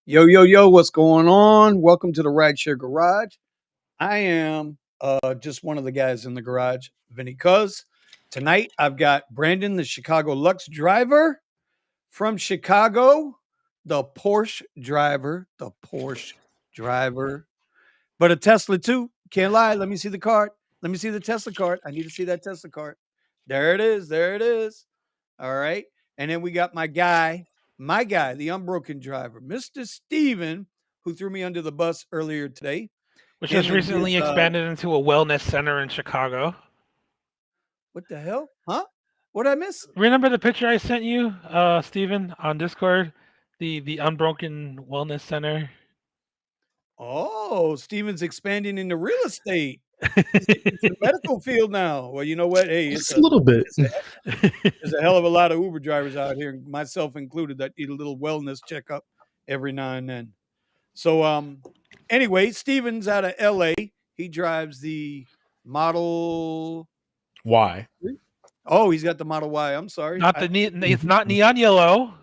Yo, yo, yo, what's going on? Welcome to the Rideshare Garage. I am just one of the guys in the garage, Vinny Cuz. Tonight I've got Brandon, the Chicago Lux driver from Chicago, the Porsche driver, but a Tesla too. Can't lie. Let me see the card. Let me see the Tesla card. I need to see that Tesla card. There it is. There it is. All right. And then we got my guy, the unbroken driver, Mr. Steven, who threw me under the bus earlier today. Which Him has and his recently expanded into a wellness center in Chicago. what the hell? Huh? What did I miss? Remember the picture I sent you, Steven, on Discord? The Unbroken Wellness Center. Oh, Steven's expanding into real estate. He's getting into the medical field now. Well, you know what? Hey, Just a little bit. there's a hell of a lot of Uber drivers out here, myself included, that need a little wellness checkup every now and then. So, anyway, Steven's out of LA. He drives the Model. Why? Oh, he's got the Model Y. I'm sorry. Not the it's not neon yellow.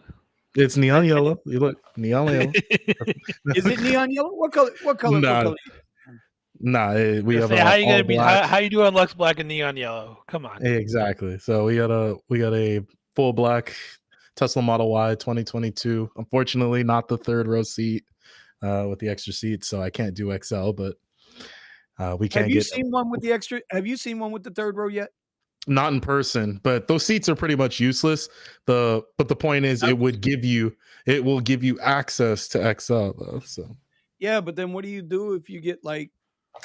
It's neon yellow. You look neon yellow. Is it neon yellow? What color? What color? Nah. What color? Nah, we have how you gonna be? black. How you doing, Lux Black and neon yellow? Come on. Exactly. So we got a full black Tesla Model Y 2022. Unfortunately, not the third row seat with the extra seats, so I can't do XL. But we can't. Have you seen one with the extra? Have you seen one with the third row yet? Not in person, but those seats are pretty much useless. But the point is, it will give you access to XL though. So yeah, but then what do you do if you get like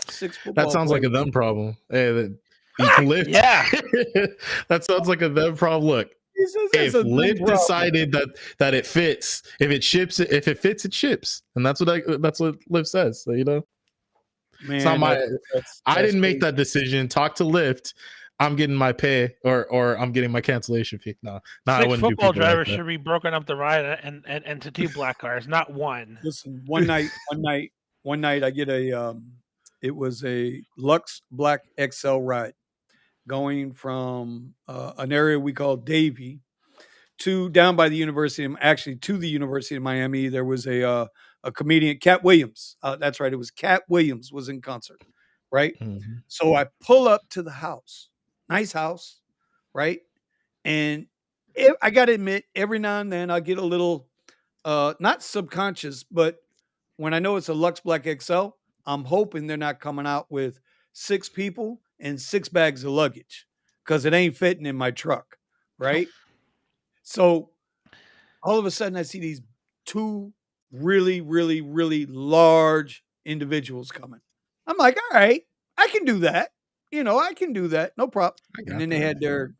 6 football? That sounds like a them problem. Hey, Lyft. Yeah, that sounds like a them problem. Look, if Lyft decided that it fits, if it fits, it ships, and that's what Lyft says. So, man, it's not my. I didn't make that decision. Talk to Lyft. I'm getting my pay, or I'm getting my cancellation fee. No, I wouldn't. Football drivers should be broken up the ride and to 2 black cars, not one. Listen, one night, I get a. It was a Lux Black XL ride going from an area we call Davie to down by the University, actually to the University of Miami. There was a comedian, Cat Williams. That's right. It was Cat Williams was in concert, right? Mm-hmm. So I pull up to the house, nice house, right? And I got to admit, every now and then I get a little, not subconscious, but when I know it's a Lux Black XL, I'm hoping they're not coming out with 6 people and 6 bags of luggage because it ain't fitting in my truck, right? So all of a sudden I see these 2 really, really, really large individuals coming. I'm like, all right, I can do that. I can do that. No problem. And then they had their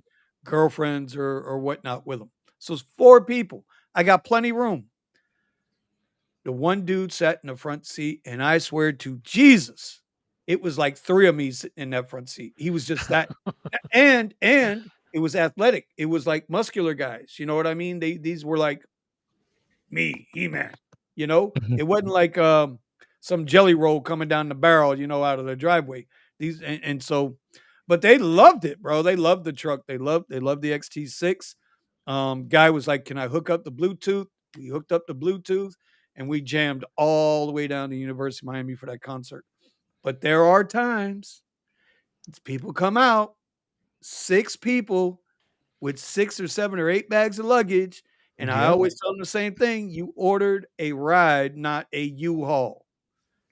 girlfriends or whatnot with them. So it's 4 people. I got plenty of room. The one dude sat in the front seat, and I swear to Jesus, it was like 3 of me sitting in that front seat. He was just that, and it was athletic. It was like muscular guys. You know what I mean? These were like me, He-Man. It wasn't like some jelly roll coming down the barrel, out of the driveway. These and so, but they loved it, bro. They loved the truck. They loved the XT6. Guy was like, "Can I hook up the Bluetooth?" We hooked up the Bluetooth. And we jammed all the way down to University of Miami for that concert. But there are times people come out, 6 people with 6 or 7 or 8 bags of luggage. And I always tell them the same thing. You ordered a ride, not a U-Haul.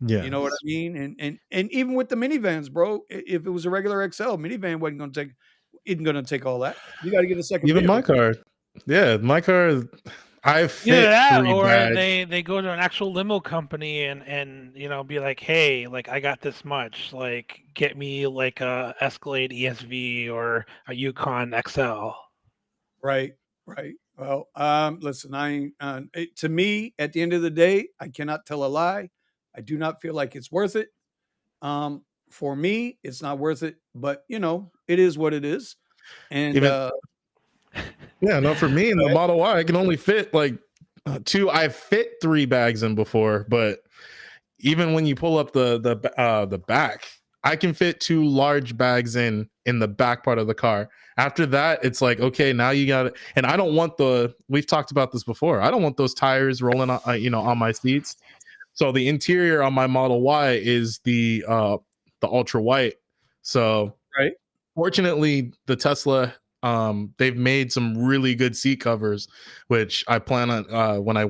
Yeah. You know what I mean? And even with the minivans, bro, if it was a regular XL, minivan wasn't going to take all that. You got to get a second. Even my car. Yeah, my car I fit that, 3 or bags. they go to an actual limo company and be like, hey, like I got this much, like get me like a Escalade ESV or a Yukon XL. Right. Well, listen, to me, at the end of the day, I cannot tell a lie. I do not feel like it's worth it. For me, it's not worth it, but it is what it is. And yeah, no, for me in the Model Y, I can only fit like 2. I've fit 3 bags in before, but even when you pull up the back, I can fit 2 large bags in the back part of the car. After that, it's like, okay, now you got it. And I don't want we've talked about this before. I don't want those tires rolling on, on my seats. So the interior on my Model Y is the ultra white. So Right. fortunately, the Tesla, they've made some really good seat covers, which I plan on when I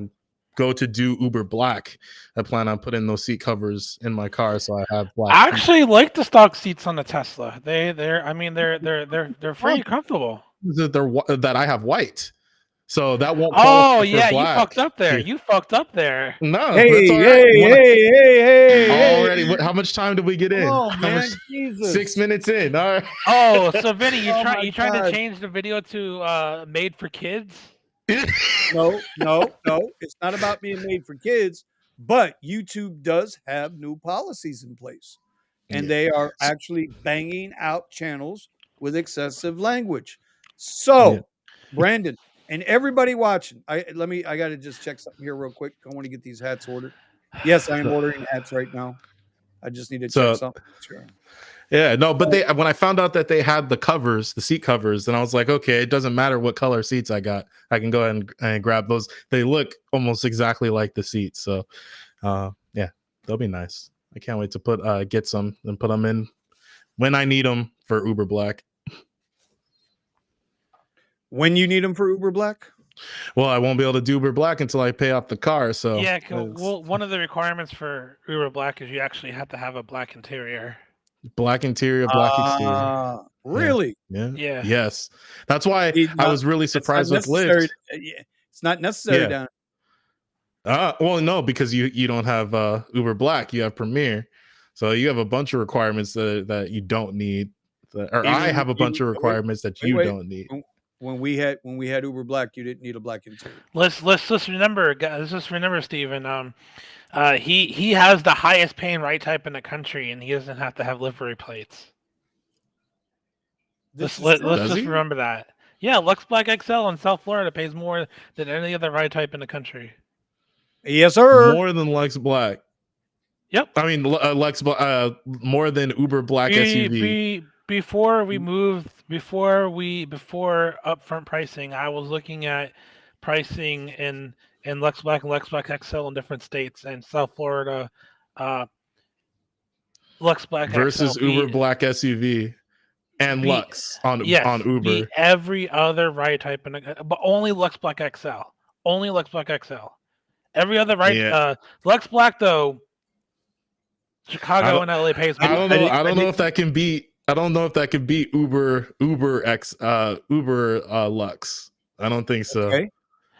go to do Uber Black, I plan on putting those seat covers in my car, so I have black. I actually like the stock seats on the Tesla. They're pretty comfortable. That I have white, so that won't. Oh for yeah, you black. fucked up there. Yeah. You fucked up there. No, Hey, that's all hey, right. hey. Already, how much time did we get in? Oh How man, much? Jesus. 6 minutes in. All right. Oh, so Vinny, you Oh my trying to God. change the video to made for kids? No, it's not about being made for kids, but YouTube does have new policies in place, and they are actually banging out channels with excessive language. So, Brandon and everybody watching, I got to just check something here real quick. I want to get these hats ordered. Yes, I am ordering hats right now. I just need to check something. Sure. Yeah, no, but when I found out that they had the seat covers, then I was like, okay, it doesn't matter what color seats I got. I can go ahead and grab those. They look almost exactly like the seats. So, yeah, they'll be nice. I can't wait to get some and put them in when I need them for Uber Black. When you need them for Uber Black? Well, I won't be able to do Uber Black until I pay off the car. So yeah, one of the requirements for Uber Black is you actually have to have a black interior. Black interior, black exterior. Really? Yeah. Yes. That's why I was really surprised with Lyft. It's not necessary down. Well, no, because you don't have Uber Black, you have Premier, so you have a bunch of requirements that you don't need. I have a bunch of requirements that you don't need. When we had Uber Black, you didn't need a black interior. Let's just remember, guys. Let's just remember, Steven. He has the highest paying ride type in the country, and he doesn't have to have livery plates. Let's just remember that. Yeah, Lux Black XL in South Florida pays more than any other ride type in the country. Yes, sir. More than Lux Black. Yep. I mean, Lux Black, more than Uber Black SUV. Before upfront pricing, I was looking at pricing in Lux Black and Lux Black XL in different states, and South Florida, Lux Black versus XL Uber Black SUV and Lux on Uber. Every other ride type, but only Lux Black XL. Only Lux Black XL. Every other ride, Lux Black though. Chicago and LA pays more. I don't know if that can beat. I don't know if that could beat Uber Lux. I don't think so.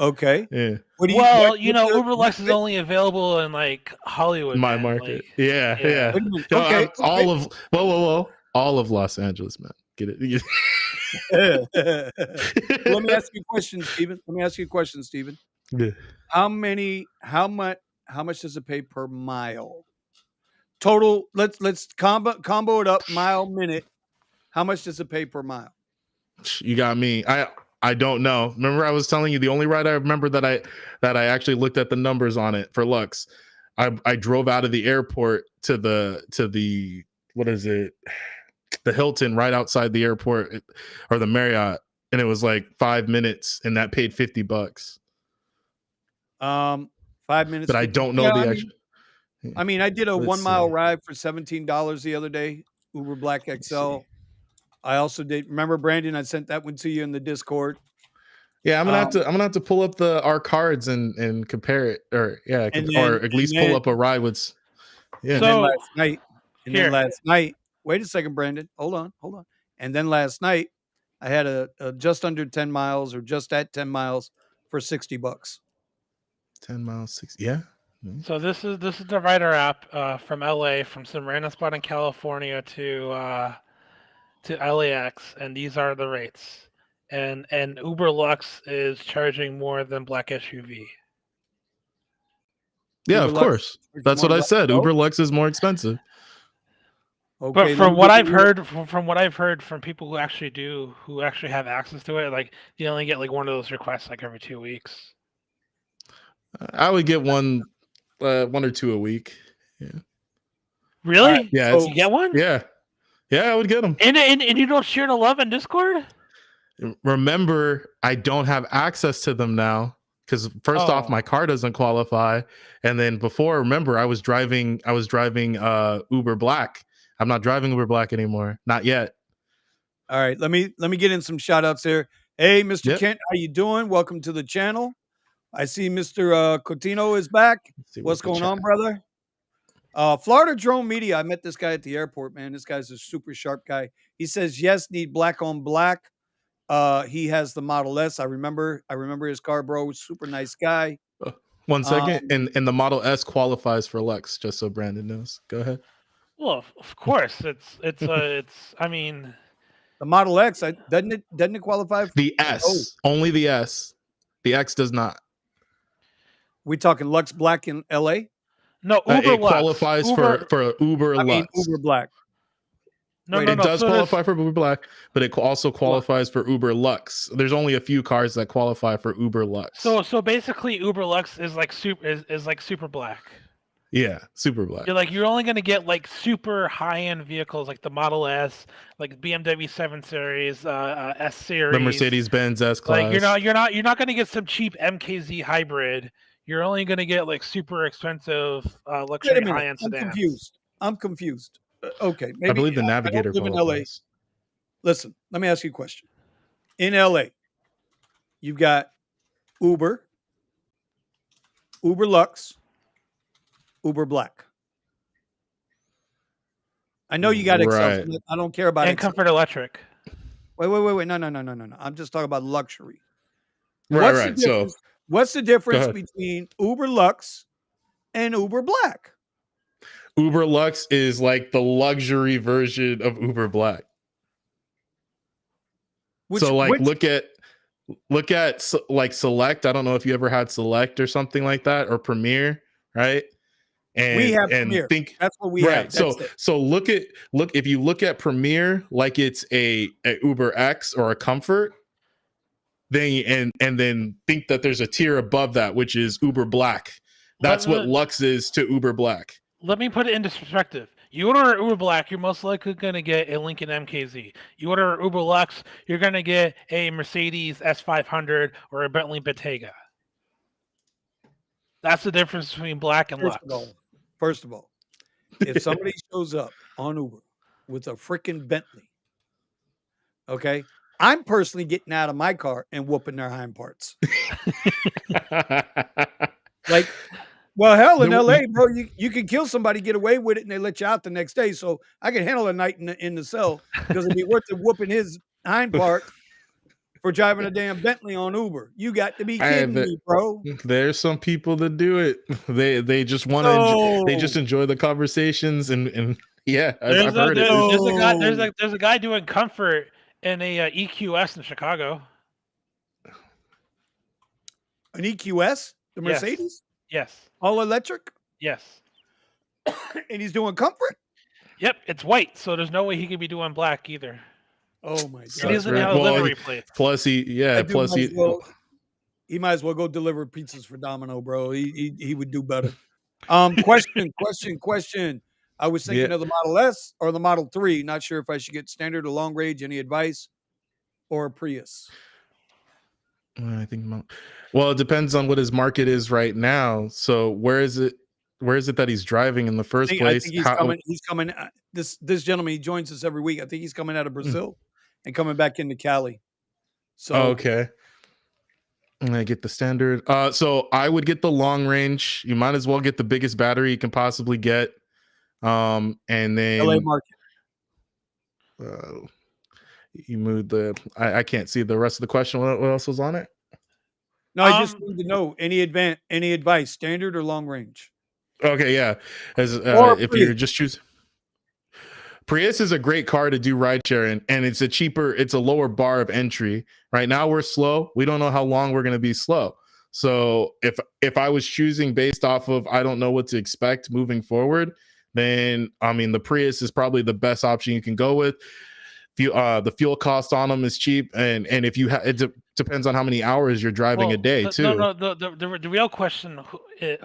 Okay. Yeah. Uber Lux is only available in like Hollywood. My market. Yeah. Okay. All of Los Angeles, man. Get it? Let me ask you a question, Steven. Yeah. How much does it pay per mile? Total, let's combo it up, mile, minute. How much does it pay per mile? You got me. I don't know. Remember, I was telling you the only ride I remember that I actually looked at the numbers on it for Lux. I drove out of the airport to the what is it? The Hilton right outside the airport or the Marriott, and it was like 5 minutes, and that paid $50. 5 minutes. But I don't know the actual. I mean, I did a 1 mile ride for $17 the other day, Uber Black XL. I also did. Remember, Brandon? I sent that one to you in the Discord. Yeah, I'm gonna have to pull up our cards and compare it, or at least pull up a ride with. Yeah. So, then last night. Wait a second, Brandon. Hold on. And then last night, I had a just under 10 miles or just at 10 miles for $60. 10 miles, 60. Yeah. So this is the Rider app from LA, from some random spot in California to LAX, and these are the rates. And Uber Lux is charging more than Black SUV. Yeah, Uber of course. That's what I said. Uber Lux is more expensive. Okay, but from what I've heard from people who actually have access to it, like you only get like one of those requests like every 2 weeks. I would get one or two a week. Yeah. Really? Yeah. You get one? Yeah. Yeah, I would get them. And you don't share the love in Discord? Remember, I don't have access to them now because first off, my car doesn't qualify, and then before, remember, I was driving Uber Black. I'm not driving Uber Black anymore, not yet. All right, let me get in some shout outs here. Hey, Mr. Yep. Kent, how you doing? Welcome to the channel. I see Mr. Cotino is back. What's going on, brother? Florida Drone Media. I met this guy at the airport, man. This guy's a super sharp guy. He says, yes, need black on black. He has the Model S. I remember his car, bro. Super nice guy. 1 second. And the Model S qualifies for Lux, just so Brandon knows. Go ahead. Well, of course. It's I mean, the Model X, doesn't it qualify for the S? Only the S. The X does not. We talking Lux Black in LA? No, Uber it Lux. qualifies for Uber Lux. Mean Uber Black. It does qualify for Uber Black, but it also qualifies for Uber Lux. There's only a few cars that qualify for Uber Lux. So basically, Uber Lux is like super black. Yeah, super black. You're only gonna get like super high end vehicles like the Model S, like BMW 7 Series, S Series, the Mercedes-Benz S Class. Like you're not gonna get some cheap MKZ hybrid. You're only gonna get like super expensive luxury high end sedans. I'm confused. Okay, maybe I believe the Navigator live in LA. Listen, let me ask you a question. In LA, you've got Uber Lux, Uber Black. I know you got Excel. So I don't care about and Comfort Electric. Wait. No. I'm just talking about luxury. Right. What's the difference between Uber Lux and Uber Black? Uber Lux is like the luxury version of Uber Black. Look at like Select. I don't know if you ever had Select or something like that, or Premier, right? And we have Premier. That's what we have. So look if you look at Premier like it's a Uber X or a Comfort, then and then think that there's a tier above that, which is Uber Black. That's what Lux is to Uber Black. Let me put it into perspective. You order Uber Black, you're most likely going to get a Lincoln MKZ. You order Uber Lux, you're going to get a Mercedes S500 or a Bentley Bottega. That's the difference between Black and Lux. First of all, if somebody shows up on Uber with a freaking Bentley, okay, I'm personally getting out of my car and whooping their hind parts. Like, well, hell, in LA, bro, you can kill somebody, get away with it, and they let you out the next day. So I can handle a night in the cell because it'd be worth it whooping his hind part for driving a damn Bentley on Uber. You got to be kidding me, bro. There's some people that do it. They just want to. They just enjoy the conversations and yeah, I've heard it. There's a guy doing Comfort in a EQS in Chicago. An EQS, the Mercedes. Yes. All electric? Yes. And he's doing Comfort? Yep, it's white, so there's no way he could be doing black either. Oh my god. He doesn't have livery plates. He might as well go deliver pizzas for Domino, bro. He would do better. Question. I was thinking of the Model S or the Model 3. Not sure if I should get standard or long range. Any advice? Or a Prius? I think. Well, it depends on what his market is right now. So where is it that he's driving in the first place? I think he's coming. This gentleman, he joins us every week. I think he's coming out of Brazil and coming back into Cali. So okay. I get the standard. So I would get the long range. You might as well get the biggest battery you can possibly get. And then LA market. You moved the. I can't see the rest of the question. What else was on it? No, I just need to know any advice, standard or long range. Okay, yeah. If you're just choosing, Prius is a great car to do rideshare in, and it's a lower bar of entry. Right now we're slow. We don't know how long we're going to be slow. So if I was choosing based off of I don't know what to expect moving forward, then I mean the Prius is probably the best option you can go with. The fuel cost on them is cheap, and if you it depends on how many hours you're driving a day too. No, the real question,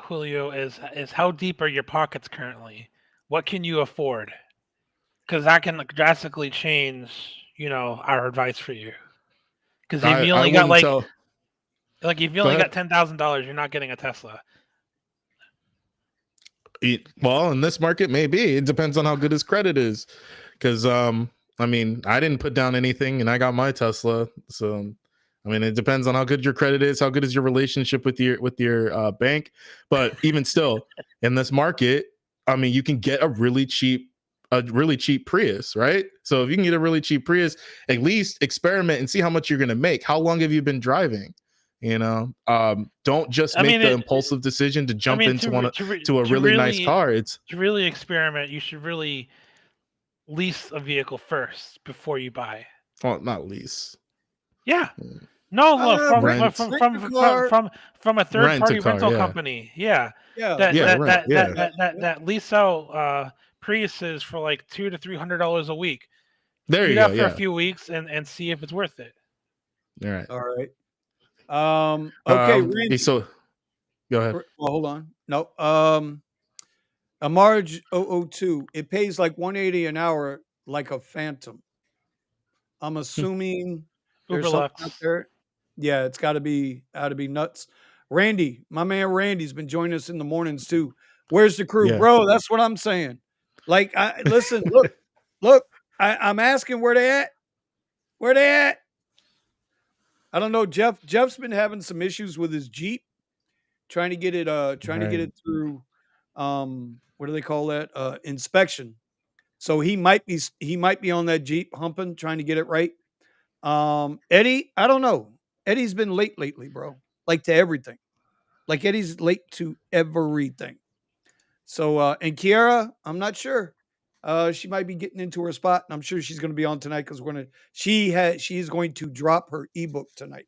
Julio, is how deep are your pockets currently? What can you afford? because that can drastically change, our advice for you. Because if you I only got wouldn't tell. if you Go only got ahead. $10,000, you're not getting a Tesla. Well, in this market, maybe it depends on how good his credit is. Because I mean, I didn't put down anything, and I got my Tesla. So, I mean, it depends on how good your credit is, how good is your relationship with your bank. But even still, in this market, I mean, you can get a really cheap Prius, right? So if you can get a really cheap Prius, at least experiment and see how much you're going to make. How long have you been driving? Don't just I make mean, the impulsive decision to jump into a really nice car. It's to really experiment, you should really lease a vehicle first before you buy. well, not lease. Yeah. No, look, Rent. Rent a car. from a third Rent a party car, rental yeah. company. Yeah. Yeah, That Yeah, rent. that rent. that that Yeah. that that, that lease out Priuses for like $200 to $300 a week. There Do you that go. for a Yeah. few weeks and see if it's worth it. All right. All right. Okay, Randy. So go ahead. Well, hold on. No. A Marge 002. It pays like 180 an hour, like a Phantom. I'm assuming there's something out Uberlux. there. Yeah, it's got to be nuts. Randy, my man Randy's been joining us in the mornings too. Where's the crew, Yeah. bro? That's what I'm saying. Like, I listen, look. I'm asking where they at. Where they at? I don't know. Jeff's been having some issues with his Jeep, trying to get Right. it through. What do they call that? Inspection. So he might be on that Jeep humping, trying to get it right. Eddie, I don't know. Eddie's been late lately, bro. Like to everything. Like Eddie's late to everything. So and Kiara, I'm not sure. She might be getting into her spot, and I'm sure she's going to be on tonight because she's going to drop her ebook tonight.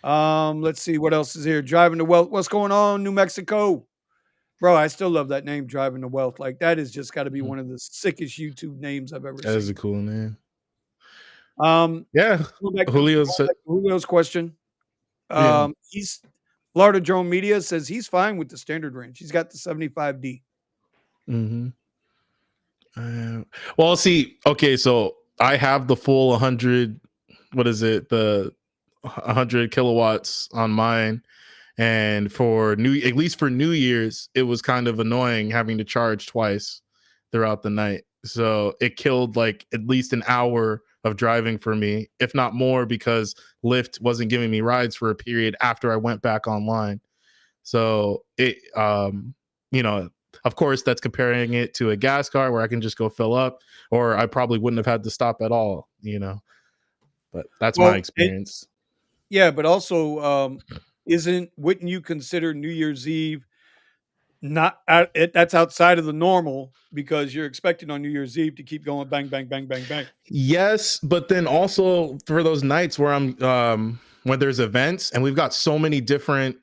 Let's see what else is here. Driving to Wealth. What's going on, New Mexico? Bro, I still love that name, Driving to Wealth. Like that is just got to be Mhm. one of the sickest YouTube names I've ever That is a seen. cool name. Um, Yeah. going back to Julio's Julio's question. yeah. He's Florida Drone Media says he's fine with the standard range. He's got the 75D. Mm-hmm. Well, see, okay, so I have the full 100. What is it? The 100 kilowatts on mine, and at least for New Year's, it was kind of annoying having to charge twice throughout the night. So it killed like at least an hour of driving for me, if not more, because Lyft wasn't giving me rides for a period after I went back online. So you know, of course, that's comparing it to a gas car where I can just go fill up, or I probably wouldn't have had to stop at all, but that's my Well, experience. yeah, but also, wouldn't you consider New Year's Eve not that's outside of the normal because you're expecting on New Year's Eve to keep going bang, bang, bang, bang, bang. Yes, but then also for those nights where I'm when there's events and we've got so many different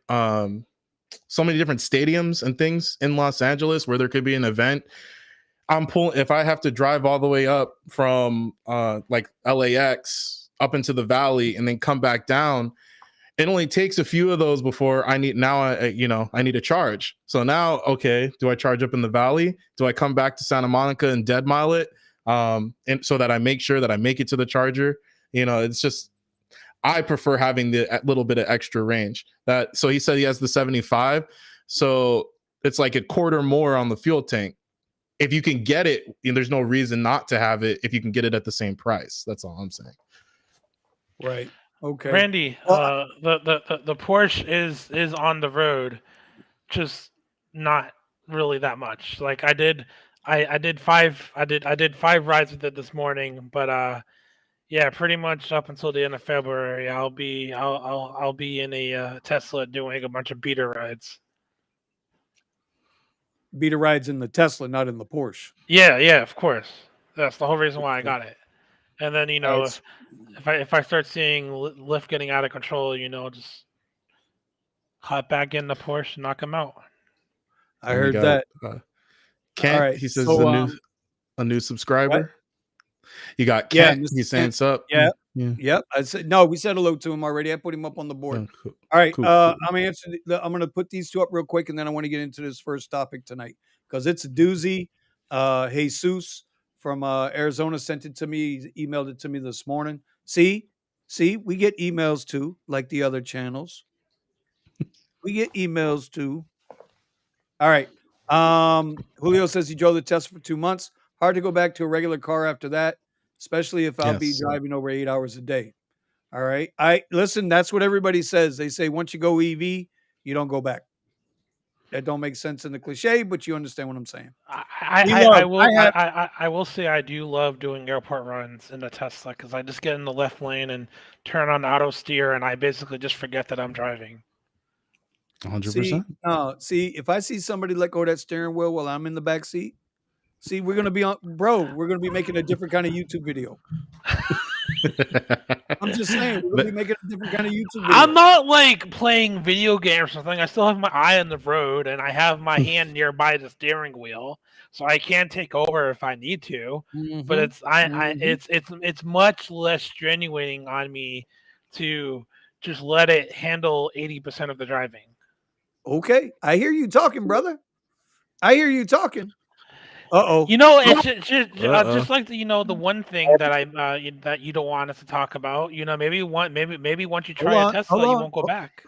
stadiums and things in Los Angeles where there could be an event. I'm pulling if I have to drive all the way up from like LAX up into the valley and then come back down. It only takes a few of those before I need I need a charge. So now, okay, do I charge up in the valley? Do I come back to Santa Monica and dead mile it? And so that I make sure that I make it to the charger. It's just I prefer having the little bit of extra range. So he said he has the 75. So it's like a quarter more on the fuel tank. If you can get it, there's no reason not to have it if you can get it at the same price. That's all I'm saying. Right. Okay. Randy, Well, the Porsche is on the road, just not really that much. Like I did five rides with it this morning, but yeah, pretty much up until the end of February, I'll be in a Tesla doing a bunch of beater rides. Beta rides in the Tesla, not in the Porsche. Yeah, of course. That's the whole reason why I Okay. got it. And then All right. if I start seeing Lyft getting out of control, just hop back in the Porsche, and knock him out. I And we heard got that. All Kent. right. He says So, a new what? subscriber. You got Yeah, Kent. Mr. He's saying Kent. sup. Yeah. Yeah. Yep. I said no. We said hello to him already. I put him up on the board. Oh, cool. All right. Cool. I'm gonna put these two up real quick, and then I want to get into this first topic tonight because it's a doozy. Jesus from Arizona sent it to me. He emailed it to me this morning. See, we get emails too, like the other channels. We get emails too. All right. Julio says he drove the Tesla for 2 months. Hard to go back to a regular car after that, especially if I'll be Yes. driving over 8 hours a day. All right. I listen, that's what everybody says. They say once you go EV, you don't go back. That don't make sense in the cliche, but you understand what I'm saying. I will say I do love doing airport runs in the Tesla because I just get in the left lane and turn on auto steer, and I basically just forget that I'm driving. 100%. See, if I see somebody let go of that steering wheel while I'm in the back seat, see, we're gonna be making a different kind of YouTube video. I'm just saying, we're gonna be making a different kind of YouTube video. I'm not like playing video games or something. I still have my eye on the road and I have my hand nearby the steering wheel, so I can take over if I need to. But it's much less strenuating on me to just let it handle 80% of the driving. Okay, I hear you talking, brother. I hear you talking. Uh-oh. It's just like the one thing that that you don't want us to talk about. Maybe once you try a Tesla, you won't go back.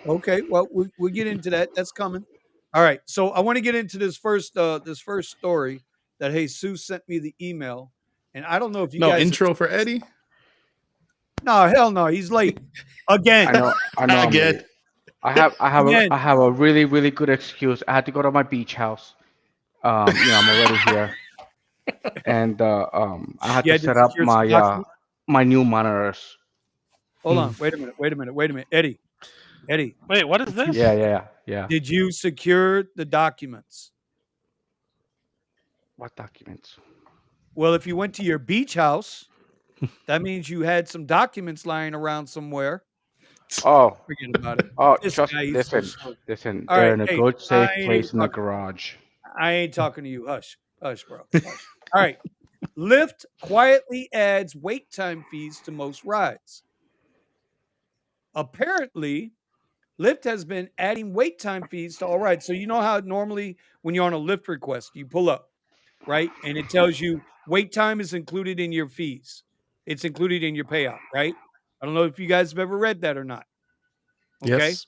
Okay, well, we'll get into that. That's coming. All right, so I want to get into this first story that Jesus sent me the email, and I don't know if you guys intro for Eddie. No, hell no, he's late again. I know. Again. Late. I have a really, really good excuse. I had to go to my beach house. I'm already here, and I had to set up my new monitors. Hold on, wait a minute, Eddie. Wait, what is this? Yeah. Did you secure the documents? What documents? Well, if you went to your beach house, that means you had some documents lying around somewhere. Oh, forget about it. Oh, This just guy is listen. All They're right, in a hey, good, safe I ain't place in the talking- garage. I ain't talking to you. Hush, bro. Hush. All right. Lyft quietly adds wait time fees to most rides. Apparently, Lyft has been adding wait time fees to all rides. So you know how normally when you're on a Lyft request, you pull up, right? And it tells you wait time is included in your fees. It's included in your payout, right? I don't know if you guys have ever read that or not. Okay. Yes.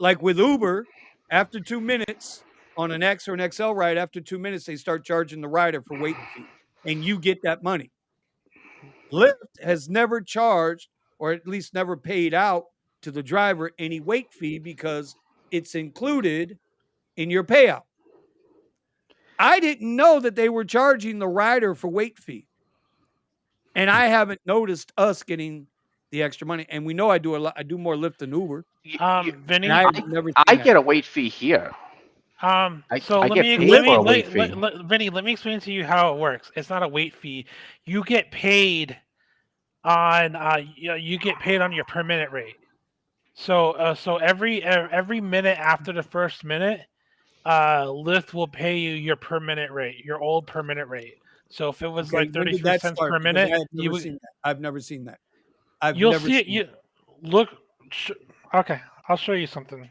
Like with Uber, after 2 minutes on an X or an XL ride, after 2 minutes, they start charging the rider for waiting fee, and you get that money. Lyft has never charged, or at least never paid out to the driver any wait fee because it's included in your payout. I didn't know that they were charging the rider for wait fee. And I haven't noticed us getting the extra money. And we know I do a lot. I do more Lyft than Uber. Vinny, And I've never seen I that. get a wait fee here. So I let get me paid for a wait fee. Vinny, let me explain to you how it works. It's not a wait fee. You get paid on you get paid on your per minute rate. So every minute after the first minute, Lyft will pay you your per minute rate, your old per minute rate. So if it was Okay, like when did 33 that cents start? per Because minute, I have never seen that. I've never seen that. you'll see it. Okay, I'll show you something.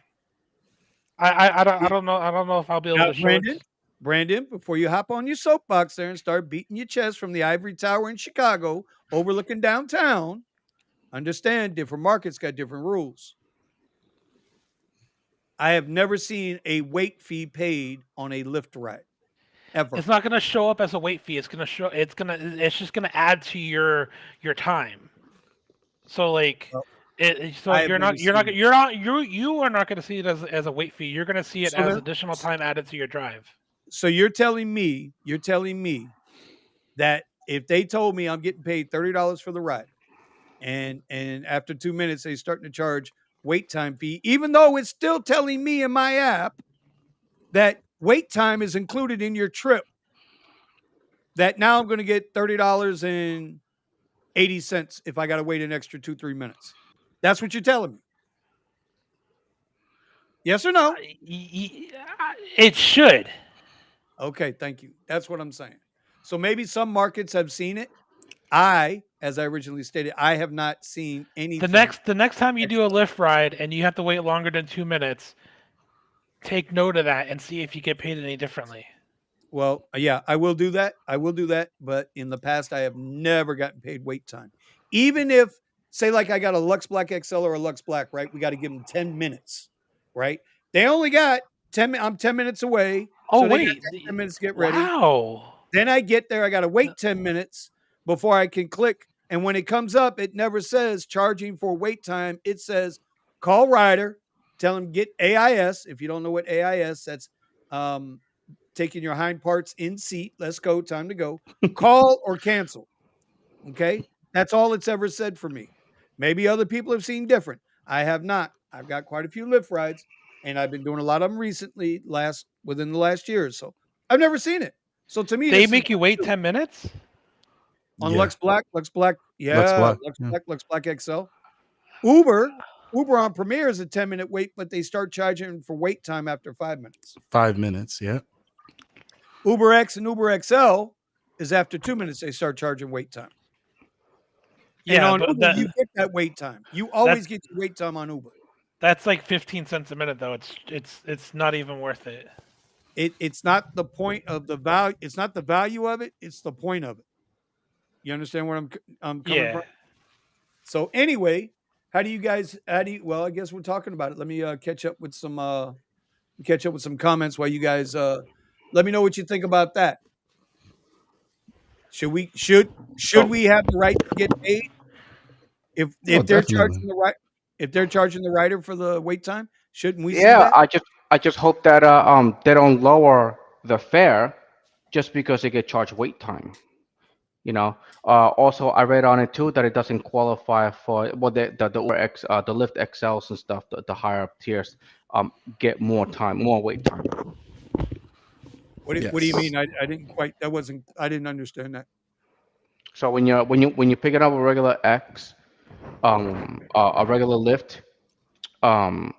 I don't know if I'll be able Now, to show it. Brandon, before you hop on your soapbox there and start beating your chest from the ivory tower in Chicago overlooking downtown, understand different markets got different rules. I have never seen a wait fee paid on a Lyft ride ever. It's not going to show up as a wait fee. It's just going to add to your time. So like I have you are never seen it. not going to see it as a wait fee. You're going to see it So as then- additional time added to your drive. So you're telling me that if they told me I'm getting paid $30 for the ride, and after 2 minutes they starting to charge wait time fee, even though it's still telling me in my app that wait time is included in your trip, that now I'm going to get $30.80 if I got to wait an extra 2-3 minutes. That's what you're telling me. Yes or no? It should. Okay, thank you. That's what I'm saying. So maybe some markets have seen it. As I originally stated, I have not seen anything. The next time you do a Lyft ride and you have to wait longer than 2 minutes, take note of that and see if you get paid any differently. Well, yeah, I will do that. I will do that. But in the past, I have never gotten paid wait time. Even if, say, like I got a Lux Black XL or a Lux Black, right? We got to give them 10 minutes, right? They only got 10 I'm 10 minutes away. Oh So they got wait, 10 minutes to get ready. wow. Then I get there. I got to wait 10 minutes before I can click. And when it comes up, it never says charging for wait time. It says call rider, tell him get AIS. If you don't know what AIS, that's um, taking your hind parts in seat. Let's go. Time to go. Call or cancel. Okay. That's all it's ever said for me. Maybe other people have seen different. I have not. I've got quite a few Lyft rides and I've been doing a lot of them recently, within the last year or so. I've never seen it. So to me, They this is make you wait 10 minutes? on Yeah. Lux Black, Lux Black. Yeah. Lux Black XL. Uber, Uber on Premier is a 10-minute wait, but they start charging for wait time after 5 minutes. 5 minutes. Yeah. Uber X and Uber XL is after 2 minutes they start charging wait time. And Yeah, on but Uber, you get that wait time. You always get your wait time on Uber. that's like 15 cents a minute though. It's not even worth it. It's not the point of the value. It's not the value of it. It's the point of it. You understand where I'm coming from? So anyway, how do you guys? Well, I guess we're talking about it. Let me catch up with some comments while you guys let me know what you think about that. Should we have the right to get paid if they're charging if they're charging the rider for the wait time? Shouldn't we see Yeah, that? I just hope that they don't lower the fare just because they get charged wait time. You know. Also, I read on it too that it doesn't qualify for the Uber X the Lyft XLs and stuff. The higher up tiers get more time, more wait time. What do you mean? I didn't quite. That wasn't. I didn't understand that. So when you pick it up a regular X, a regular Lyft, um,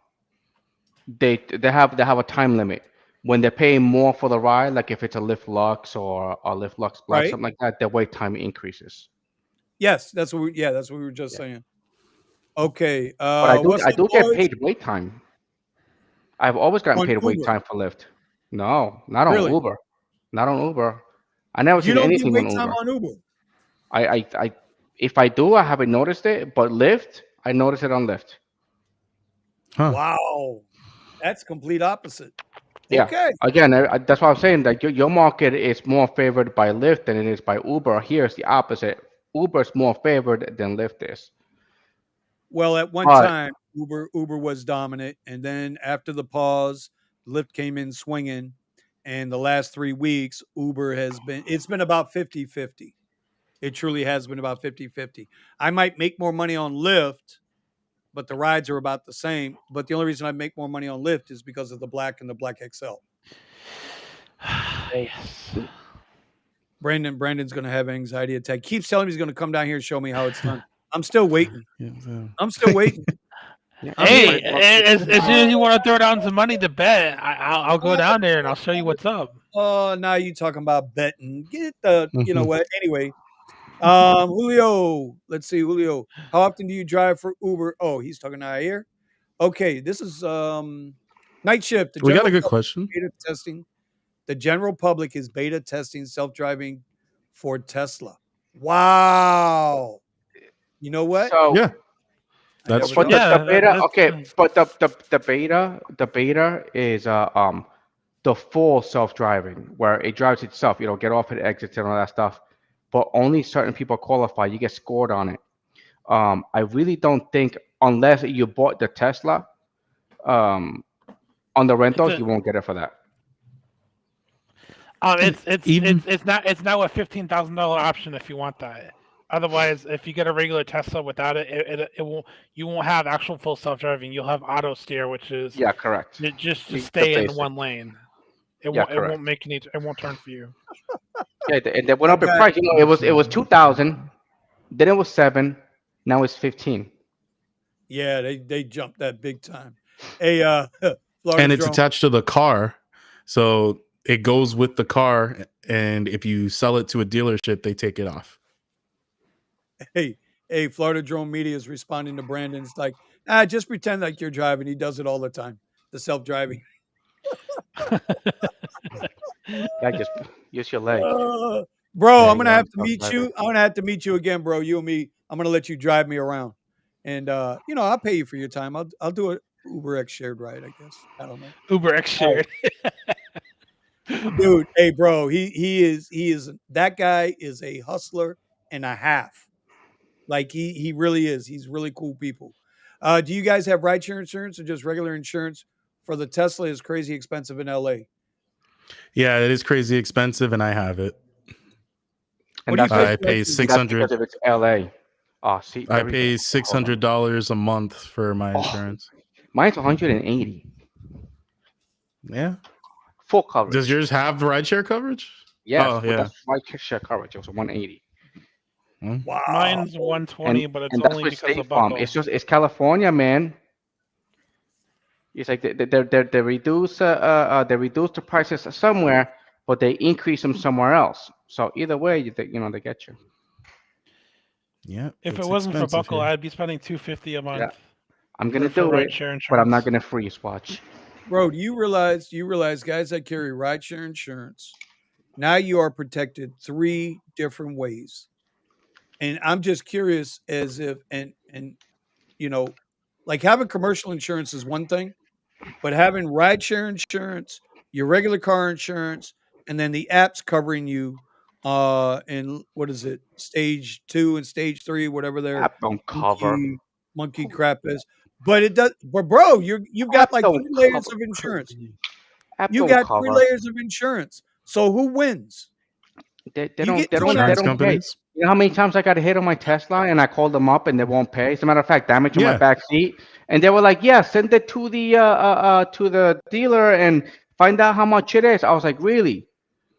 they have a time limit. When they're paying more for the ride, like if it's a Lyft Lux or a Lyft Lux Black, Right? something like that, their wait time increases. Yes, that's what we were just Yeah. saying. Okay. But What's I up, do get boys? paid wait time. I've always gotten On paid wait Uber. time for Lyft. No, not on Really? Uber. Not on Uber. I never You seen don't get anything on wait time Uber. on Uber. I if I do, I haven't noticed it. But Lyft, I notice it on Lyft. Huh. Wow. That's complete opposite. Yeah. Okay. Again, that's why I'm saying that your market is more favored by Lyft than it is by Uber. Here's the opposite. Uber's more favored than Lyft is. Well, at one But time, Uber was dominant, and then after the pause, Lyft came in swinging, and the last 3 weeks, Uber it's been about 50-50. It truly has been about 50-50. I might make more money on Lyft, but the rides are about the same. But the only reason I make more money on Lyft is because of the Black and the Black XL. Yes. Brandon's going to have an anxiety attack. Keeps telling me he's going to come down here and show me how it's done. I'm still waiting. I'm still waiting. Hey, as soon as you want to throw down some money to bet, I'll go down there and I'll show you what's up. Oh, now you talking about betting. Get the, you know what? Anyway, Julio, let's see, Julio. How often do you drive for Uber? Oh, he's talking out here. Okay, this is night shift. We got a good question. Beta testing. The general public is beta testing self-driving for Tesla. Wow. You know what? so Yeah. That's but true. the beta, okay, but the beta is the full self-driving where it drives itself. You know, get off, it exits, and all that stuff. But only certain people qualify. You get scored on it. I really don't think unless you bought the Tesla on the rentals, you won't get it for that. It's now a $15,000 option if you want that. Otherwise, if you get a regular Tesla without it, you won't have actual full self-driving. You'll have auto steer, which is correct. Just to stay in one lane. It won't make it won't turn for you. Yeah, and they went up in price. You know, it was 2,000, then it was 7, now it's 15. Yeah, they jumped that big time. Hey, and it's attached to the car, so it goes with the car. And if you sell it to a dealership, they take it off. Hey, Florida Drone Media is responding to Brandon's like, just pretend like you're driving. He does it all the time. The self-driving. Yeah, just use your legs. Bro, There I'm you gonna go. have to meet you. I'm gonna have to meet you again, bro. You and me. I'm gonna let you drive me around, and I'll pay you for your time. I'll do a Uber X shared ride. I guess I don't know. UberX All right, shared. dude. Hey, bro. He is that guy is a hustler and a half. Like he really is. He's really cool people. Do you guys have rideshare insurance or just regular insurance for the Tesla? Is crazy expensive in LA. Yeah, it is crazy expensive, and I have it. What And do you that's pay I for that pay thing? and that's because 600. if it's LA. Oh, see, I there we go. pay Okay, hold on. $600 a month for my Oh, insurance. mine's 180. Yeah. Full Does coverage. yours have rideshare coverage? Yes, Oh but yeah. that's my share coverage. It was 180. Wow. Mine's 120, And but it's and that's only with because State of Farm. buckle. It's California, man. It's like they reduce the prices somewhere, but they increase them somewhere else. So either way, they get you. Yeah. If it It's wasn't for expensive buckle, here. I'd be spending $250 a Yeah, month I'm gonna for do it, rideshare but I'm not insurance. gonna freeze. Watch. Bro, do you realize guys that carry rideshare insurance, now you are protected 3 different ways. And I'm just curious as if and you know, like having commercial insurance is one thing, but having rideshare insurance, your regular car insurance, and then the apps covering you in what is it? Stage 2 and stage 3, whatever their App don't cover. monkey crap is. But it does but bro, you've App got like don't 3 layers cover. of insurance. App You don't got 3 cover. layers of insurance. So who wins? They You don't get they two and don't a they half. Insurance don't pay. companies? You know how many times I got hit on my Tesla and I called them up and they won't pay. As a matter of fact, damage on my Yeah. back seat, and they were like, "Yeah, send it to the dealer and find out how much it is." I was like, "Really?"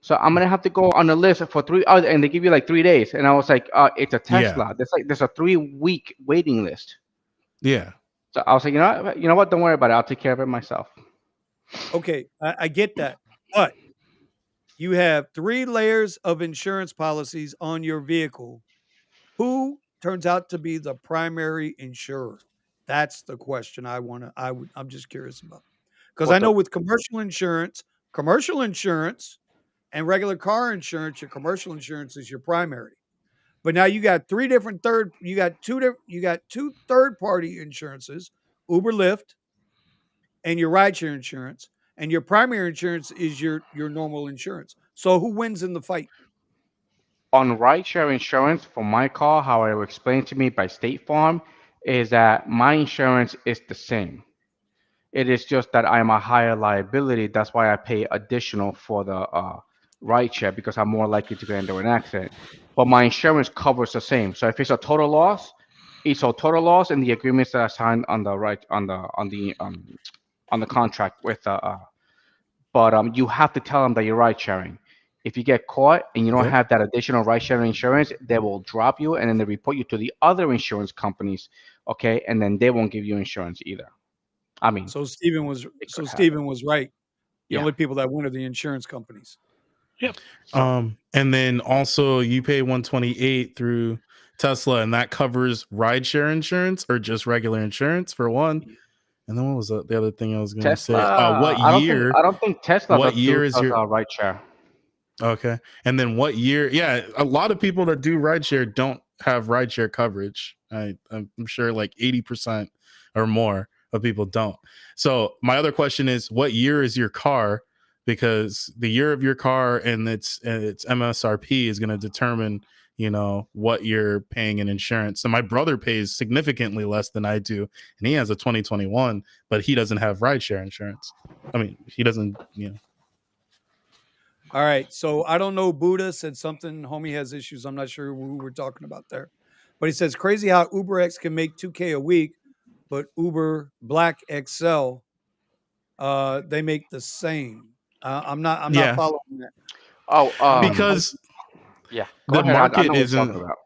So I'm gonna have to go on the list for three, and they give you like 3 days. And I was like, "It's a Yeah. Tesla. There's a 3 week waiting list." Yeah. So I was like, you know what? Don't worry about it. I'll take care of it myself. Okay, I get that. But you have 3 layers of insurance policies on your vehicle. Who turns out to be the primary insurer? That's the question I'm just curious about. Because What I the know with commercial insurance and regular car insurance, your commercial insurance is your primary. But now you got 3 different third you got 2 third party insurances, Uber, Lyft, and your rideshare insurance, and your primary insurance is your normal insurance. So who wins in the fight? on rideshare insurance for my car, how it was explained to me by State Farm, is that my insurance is the same. It is just that I'm a higher liability. That's why I pay additional for the rideshare because I'm more likely to get into an accident. But my insurance covers the same. So if it's a total loss, it's a total loss in the agreements that I signed on the right on the contract with but you have to tell them that you're ride sharing. If you get caught and you don't Yep. have that additional ride sharing insurance, they will drop you and then they report you to the other insurance companies, okay? And then they won't give you insurance either. I mean, So Stephen was it so could happen. Stephen was right. The Yeah. only people that win are the insurance companies. Yep. So And then also you pay 128 through Tesla, and that covers rideshare insurance or just regular insurance for one. And then what was the other thing I was gonna say? Tesla, I don't think Tesla What year is does your ride share. okay? And then what year? Yeah, a lot of people that do rideshare don't have rideshare coverage. I'm sure like 80% or more of people don't. So my other question is, what year is your car? Because the year of your car and its MSRP is going to determine, what you're paying in insurance. So my brother pays significantly less than I do, and he has a 2021, but he doesn't have rideshare insurance. I mean, he doesn't. All right. So I don't know. Buddha said something. Homie has issues. I'm not sure who we're talking about there. But he says crazy how UberX can make 2K a week, but Uber Black XL, they make the same. I'm not Yeah, following that. Oh, because yeah. Go the ahead. I market know what you're talking isn't. about.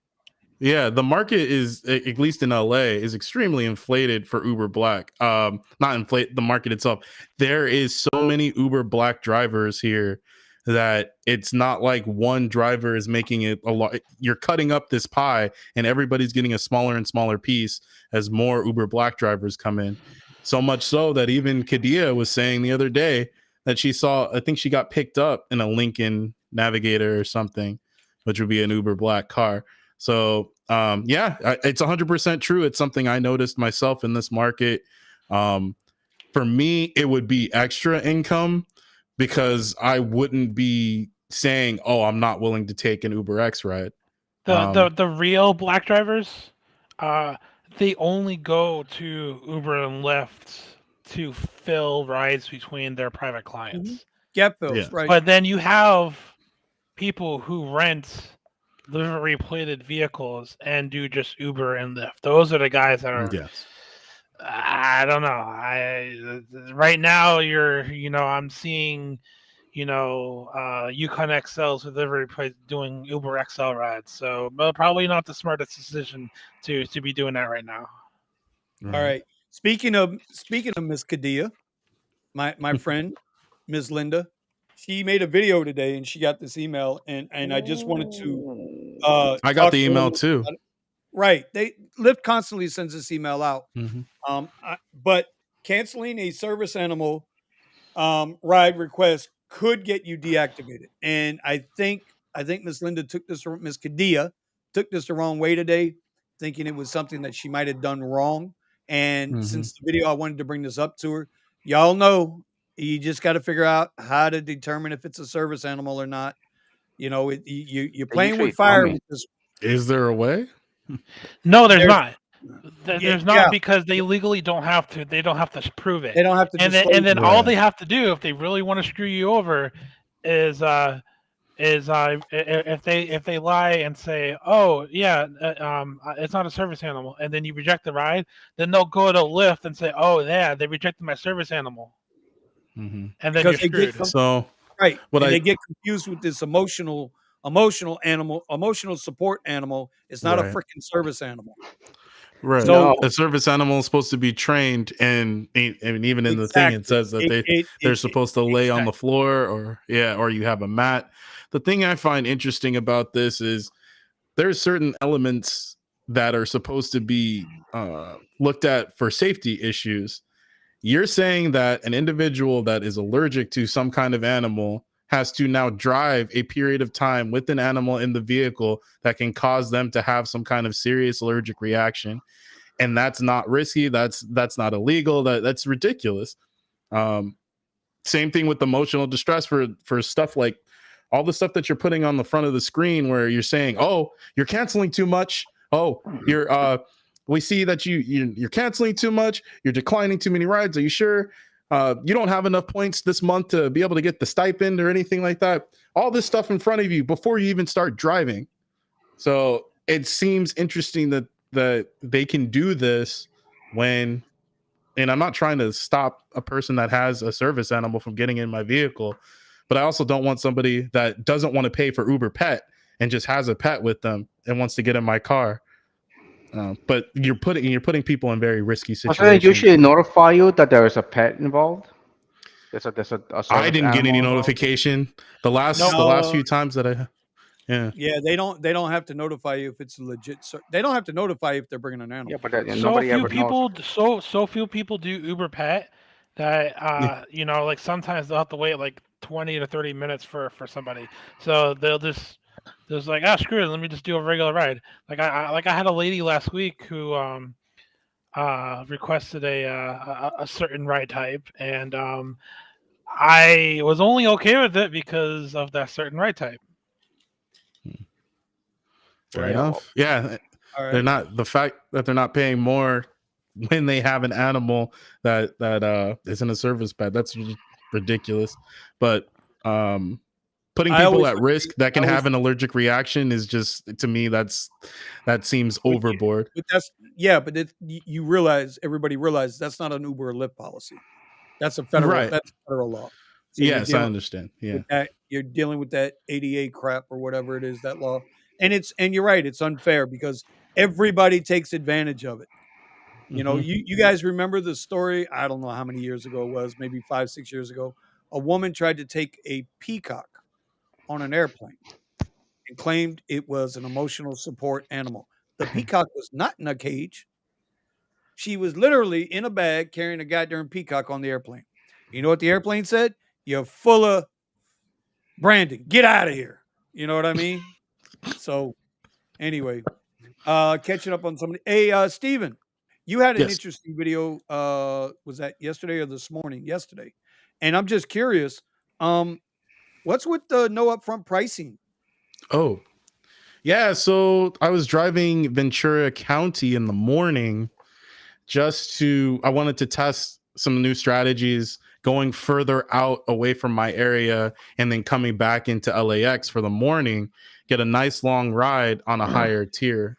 Yeah, the market is, at least in LA, is extremely inflated for Uber Black. Not inflate the market itself. There is so many Uber Black drivers here that it's not like one driver is making it a lot. You're cutting up this pie, and everybody's getting a smaller and smaller piece as more Uber Black drivers come in. So much so that even Kadia was saying the other day that she saw. I think she got picked up in a Lincoln Navigator or something, which would be an Uber Black car. So it's 100% true. It's something I noticed myself in this market. For me, it would be extra income because I wouldn't be saying, "Oh, I'm not willing to take an Uber X ride." The real Black drivers, they only go to Uber and Lyft to fill rides between their private clients. Gap fills, right? But then you have people who rent livery plated vehicles and do just Uber and Lyft. Those are the guys that are. Yes. I don't know. Right now I'm seeing, Yukon XLs with livery plate doing Uber XL rides. So probably not the smartest decision to be doing that right now. All right. Speaking of Miss Kadia, my friend Miss Linda, she made a video today and she got this email and I just wanted to I got the email too. Right. Lyft constantly sends this email out. But canceling a service animal ride request could get you deactivated. And I think Miss Linda Miss Kadia took this the wrong way today, thinking it was something that she might have done wrong. And since the video, I wanted to bring this up to her. Y'all know you just got to figure out how to determine if it's a service animal or not. You're playing with fire. Is there a way? No, there's not. There's not because they legally don't have to. They don't have to prove it. They don't have to. And then all they have to do if they really want to screw you over is if they lie and say, oh yeah, it's not a service animal, and then you reject the ride, then they'll go to Lyft and say, oh yeah, they rejected my service animal, and then because you're screwed. Right. They get confused with this emotional support animal. It's not a freaking service animal. Right. So a service animal is supposed to be trained, and even in the thing it says that they're supposed to lay on the floor or you have a mat. The thing I find interesting about this is there's certain elements that are supposed to be looked at for safety issues. You're saying that an individual that is allergic to some kind of animal has to now drive a period of time with an animal in the vehicle that can cause them to have some kind of serious allergic reaction. And that's not risky. That's not illegal. That's ridiculous. Same thing with emotional distress for stuff like all the stuff that you're putting on the front of the screen where you're saying, oh, you're canceling too much. Oh, we see that you're canceling too much. You're declining too many rides. Are you sure? You don't have enough points this month to be able to get the stipend or anything like that. All this stuff in front of you before you even start driving. So it seems interesting that they can do this and I'm not trying to stop a person that has a service animal from getting in my vehicle, but I also don't want somebody that doesn't want to pay for Uber Pet and just has a pet with them and wants to get in my car. But you're putting people in very risky situations. So they usually notify you that there is a pet involved. There's a I didn't get any notification. The last few times that I they don't have to notify you if it's legit. They don't have to notify you if they're bringing an animal. Yeah, but nobody ever knows. So few people do Uber Pet that like sometimes they'll have to wait like 20 to 30 minutes for somebody. So they'll just like, screw it, let me just do a regular ride. Like I had a lady last week who requested a certain ride type, and I was only okay with it because of that certain ride type. Fair enough. Yeah. Right. They're not, the fact that they're not paying more when they have an animal that isn't a service pet, that's ridiculous. But putting people at risk that can have an allergic reaction is just, to me, that seems overboard. But everybody realizes that's not an Uber or Lyft policy. That's a federal law. So yes, I understand. Yeah, you're dealing with that ADA crap or whatever it is, that law. And you're right, it's unfair because everybody takes advantage of it. You know, you guys remember the story? I don't know how many years ago it was, maybe 5-6 years ago. A woman tried to take a peacock on an airplane and claimed it was an emotional support animal. The peacock was not in a cage. She was literally in a bag carrying a goddamn peacock on the airplane. You know what the airplane said? you're full of branding. Get out of here. You know what I mean? So anyway, catching up on somebody. Hey, Steven, you had an Yes. interesting video. Was that yesterday or this morning? Yesterday. And I'm just curious. What's with the no upfront pricing? Oh, yeah. So I was driving Ventura County in the morning I wanted to test some new strategies going further out away from my area and then coming back into LAX for the morning, get a nice long ride on a higher tier.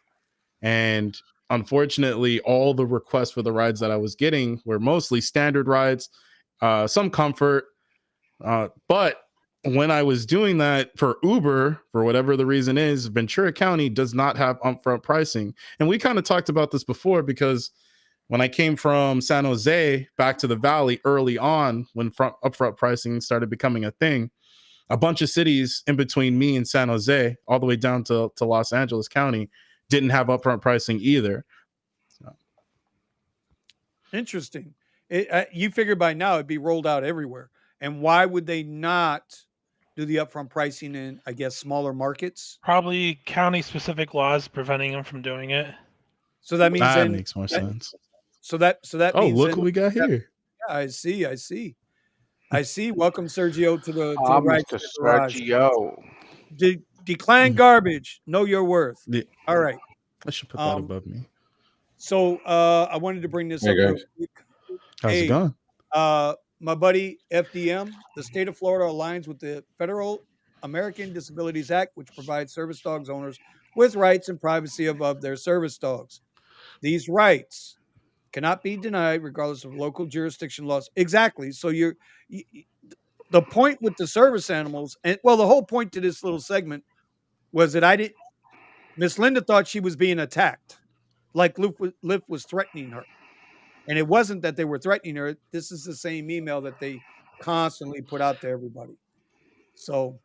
And unfortunately, all the requests for the rides that I was getting were mostly standard rides, some comfort. But when I was doing that for Uber, for whatever the reason is, Ventura County does not have upfront pricing. And we kind of talked about this before because when I came from San Jose back to the Valley early on, when upfront pricing started becoming a thing, a bunch of cities in between me and San Jose, all the way down to Los Angeles County, didn't have upfront pricing either. So. Interesting. You figure by now it'd be rolled out everywhere. And why would they not do the upfront pricing in, I guess, smaller markets? Probably county-specific laws preventing them from doing it. So that means that makes more sense. So that means look what we got here. Yeah, I see. Welcome, Sergio, to the Mr. Sergio. Decline garbage. Know your worth. Yeah. All right. I should put that above me. So I wanted to bring this up real quick. How's it going? My buddy FDM, the state of Florida aligns with the Federal American Disabilities Act, which provides service dogs owners with rights and privacy above their service dogs. These rights cannot be denied regardless of local jurisdiction laws. Exactly. So the point with the service animals, and the whole point to this little segment was that Miss Linda thought she was being attacked, like Lyft was threatening her. And it wasn't that they were threatening her. This is the same email that they constantly put out to everybody. So,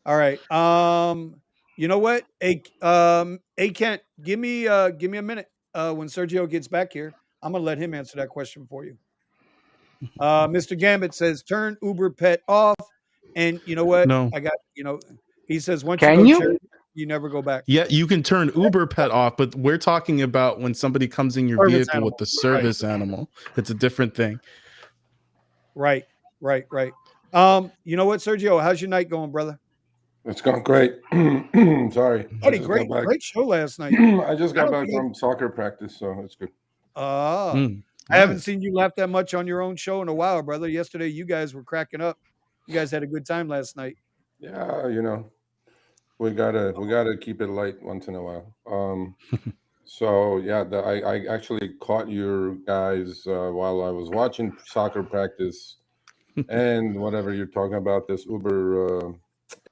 all right. You know what? Kent, give me a minute. When Sergio gets back here, I'm gonna let him answer that question for you. Mr. Gambit says turn Uber Pet off, and you know what? No. I got he says once Can you go, you never go back. Yeah, you can turn Uber Pet off, but we're talking about when somebody comes in your vehicle with the service animal. It's a different thing. Right. You know what, Sergio? How's your night going, brother? It's going great. Sorry. Great show last night. I just got back from soccer practice, so it's good. I haven't seen you laugh that much on your own show in a while, brother. Yesterday, you guys were cracking up. You guys had a good time last night. Yeah, we gotta keep it light once in a while. So yeah, I actually caught you guys while I was watching soccer practice, and whatever you're talking about, this Uber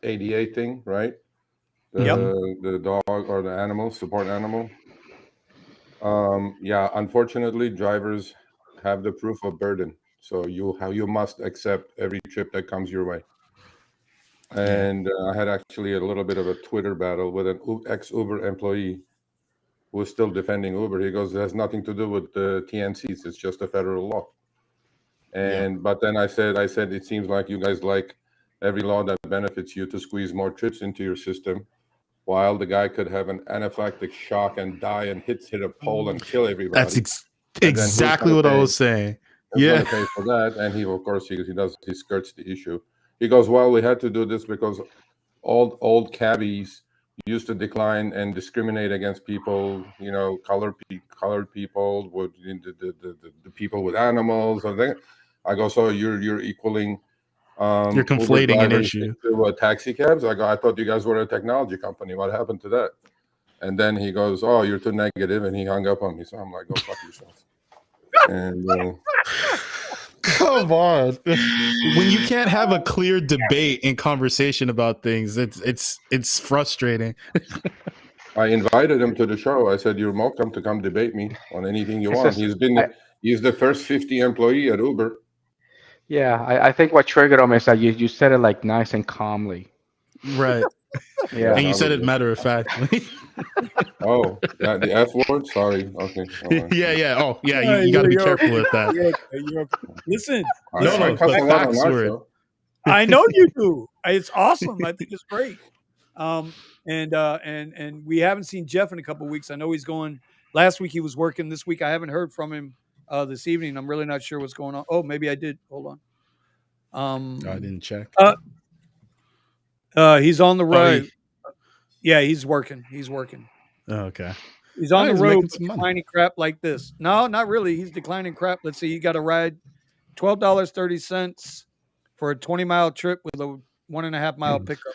ADA thing, right? The dog or the animal support animal. Yeah, unfortunately, drivers have the proof of burden, so you must accept every trip that comes your way. And I had actually a little bit of a Twitter battle with an ex-Uber employee who was still defending Uber. He goes, "It has nothing to do with the TNCs. It's just a federal law." But then I said, it seems like you guys like every law that benefits you to squeeze more trips into your system, while the guy could have an anaphylactic shock and die and hit a pole and kill everybody. That's exactly what I was saying. Yeah, pay for that, and he skirts the issue. He goes, "Well, we had to do this because old cabbies used to decline and discriminate against people, colored people, with the people with animals." I go, "So you're equaling." You're conflating an issue to taxi cabs. I go, "I thought you guys were a technology company. What happened to that?" And then he goes, "Oh, you're too negative," and he hung up on me. So I'm like, "Go fuck yourself." And come on, when you can't have a clear debate and conversation about things, it's frustrating. I invited him to the show. I said, "You're welcome to come debate me on anything you want." He's the first 50 employee at Uber. Yeah, I think what triggered him is that you said it like nice and calmly. Right. Yeah. And you said it matter of factly. Oh, the F word? Sorry. Okay. Yeah. Oh, yeah. You got to be careful with that. Listen. No, facts word. I know you do. It's awesome. I think it's great. And we haven't seen Jeff in a couple of weeks. I know he's going. Last week he was working. This week I haven't heard from him this evening. I'm really not sure what's going on. Oh, maybe I did. Hold on. I didn't check. He's on the road. Yeah, he's working. He's working. Oh, okay. He's on the he's road making some money. declining crap like this. No, not really. He's declining crap. Let's see. He got a ride, $12.30 for a 20-mile trip with a 1.5-mile pickup.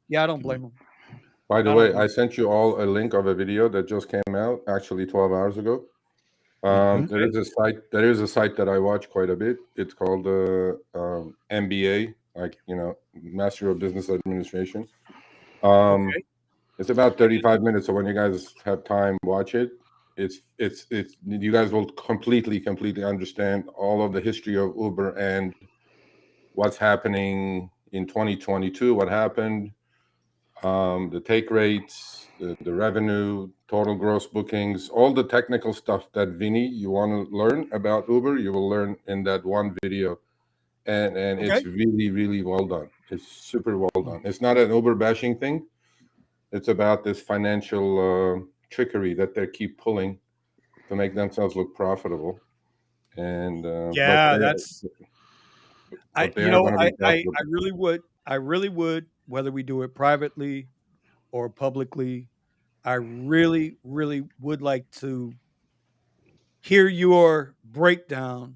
Yeah, I don't blame him. By the way, I sent you all a link of a video that just came out, actually 12 hours ago. There is a site that I watch quite a bit. It's called MBA, like, Master of Business Administration. It's about 35 minutes, so when you guys have time, watch it. It's you guys will completely understand all of the history of Uber and what's happening in 2022, what happened, the take rates, the revenue, total gross bookings, all the technical stuff that Vinny, you want to learn about Uber, you will learn in that one video. And it's really well done. It's super well done. It's not an Uber bashing thing. It's about this financial trickery that they keep pulling to make themselves look profitable. And I really would, whether we do it privately or publicly, I really would like to hear your breakdown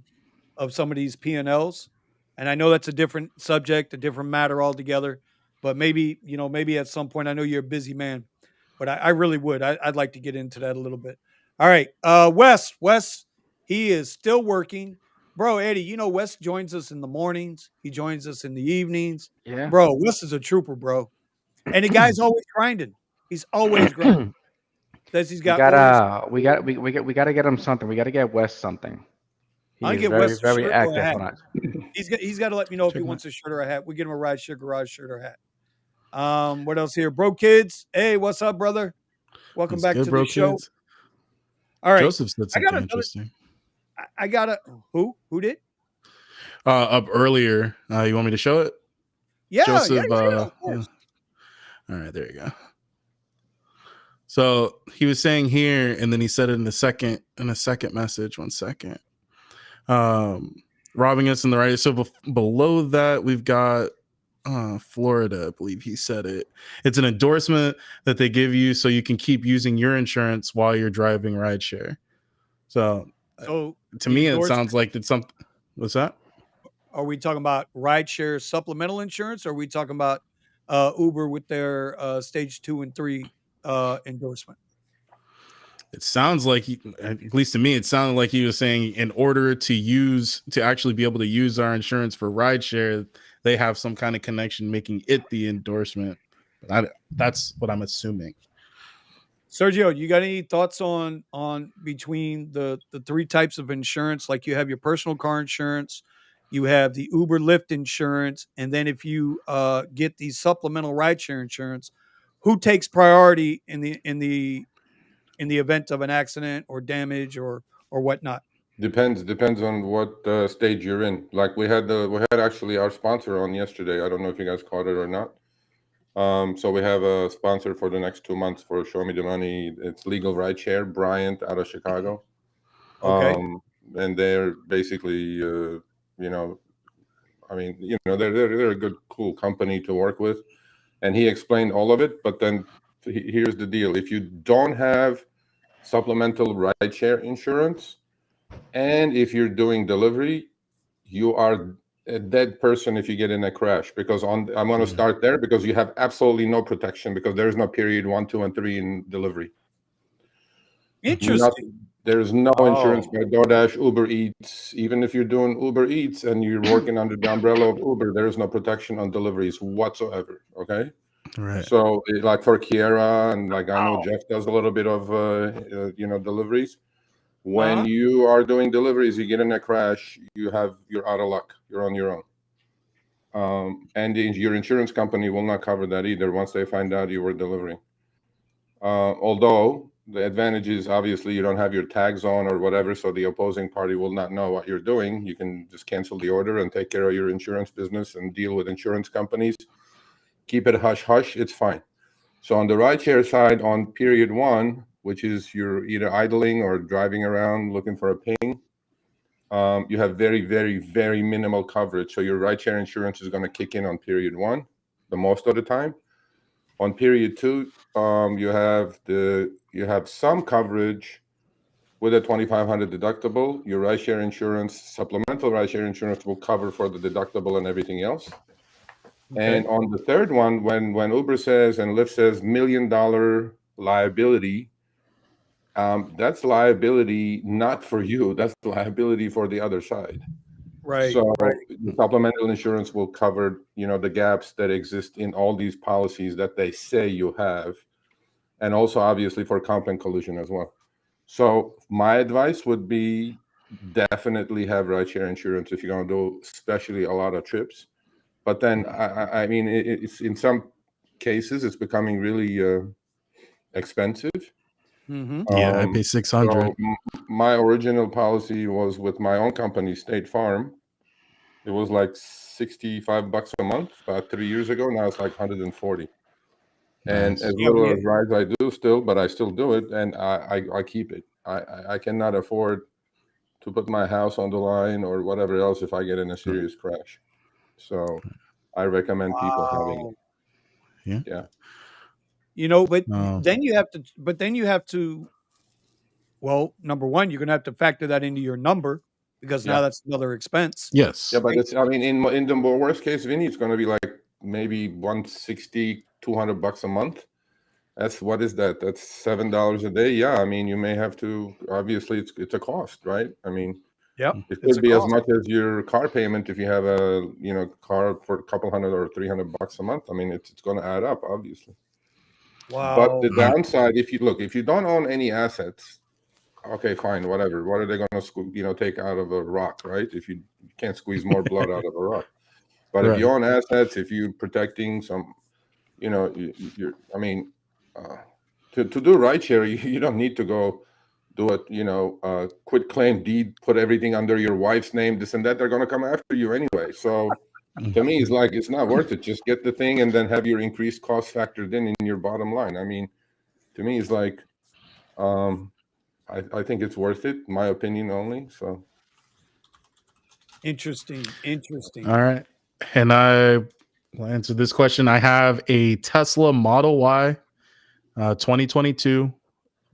of some of these P&Ls. And I know that's a different subject, a different matter altogether. But maybe at some point, I know you're a busy man, but I really would. I'd like to get into that a little bit. All right. Wes, he is still working. Bro, Eddie, Wes joins us in the mornings. He joins us in the evenings. Yeah. Bro, Wes is a trooper, bro. And the guy's always grinding. He's always grinding. Says he's got we gotta get him something. We gotta get Wes something. I get very, Wes very active on it. He's got to let me know if he wants a shirt or a hat. We get him a Rideshare Garage shirt or hat. What else here? Bro Kids. Hey, what's up, brother? Welcome back to the show. Kids. All right. Joseph said something interesting. I got a who did? Up earlier. You want me to show it? Yeah, Joseph, of course. All right, there you go. So he was saying here, and then he said it in a second message. 1 second. Robbing us in the right. So below that, we've got Florida, I believe he said it. It's an endorsement that they give you so you can keep using your insurance while you're driving rideshare. So to me, it sounds like it's something. What's that? Are we talking about rideshare supplemental insurance? Or are we talking about Uber with their stage 2 and 3 endorsement? It sounds like, at least to me, it sounded like he was saying in order to actually be able to use our insurance for rideshare, they have some kind of connection making it the endorsement. But that's what I'm assuming. Sergio, you got any thoughts on between the 3 types of insurance? Like you have your personal car insurance, you have the Uber Lyft insurance, and then if you get the supplemental rideshare insurance, who takes priority in the event of an accident or damage or whatnot? Depends on what stage you're in. Like we had actually our sponsor on yesterday. I don't know if you guys caught it or not. So we have a sponsor for the next 2 months for Show Me the Money. It's Legal Rideshare, Bryant out of Chicago. Okay. And they're basically, they're a good, cool company to work with. And he explained all of it. But then here's the deal: if you don't have supplemental rideshare insurance, and if you're doing delivery, you are a dead person if you get in a crash, because I'm going to start there, because you have absolutely no protection, because there is no period 1, 2, and 3 in delivery. Interesting. There's no insurance by DoorDash, Uber Eats. Even if you're doing Uber Eats and you're working under the umbrella of Uber, there is no protection on deliveries whatsoever. Okay. Right. So like for Kiera, and like I know Jeff does a little bit of deliveries. When you are doing deliveries, you get in a crash, you're out of luck. You're on your own. And your insurance company will not cover that either once they find out you were delivering. Although the advantage is obviously you don't have your tags on or whatever, so the opposing party will not know what you're doing. You can just cancel the order and take care of your insurance business and deal with insurance companies. Keep it hush hush. It's fine. So on the rideshare side, on period 1, which is you're either idling or driving around looking for a ping, you have very, very, very minimal coverage. So your rideshare insurance is going to kick in on period 1 the most of the time. On period 2, you have some coverage with a $2,500 deductible. Your rideshare insurance, supplemental rideshare insurance, will cover for the deductible and everything else. Okay. And on the third one, when Uber says and Lyft says $1 million liability, that's liability not for you. That's liability for the other side. Right. So right. the supplemental insurance will cover, the gaps that exist in all these policies that they say you have, and also obviously for comp and collision as well. So my advice would be definitely have rideshare insurance if you're going to do especially a lot of trips. But then I mean, it's in some cases it's becoming really expensive. Yeah, I pay $600. So my original policy was with my own company, State Farm. It was like $65 a month about 3 years ago. Now it's like 140. And Nice. as little as rides I do still, but I still do it, and I keep it. I cannot afford to put my house on the line or whatever else if I get in a serious crash. So I recommend people having it. Yeah. But then you have to, well, number one, you're going to have to factor that into your number, because now that's another expense. Yes. Yeah, but it's, I mean, in the worst case, Vinny, it's going to be like maybe $160, $200 a month. What is that? That's $7 a day. Yeah, I mean, you may have to. Obviously, it's a cost, right? I mean, it could be as much as your car payment if you have a car for a couple $100 or $300 a month. I mean, it's going to add up, obviously. Wow. But the downside, if you don't own any assets, okay, fine, whatever. What are they going to take out of a rock, right? If you can't squeeze more blood out of a rock. But if you own assets, if you're protecting some, I mean, to do rideshare, you don't need to go do it, quit claim deed, put everything under your wife's name, this and that. They're going to come after you anyway. So to me, it's like, it's not worth it. Just get the thing and then have your increased cost factored in your bottom line. I mean, to me, it's like, I think it's worth it, my opinion only. So interesting. All right. And I will answer this question. I have a Tesla Model Y 2022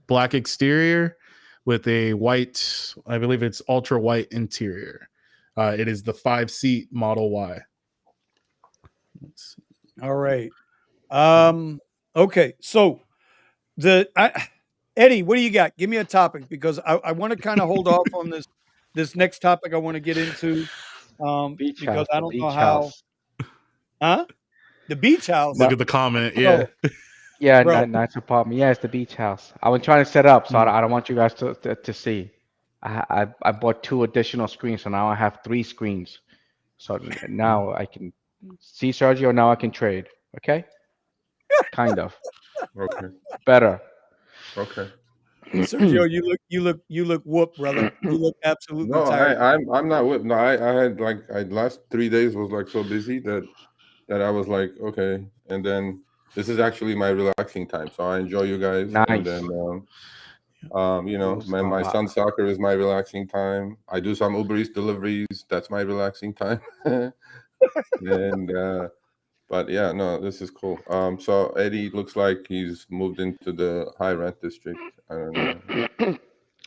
black exterior with a white, I believe it's ultra white interior. It is the 5-seat Model Y. All right. Okay. So Eddie, what do you got? Give me a topic, because I want to kind of hold off on this next topic I want to get into. Because I don't know how. Huh? The beach house. Look at the comment. Yeah. Yeah, nice apartment. Yeah, it's the beach house. I've been trying to set up, so I don't want you guys to see. I bought 2 additional screens, so now I have 3 screens. So now I can see Sergio. Now I can trade. Okay. Kind of. Okay. Better. Okay. Sergio, you look whooped, brother. You look absolutely tired. I'm not whooped. No, I had last 3 days was like so busy that I was like, okay. And then this is actually my relaxing time, so I enjoy you guys. Nice. And then my son's soccer is my relaxing time. I do some UberEats deliveries. That's my relaxing time. And but yeah, no, this is cool. So Eddie looks like he's moved into the high rent district. I don't know.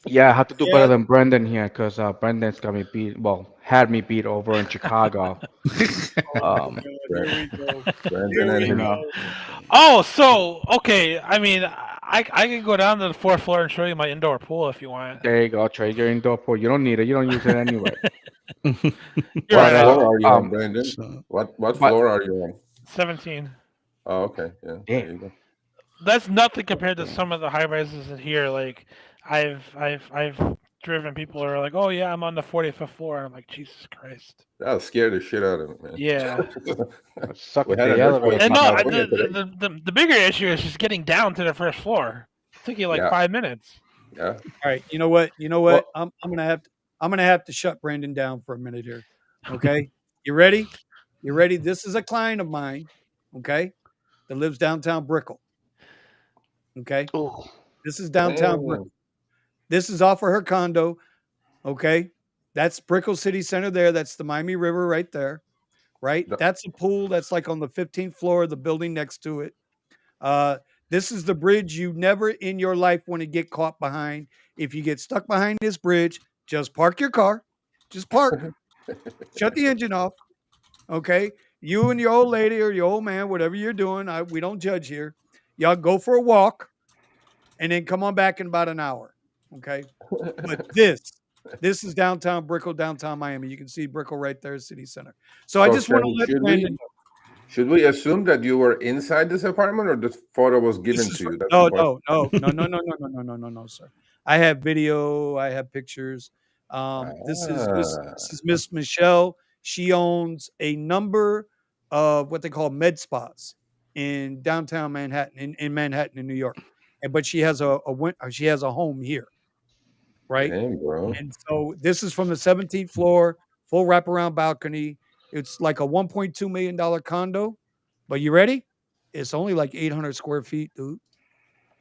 Yeah, I have to do better than Brendan here, because Brendan's got me beat. Well, had me beat over in Chicago. Brandon and him. Oh, so okay. I mean, I can go down to the 4th floor and show you my indoor pool if you want. There you go. Trade your indoor pool. You don't need it. You don't use it anyway. What floor are you on, Brandon? What floor are you on? 17. Oh, okay. Yeah. There you go. That's nothing compared to some of the high rises in here. Like I've driven people who are like, oh yeah, I'm on the 45th floor. And I'm like, Jesus Christ. That scared the shit out of me, man. Yeah. Suck the elevator. And no, the bigger issue is just getting down to the 1st floor. took you like 5 minutes. Yeah. All right. You know what? Well, I'm gonna have to shut Brandon down for a minute here. Okay. You ready? You ready? This is a client of mine. Okay. That lives downtown Brickell. Okay. oh, This is downtown Damn. Brickell. This is off of her condo. Okay. That's Brickell City Center there. That's the Miami River right there. Right. The- That's a pool that's like on the 15th floor of the building next to it. Uh, this is the bridge you never in your life want to get caught behind. If you get stuck behind this bridge, just park your car. Just park. Shut the engine off. Okay. You and your old lady or your old man, whatever you're doing, we don't judge here. Y'all go for a walk and then come on back in about an hour. Okay. But this is downtown Brickell, downtown Miami. You can see Brickell right there, city center. So I just want to let Brandon know. Should we assume that you were inside this apartment, or this photo was given to you? No, sir. I have video. I have pictures. This is Miss Michelle. She owns a number of what they call med spas in downtown Manhattan, in Manhattan, in New York. But she has a home here, right? Damn, bro. And so this is from the 17th floor, full wraparound balcony. It's like a $1.2 million condo. But you ready? It's only like 800 square feet, dude.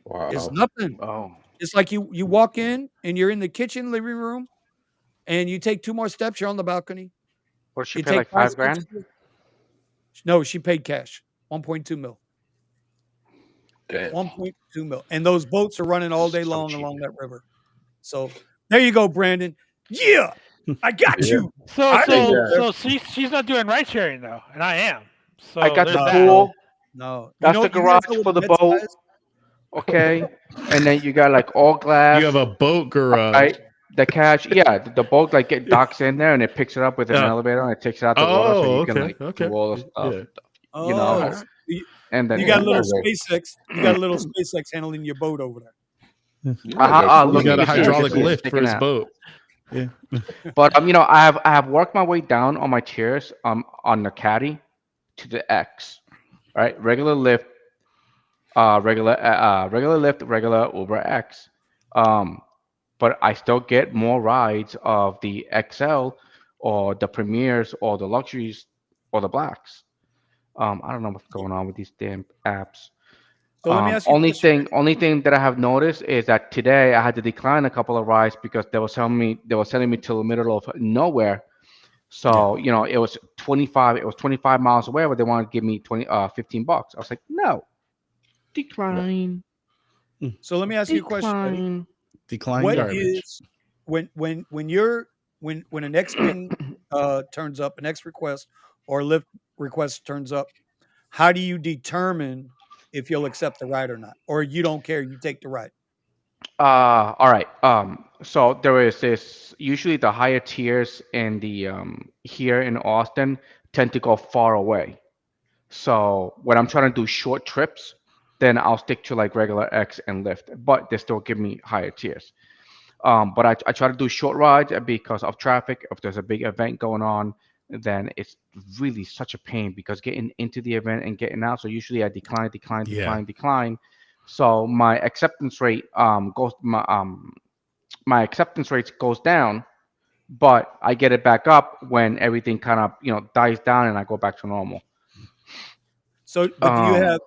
Wow. It's nothing. oh. It's like you walk in and you're in the kitchen, living room, and you take 2 more steps, you're on the balcony. What she You pay take like 5 $5,000? steps. No, she paid cash. 1.2 mil. Damn. 1.2 mil. And those boats are running all day So long cheap. along that river. So there you go, Brandon. Yeah, I got Yeah. you. So she's not doing ride sharing though, and I am. So I got the there's that. pool. No. That's the you guys garage know what for a the med spa boat. is? Okay, and then you got like all glass. You have a boat garage. Right? The cash, yeah, the boat like it docks in there and it picks it up with an elevator and it takes it out the water so you can like do all the stuff. Oh, You know, so and then you got a little Yeah. SpaceX. You got a little SpaceX handling your boat over there. He look, got a you can see hydraulic it lift for sticking his out. boat. Yeah. But you know, I have worked my way down on my chairs on the caddy to the X, right? Regular lift, regular lift, regular Uber X. But I still get more rides of the XL or the Premiers or the luxuries or the blacks. I don't know what's going on with these damn apps. So let me ask you a question. Only thing that I have noticed is that today I had to decline a couple of rides because they were sending me to the middle of nowhere. So you know, it was 25 miles away, but they wanted to give me $15. I was like, no, decline. So let me ask you a question. Buddy. Decline What garbage. is when an X ping turns up, an X request or Lyft request turns up? How do you determine if you'll accept the ride or not, or you don't care? You take the ride. All right. So there is this. Usually, the higher tiers in the here in Austin tend to go far away. So when I'm trying to do short trips, then I'll stick to like regular X and Lyft, but they still give me higher tiers. But I try to do short rides because of traffic. If there's a big event going on, then it's really such a pain because getting into the event and getting out. So usually I decline. So my acceptance rate my acceptance rate goes down, but I get it back up when everything kind of dies down and I go back to normal. So, but do you have?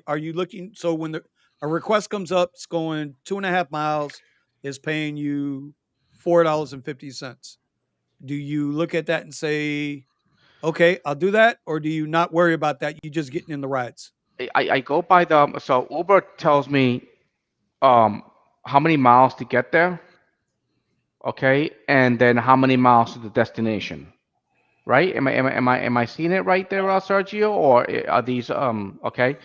Are you looking? So when a request comes up, it's going 2.5 miles, is paying you $4.50. Do you look at that and say, okay, I'll do that, or do you not worry about that? You just getting in the rides. I go by so Uber tells me how many miles to get there, okay, and then how many miles to the destination, right? Am I seeing it right there, Sergio, or are these okay?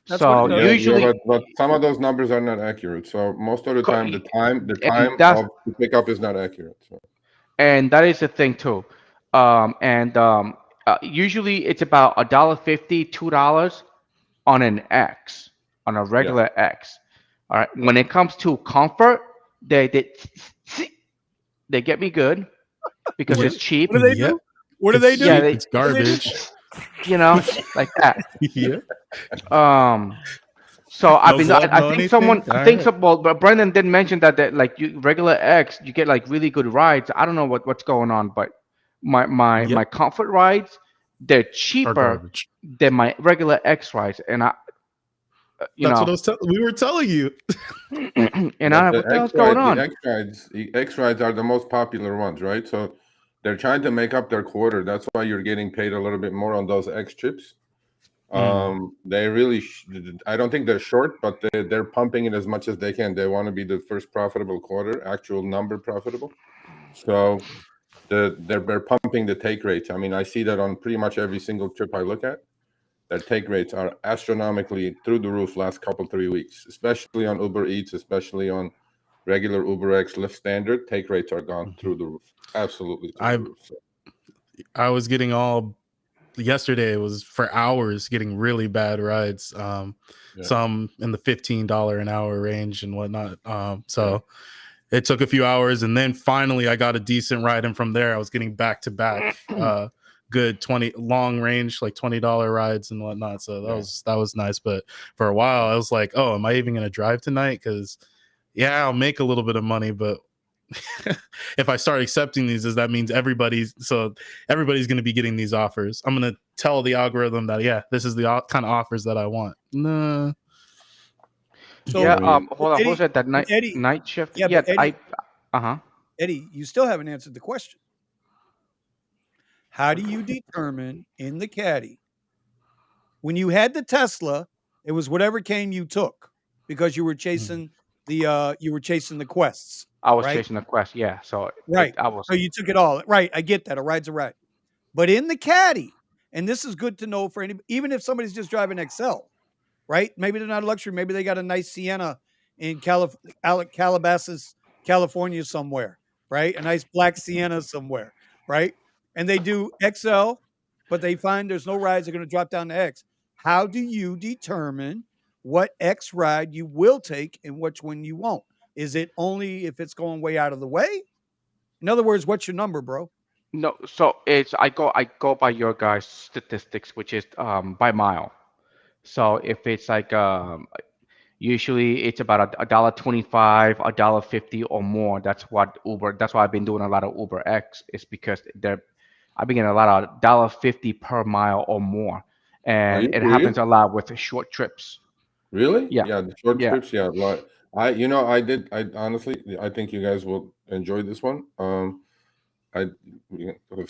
That's so what it does. usually, but some of those numbers are not accurate. So most of the time, the time that's- of the pickup is not accurate. So. and that is the thing too. Usually it's about $1.50, $2 on an X, on a regular X. All right. When it comes to comfort, they get me good because it's cheap. What do they do? What do they do? Yeah, It's garbage. Like that. Yeah. So I No mean, glove, I no think anything. someone, I All think right. so. Well, but Brendan did mention that like you regular X, you get like really good rides. I don't know what's going on, but my Yep. comfort rides, they're Are cheaper garbage. than my regular X rides, and you That's what know, we were telling you. and But I the what the X hell's going rides, on? the X rides are the most popular ones, right? So they're trying to make up their quarter. That's why you're getting paid a little bit more on those X trips. They really, I don't think they're short, but they're pumping it as much as they can. They want to be the first profitable quarter, actual number profitable. So they're pumping the take rates. I mean, I see that on pretty much every single trip I look at. Their take rates are astronomically through the roof last couple 3 weeks, especially on Uber Eats, especially on regular UberX Lyft Standard. Take rates are gone through the roof, absolutely through I the roof. So, I was getting all yesterday. It was for hours getting really bad rides. yeah, Some in the $15 an hour range and whatnot. yeah. So it took a few hours, and then finally I got a decent ride, and from there I was getting back to back good 20 long range, like $20 rides and whatnot. So that was nice. But for a while I was like, oh, am I even gonna drive tonight? Because yeah, I'll make a little bit of money, but if I start accepting these, does that means everybody's going to be getting these offers? I'm going to tell the algorithm that, yeah, this is the kind of offers that I want. Nah. Yeah. So, Hold on. Who's Eddie, that? That but Eddie, night shift? yeah, Yeah. but Eddie, Uh huh. Eddie, you still haven't answered the question. How do you determine in the caddy when you had the Tesla, it was whatever came you took because you were chasing the quests, I was right? chasing the quest. Yeah. So Right. I was. So you took it all. Right. I get that. A ride's a ride. But in the caddy, and this is good to know for any, even if somebody's just driving XL, right? Maybe they're not a luxury. Maybe they got a nice Sienna in Calabasas, California somewhere, right? A nice black Sienna somewhere, right? And they do XL, but they find there's no rides. They're going to drop down to X. How do you determine what X ride you will take and which one you won't? Is it only if it's going way out of the way? In other words, what's your number, bro? No, so it's I go by your guys' statistics, which is by mile. So if it's like usually it's about a dollar 25, a dollar 50 or more. That's what Uber. That's why I've been doing a lot of Uber X. Is because I've been getting a lot of dollar 50 per mile or more, Are and you it happens serious? a lot with the short trips. Really? Yeah, Yeah, the short yeah. trips. Yeah, like I honestly, I think you guys will enjoy this one. I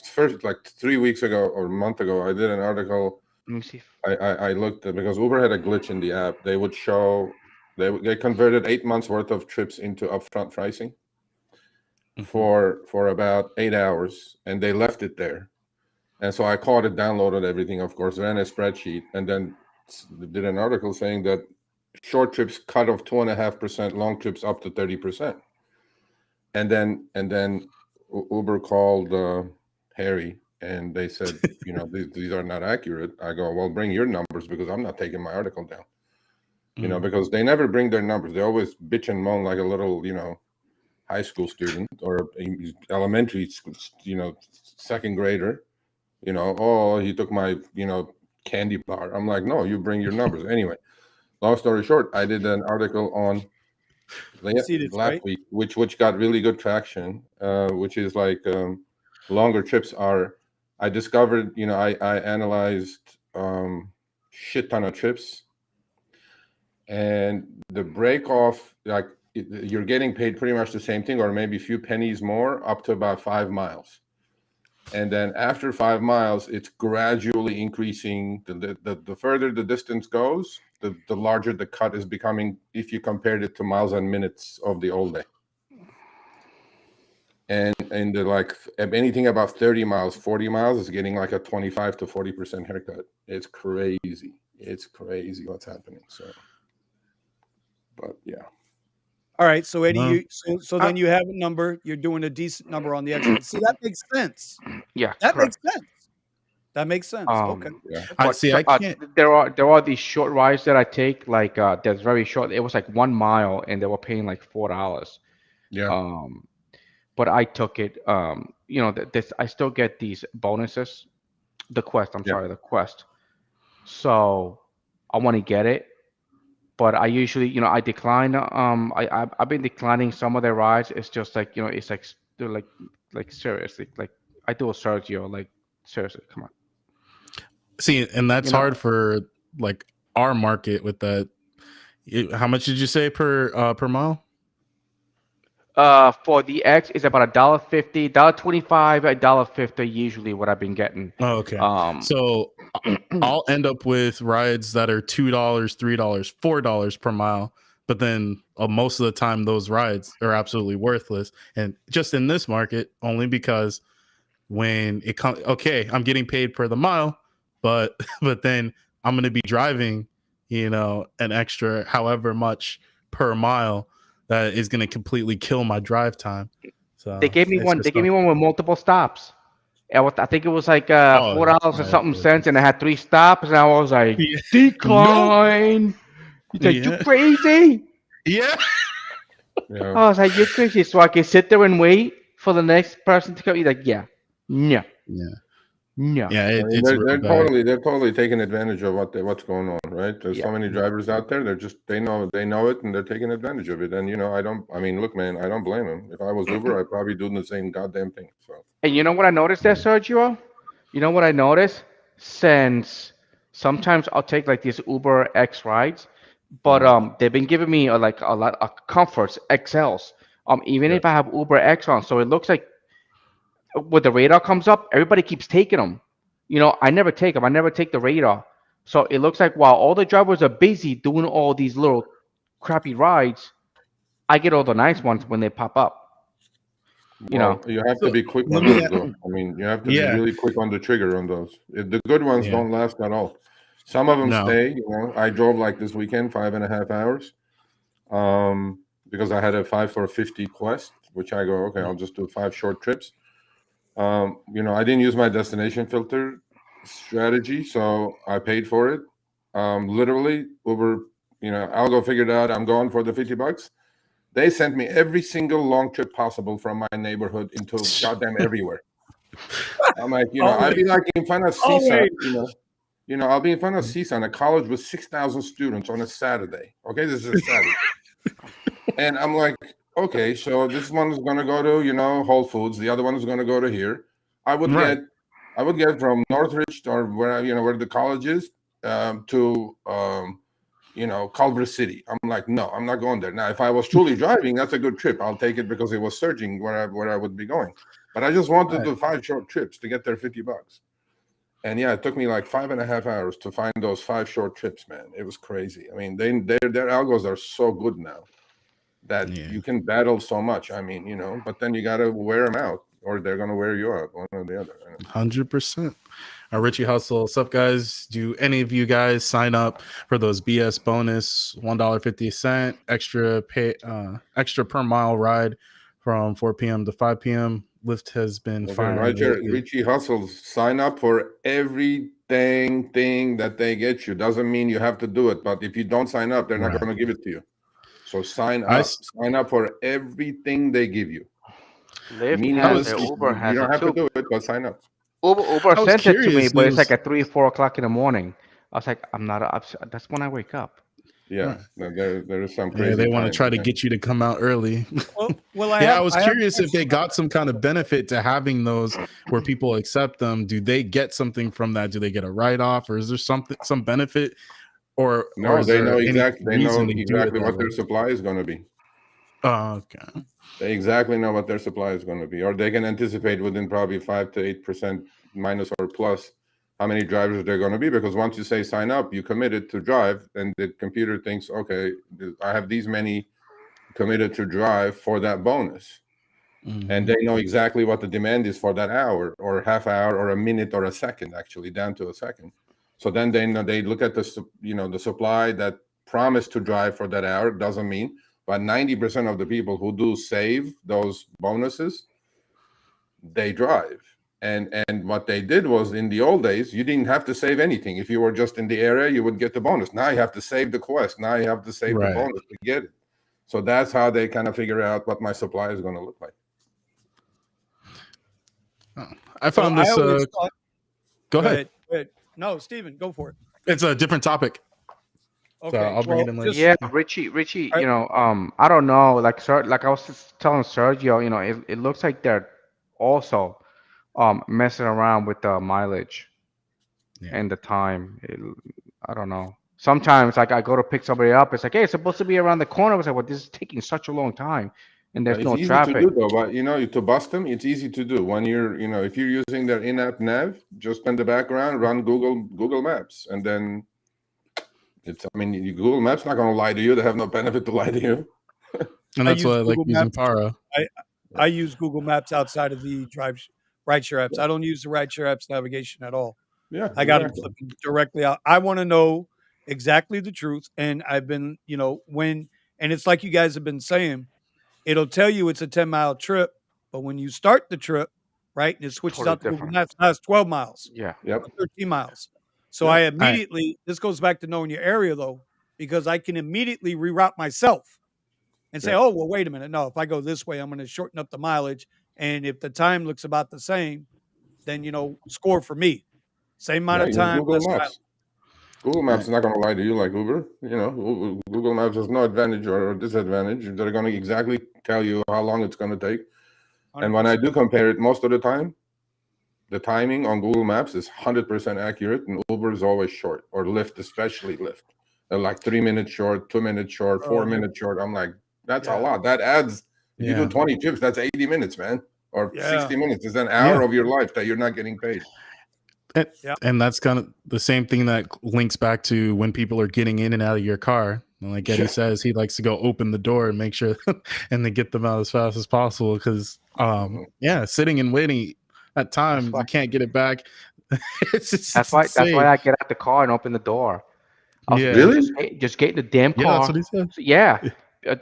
first like 3 weeks ago or a month ago, I did an article. Let me see. I looked at because Uber had a glitch in the app. They would show they converted 8 months worth of trips into upfront pricing for about 8 hours, and they left it there. And so I caught it, downloaded everything, of course, ran a spreadsheet, and then did an article saying that short trips cut off 2.5%, long trips up to 30%. And then Uber called Harry, and they said, these are not accurate. I go, well, bring your numbers because I'm not taking my article down. Because they never bring their numbers. They always bitch and moan like a little, high school student or elementary school, second grader. Oh, he took my, candy bar. I'm like, no, you bring your numbers. Anyway, long story short, I did an article on Mercedes, last right? week, which got really good traction, which is like longer trips are. I discovered, I analyzed shit ton of trips, and the break off, like you're getting paid pretty much the same thing, or maybe a few pennies more, up to about 5 miles. And then after 5 miles, it's gradually increasing. The further the distance goes, the larger the cut is becoming if you compared it to miles and minutes of the old day. And the like anything about 30 miles, 40 miles is getting like a 25 to 40% haircut. It's crazy. It's crazy what's happening. So, but yeah. All right. So Eddie, No. so then you have a number. You're doing a decent number on the X ride. See, that makes sense. Yeah, That makes correct. sense. That makes sense. Okay. Yeah. I But see. I can't. there are these short rides that I take like that's very short. It was like 1 mile, and they were paying like $4. Yeah. Um, but I took it. This I still get these bonuses. The quest. I'm Yeah. sorry, the quest. So I want to get it, but I usually, I decline. I've been declining some of their rides. It's just like, it's like they're like seriously, like I do a Sergio, like seriously, come on. See, and that's hard for like our market with that. How much did you say per mile? For the X is about $1.50, $1.25, $1.50 usually what I've been getting. Oh, okay. So I'll end up with rides that are $2, $3, $4 per mile, but then most of the time those rides are absolutely worthless. And just in this market, only because when it comes, okay, I'm getting paid per the mile, but then I'm going to be driving, an extra however much per mile that is going to completely kill my drive time. So they gave me one. They gave me one with multiple stops. I think it was like $4 and something cents, and I had 3 stops, and I was like, decline. Nope. He's like, you crazy? Yeah. I was like, you're crazy. So I can sit there and wait for the next person to come. He's like, yeah. Yeah. It's they're totally taking advantage of what's going on, right? There's so many drivers out there. They know it, and they're taking advantage of it. And look, man, I don't blame them. If I was Uber, I'd probably do the same goddamn thing. So. And you know what I noticed there, Sergio? You know what I noticed? Since sometimes I'll take like these Uber X rides, but they've been giving me a lot of comforts, XLs. Even if I have Uber X on, so it looks like when the radar comes up, everybody keeps taking them. I never take them. I never take the radar. So it looks like while all the drivers are busy doing all these little crappy rides, I get all the nice ones when they pop up. You have to be quick on those, though. You have to be really quick on the trigger on those. The good ones don't last at all. Some of them stay. I drove like this weekend 5.5 hours, because I had a 5 for 50 quest, which I go, okay, I'll just do 5 short trips. I didn't use my destination filter strategy, so I paid for it. Literally, Uber, I'll go figure it out. I'm going for the $50. They sent me every single long trip possible from my neighborhood into goddamn everywhere. I'm like, I'd be like in front of CSUN, I'll be in front of CSUN, a college with 6,000 students on a Saturday. Okay, this is a Saturday. And I'm like, okay, so this one is going to go to, Whole Foods. The other one is going to go to here. I would get from Northridge or where the college is, to Culver City. I'm like, no, I'm not going there. Now, if I was truly driving, that's a good trip. I'll take it because it was surging where I would be going. But I just wanted to do 5 short trips to get there $50. And it took me like 5.5 hours to find those 5 short trips, man. It was crazy. Their algos are so good now that you can battle so much. But then you got to wear them out, or they're going to wear you out, one or the other. 100%. Richie Hustle, what's up, guys? Do any of you guys sign up for those BS bonus $1.50 extra per mile ride from 4 p.m. to 5 p.m.? Lyft has been firing. Richie Hustle, sign up for everything that they get you. Doesn't mean you have to do it, but if you don't sign up, they're not going to give it to you. So sign up. Sign up for everything they give you. Lyft has it, Uber has it. You don't have to do it, but sign up. Uber sent it to me, but it's like at 3 or 4 o'clock in the morning. I was like, I'm not up. That's when I wake up. Yeah, there is some crazy. They want to try to get you to come out early. I was curious if they got some kind of benefit to having those where people accept them. Do they get something from that? Do they get a write-off, or is there some benefit? Or they know exactly what their supply is going to be. Oh, okay. They exactly know what their supply is going to be, or they can anticipate within probably 5 to 8% minus or plus how many drivers they're going to be, because once you say sign up, you committed to drive, and the computer thinks, okay, I have these many committed to drive for that bonus. Mm-hmm. And they know exactly what the demand is for that hour or half hour or a minute or a second, actually down to a second. So then they look at the supply that promised to drive for that hour. Doesn't mean, but 90% of the people who do save those bonuses, they drive. And what they did was, in the old days, you didn't have to save anything. If you were just in the area, you would get the bonus. Now you have to save the quest. Now you have to save the bonus to get it. So that's how they kind of figure out what my supply is going to look like. I found this. Go ahead. No, Steven, go for it. It's a different topic. So I'll bring it in later. Yeah, Richie, you know, I don't know, like like I was just telling Sergio, you know, it looks like they're also messing around with the mileage and the time. I don't know. Sometimes like I go to pick somebody up, it's like, hey, it's supposed to be around the corner. I was like, well, this is taking such a long time, and there's It's no easy traffic. to do though, but you know, to bust them, it's easy to do. When you're, you know, if you're using their in-app nav, just in the background, run Google Maps, and then it's. I mean, Google Maps not going to lie to you. They have no benefit to lie to you. And that's why I like using Para. I use Google Maps outside of the rideshare apps. I don't use the rideshare apps navigation at all. Yeah, I got them flipping directly out. I want to know exactly the truth, and I've been, you know, and it's like you guys have been saying, it'll tell you it's a 10-mile trip, but when you start the trip, right, and it switches Totally out to Google different. Maps, now it's 12 miles. Yeah. Yep. 13 miles. So I immediately, this goes back to knowing your area though, because I can immediately reroute myself and say, oh, well, wait a minute. No, if I go this way, I'm going to shorten up the mileage. And if the time looks about the same, then, you know, score for me. Same amount of time. Google Maps. Google Maps is not going to lie to you like Uber. You know, Google Maps has no advantage or disadvantage. They're going to exactly tell you how long it's going to take. 100%. And when I do compare it, most of the time, the timing on Google Maps is 100% accurate, and Uber is always short, or Lyft, especially Lyft. They're like 3 minutes short, 2 minutes short, 4 minutes short. I'm like, that's a lot. That adds, if you do 20 trips, that's 80 minutes, man. Or 60 minutes. It's an hour of your life that you're not getting paid. And that's kind of the same thing that links back to when people are getting in and out of your car. And like Eddie says, he likes to go open the door and make sure and then get them out as fast as possible. Because sitting and waiting at time, you can't get it back. That's why I get out the car and open the door. Really? Just get in the damn car. Yeah, that's what he said. Yeah.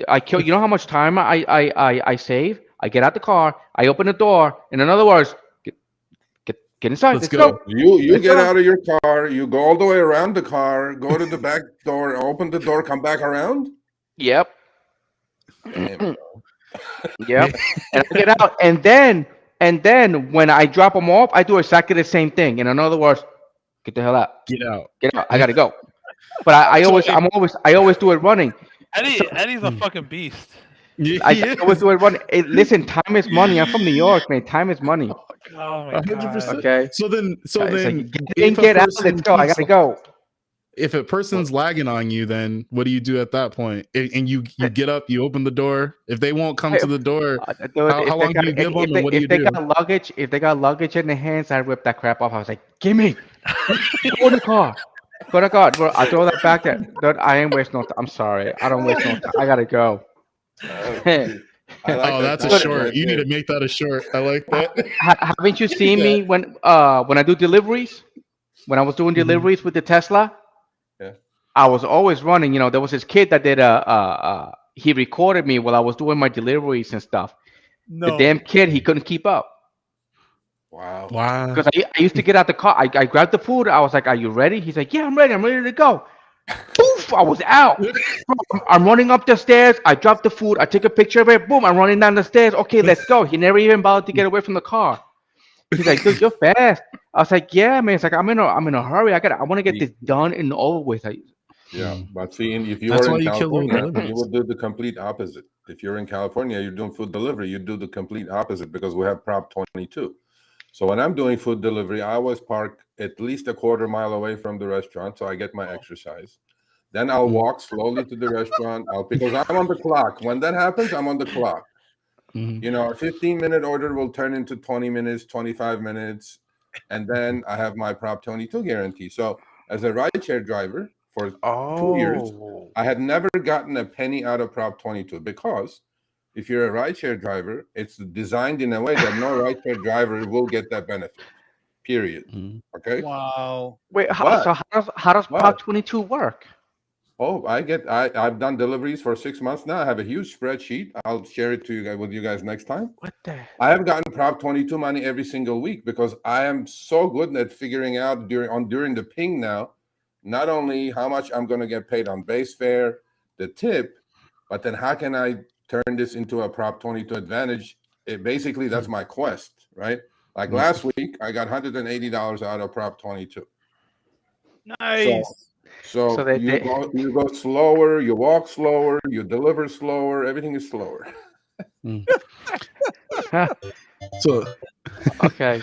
I kill. You know how much time I save? I get out the car, I open the door, and in other words, get inside. Let's go. You get out of your car, you go all the way around the car, go to the back door, open the door, come back around. Yep. Damn, yep. And I get out, and then when I drop them off, I do exactly the same thing. And in other words, get the hell out. Get out. Get out. I gotta go. But I always do it running. Eddie's a fucking beast. I always do it running. Hey, listen, time is money. I'm from New York, man. Time is money. Oh my 100%. God. Okay. So then, get out. Let's go. I gotta go. If a person's lagging on you, then what do you do at that point? And you get up, you open the door. If they won't come to the door, how long do you give them? And what do you do? If they got luggage in their hands, I rip that crap off. I was like, "Give me, go in the car, go to the car." Bro, I throw that back there. I ain't waste no time. I'm sorry, I don't waste no time. I gotta go. That's a short. You need to make that a short. I like that. Haven't you seen me when I do deliveries? When I was doing deliveries with the Tesla, I was always running. You know, there was this kid that did he recorded me while I was doing my deliveries and stuff. The damn kid, he couldn't keep up. Wow. Because I used to get out the car. I grabbed the food. I was like, "Are you ready?" He's like, "Yeah, I'm ready. I'm ready to go." Poof! I was out. I'm running up the stairs. I dropped the food. I take a picture of it. Boom! I'm running down the stairs. Okay, let's go. He never even bothered to get away from the car. He's like, "Dude, you're fast." I was like, "Yeah, man." It's like I'm in a hurry. I want to get this done and over with. But see, if you were in California, you would do the complete opposite. If you're in California, you're doing food delivery, you do the complete opposite because we have Prop 22. So when I'm doing food delivery, I always park at least a quarter mile away from the restaurant, so I get my exercise. Then I'll walk slowly to the restaurant because I'm on the clock. When that happens, I'm on the clock. You know, a 15-minute order will turn into 20 minutes, 25 minutes, and then I have my Prop 22 guarantee. So as a rideshare driver for 2 years, I had never gotten a penny out of Prop 22 because if you're a rideshare driver, it's designed in a way that no rideshare driver will get that benefit. Period. Okay. Wow. Wait. So how does Prop 22 work? Oh, I've done deliveries for 6 months now. I have a huge spreadsheet. I'll share it to you guys with you guys next time. What the? I have gotten Prop 22 money every single week because I am so good at figuring out during the ping now, not only how much I'm going to get paid on base fare, the tip, but then how can I turn this into a Prop 22 advantage? Basically, that's my quest, right? Like last week, I got $180 out of Prop 22. Nice. So you go slower, you walk slower, you deliver slower, everything is slower. So Okay.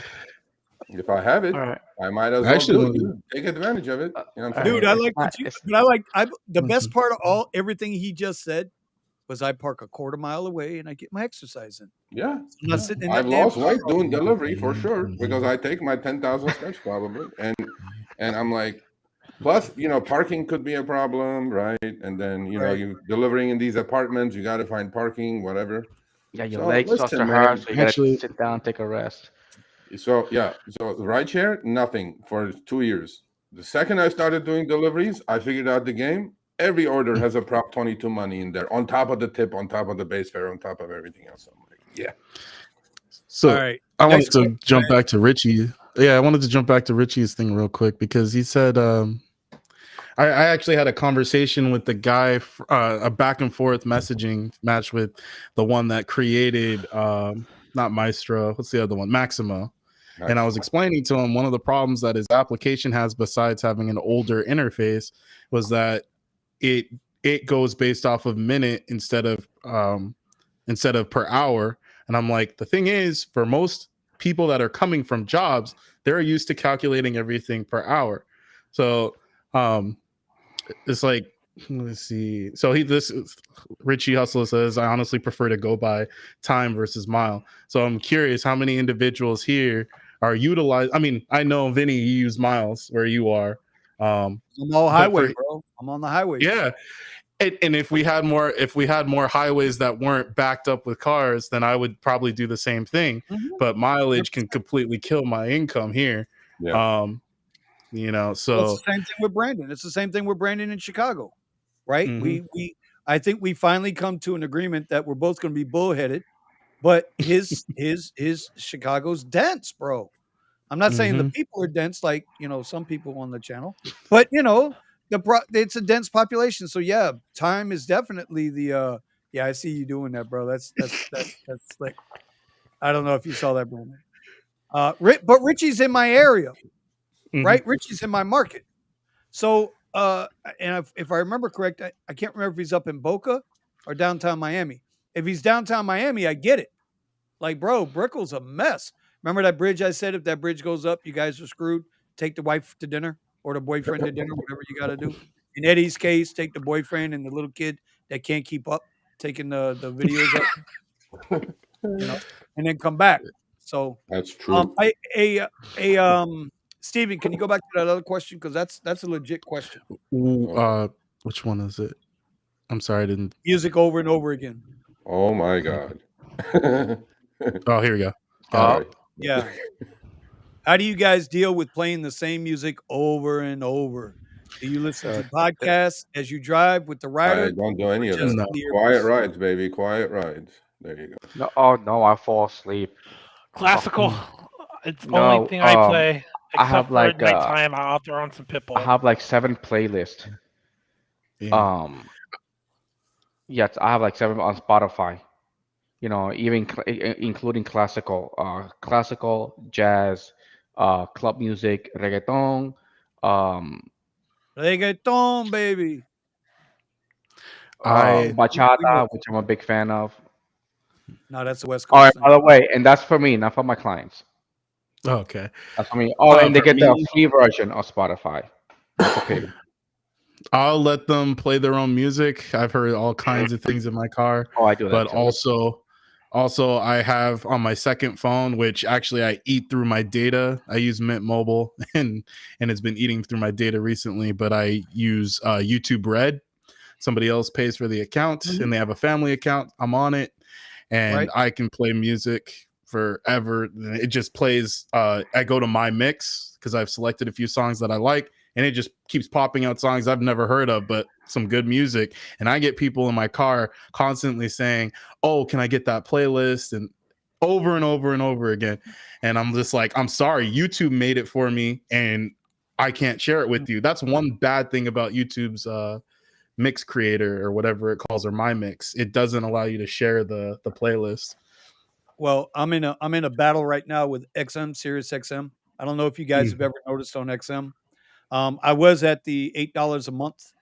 If I have it, All right. I might as I well actually do it. wanted- You take advantage of it. You know what I'm Dude, saying? I It's like not. what you, It's but the best part of everything he just said was I park a quarter mile away and I get my exercise in. Yeah. I'm not sitting in I've that damn lost weight car. doing delivery for sure because I take my 10,000 steps probably, and I'm like, plus parking could be a problem, right? And then Right. you delivering in these apartments, you got to find parking, whatever. Yeah, your So legs start to listen, hurt, man. so you gotta actually, sit down, take a rest. So rideshare, nothing for 2 years. The second I started doing deliveries, I figured out the game. Every order has a Prop 22 money in there, on top of the tip, on top of the base fare, on top of everything else. I'm like, yeah. So All right. I Next wanted to question, jump man. back to Richie. Yeah, I wanted to jump back to Richie's thing real quick because he said I actually had a conversation with the guy, a back and forth messaging match with the one that created not Maestro, what's the other one? Maximo. And I was explaining to him one of the problems that his application has, besides having an older interface, was that it goes based off of minute instead of per hour. And I'm like, the thing is, for most people that are coming from jobs, they're used to calculating everything per hour. So it's like, let's see. So this Richie Hustler says, I honestly prefer to go by time versus mile. So I'm curious how many individuals here are utilized. I mean, I know Vinny, you use miles where you are. I'm all highway, bro. I'm on the highway. Yeah. And if we had more highways that weren't backed up with cars, then I would probably do the same thing. Mm-hmm. But mileage can completely kill my income here. Yeah. So it's the same thing with Brandon. It's the same thing with Brandon in Chicago, right? Mhm. I think we finally come to an agreement that we're both going to be bullheaded, but his Chicago's dense, bro. I'm not saying the Mhm. people are dense like some people on the channel, but it's a dense population. So yeah, time is definitely the. Yeah, I see you doing that, bro. That's slick. I don't know if you saw that, Brandon. But Richie's in my area, right? Mhm. Richie's in my market. So, and if I remember correct, I can't remember if he's up in Boca or downtown Miami. If he's downtown Miami, I get it. Like, bro, Brickell's a mess. Remember that bridge I said? If that bridge goes up, you guys are screwed. Take the wife to dinner or the boyfriend to dinner, whatever you got to do. In Eddie's case, take the boyfriend and the little kid that can't keep up, taking the videos up, and then come back. So, That's true. Steven, can you go back to that other question? Because that's a legit question. Which one is it? I'm sorry, I didn't. Music over and over again. Oh my God. Oh, here we go. Got it. Yeah. How do you guys deal with playing the same music over and over? Do you listen to podcasts as you drive with the rider? I don't do any of just that. in the Quiet earpiece? rides, baby. Quiet rides. There you go. No, oh no, I fall asleep. Classical. It's the only No, thing I play, I have except for at nighttime. I'll throw on some I Pitbull. have like 7 playlists. Yeah. Yes, I have like 7 on Spotify. Even including classical, jazz, club music, reggaeton, Reggaeton, baby. I bachata, which I'm a big fan of. No, that's the West All right, Coast by thing. the way, and that's for me, not for my clients. okay. That's for me. Oh, and they For get the me, free version of Spotify, not the paid. I'll let them play their own music. I've heard all kinds of things in my car, Oh, I do that but too. also I have on my second phone, which actually I eat through my data. I use Mint Mobile, and it's been eating through my data recently. But I use YouTube Red. Somebody else pays for the account, and they have a family account. I'm on it, and I can play music forever. It just plays. I go to my mix because I've selected a few songs that I like, and it just keeps popping out songs I've never heard of, but some good music. And I get people in my car constantly saying, "Oh, can I get that playlist?" and over and over and over again. And I'm just like, I'm sorry, YouTube made it for me, and I can't share it with you. That's one bad thing about YouTube's mix creator or whatever it calls, or my mix. It doesn't allow you to share the playlist. Well, I'm in a battle right now with XM, Sirius XM. I don't know if you guys have ever noticed on XM, I was at the $8 a month,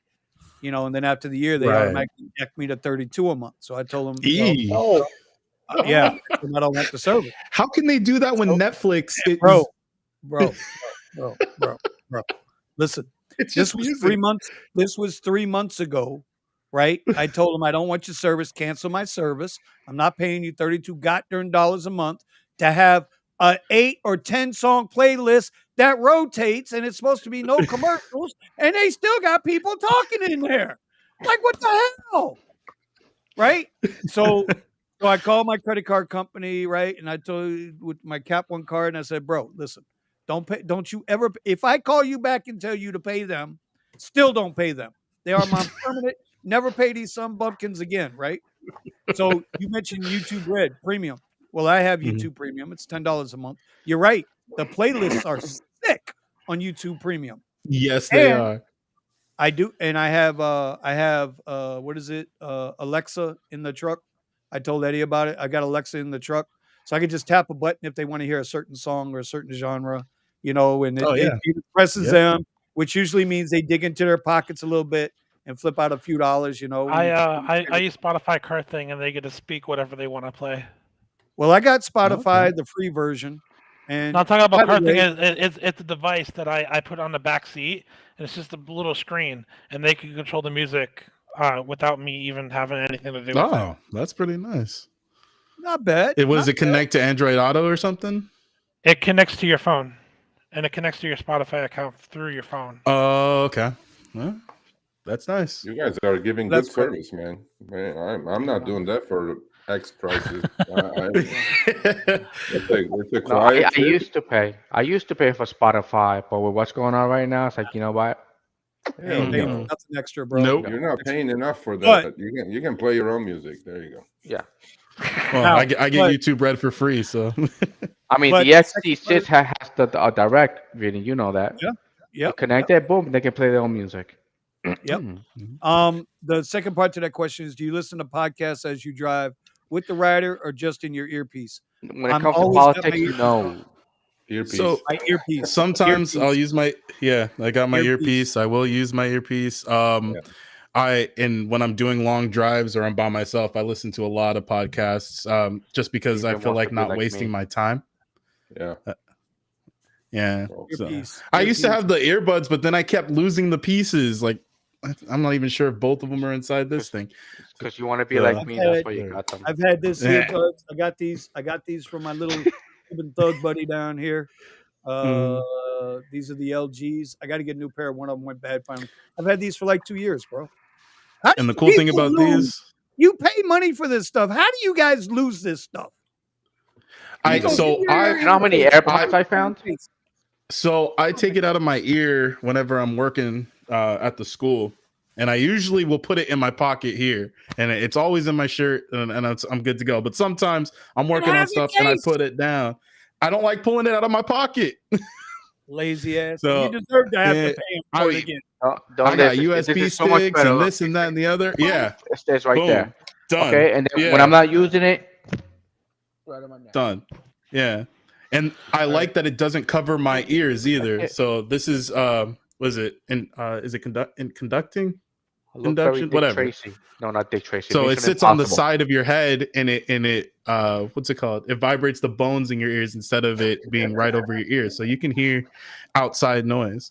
and then after the year, they automatically decked me to 32 a month. So I told them, yeah, I don't want the service. How can they do that when Netflix is... Bro. Listen, this was 3 months. This was 3 months ago, right? I told them I don't want your service. Cancel my service. I'm not paying you 32 goddamn dollars a month to have a 8 or 10 song playlist that rotates, and it's supposed to be no commercials, and they still got people talking in there. Like, what the hell? Right? So I called my credit card company, right? And I told you with my Cap One card, and I said, bro, listen, don't you ever, if I call you back and tell you to pay them, still don't pay them. They are my permanent, never pay these some bumpkins again, right? So you mentioned YouTube Red Premium. Well, I have YouTube Premium. It's $10 a month. You're right. The playlists are sick on YouTube Premium. Yes, they are. I do, and I have what is it? Alexa in the truck. I told Eddie about it. I got Alexa in the truck, so I could just tap a button if they want to hear a certain song or a certain genre, and it presses them, which usually means they dig into their pockets a little bit and flip out a few dollars. I use Spotify Car Thing, and they get to speak whatever they want to play. Well, I got Spotify, the free version. And not talking about Car Thing. It's a device that I put on the back seat, and it's just a little screen, and they can control the music without me even having anything to do with it. Oh, that's pretty nice. Not bad. It connect to Android Auto or something? It connects to your phone, and it connects to your Spotify account through your phone. Oh, okay. Well, that's nice. You guys are giving good service, man. I'm not doing that for X prices. It's a quiet. I used to pay. I used to pay for Spotify, but with what's going on right now, it's like, you know what? Nothing extra, bro. Nope. You're not paying enough for that. But you can play your own music. There you go. Yeah. Well, I get YouTube Red for free, so. I mean, the XT6 has the direct reading. You know that. Yeah. Yeah. Connect it, boom, they can play their own music. Yep. The second part to that question is: do you listen to podcasts as you drive with the rider or just in your earpiece? When it comes to politics, Earpiece. So my earpiece. Sometimes I'll use my I got my earpiece. I will use my earpiece. And when I'm doing long drives or I'm by myself, I listen to a lot of podcasts just because I feel like not wasting my time. Yeah. Yeah. So. I used to have the earbuds, but then I kept losing the pieces. Like, I'm not even sure if both of them are inside this thing. Because you want to be like me, that's why you got them. I've had this earbuds. I got these from my little Cuban thug buddy down here. These are the LGs. I got to get a new pair. One of them went bad finally. I've had these for like 2 years, bro. And the cool thing about these, you pay money for this stuff. How do you guys lose this stuff? You know how many AirPods I found? So I take it out of my ear whenever I'm working at the school, and I usually will put it in my pocket here, and it's always in my shirt, and I'm good to go. But sometimes I'm working on stuff and I put it down. I don't like pulling it out of my pocket. Lazy ass. So, you deserve to have to pay him for it again. I got USB sticks and this and that and the other. Yeah, it stays right there. Done. Okay, and then when I'm not using it, right on my neck. Done. Yeah, and I like that it doesn't cover my ears either. So this is was it in is it conducting? Induction, whatever. Tracy. No, not Dick Tracy. So it sits on the side of your head, and it what's it called? It vibrates the bones in your ears instead of it being right over your ears, so you can hear outside noise.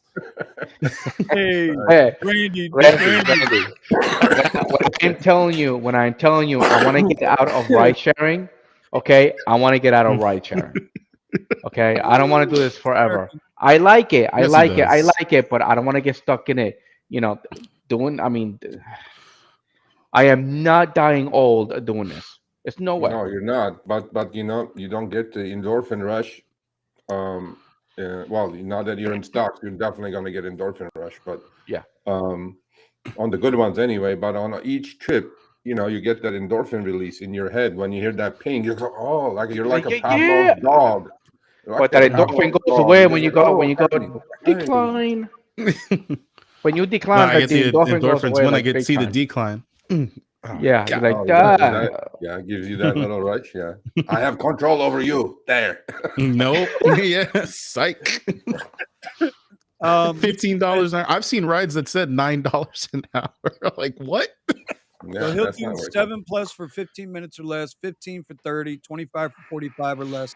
Hey, Randy. When I'm telling you, I want to get out of ride sharing. Okay, I want to get out of ride sharing. Okay, I don't want to do this forever. I like it. I like it, but I don't want to get stuck in it. I am not dying old doing this. It's no way. No, you're not. But you don't get the endorphin rush. Well, now that you're in stocks, you're definitely going to get endorphin rush. But yeah, on the good ones anyway. But on each trip, you get that endorphin release in your head when you hear that ping. You go, like you're like a Pavlov's dog. But that endorphin goes away when you go decline. When you decline, I get the endorphins when I get to see the decline. Yeah, like it gives you that little rush. Yeah, I have control over you. There. Nope. Yeah, psych. $15 an hour. I've seen rides that said $9 an hour. Like what? Yeah, So he'll that's do not working. 7 plus for 15 minutes or less, 15 for 30, 25 for 45 or less.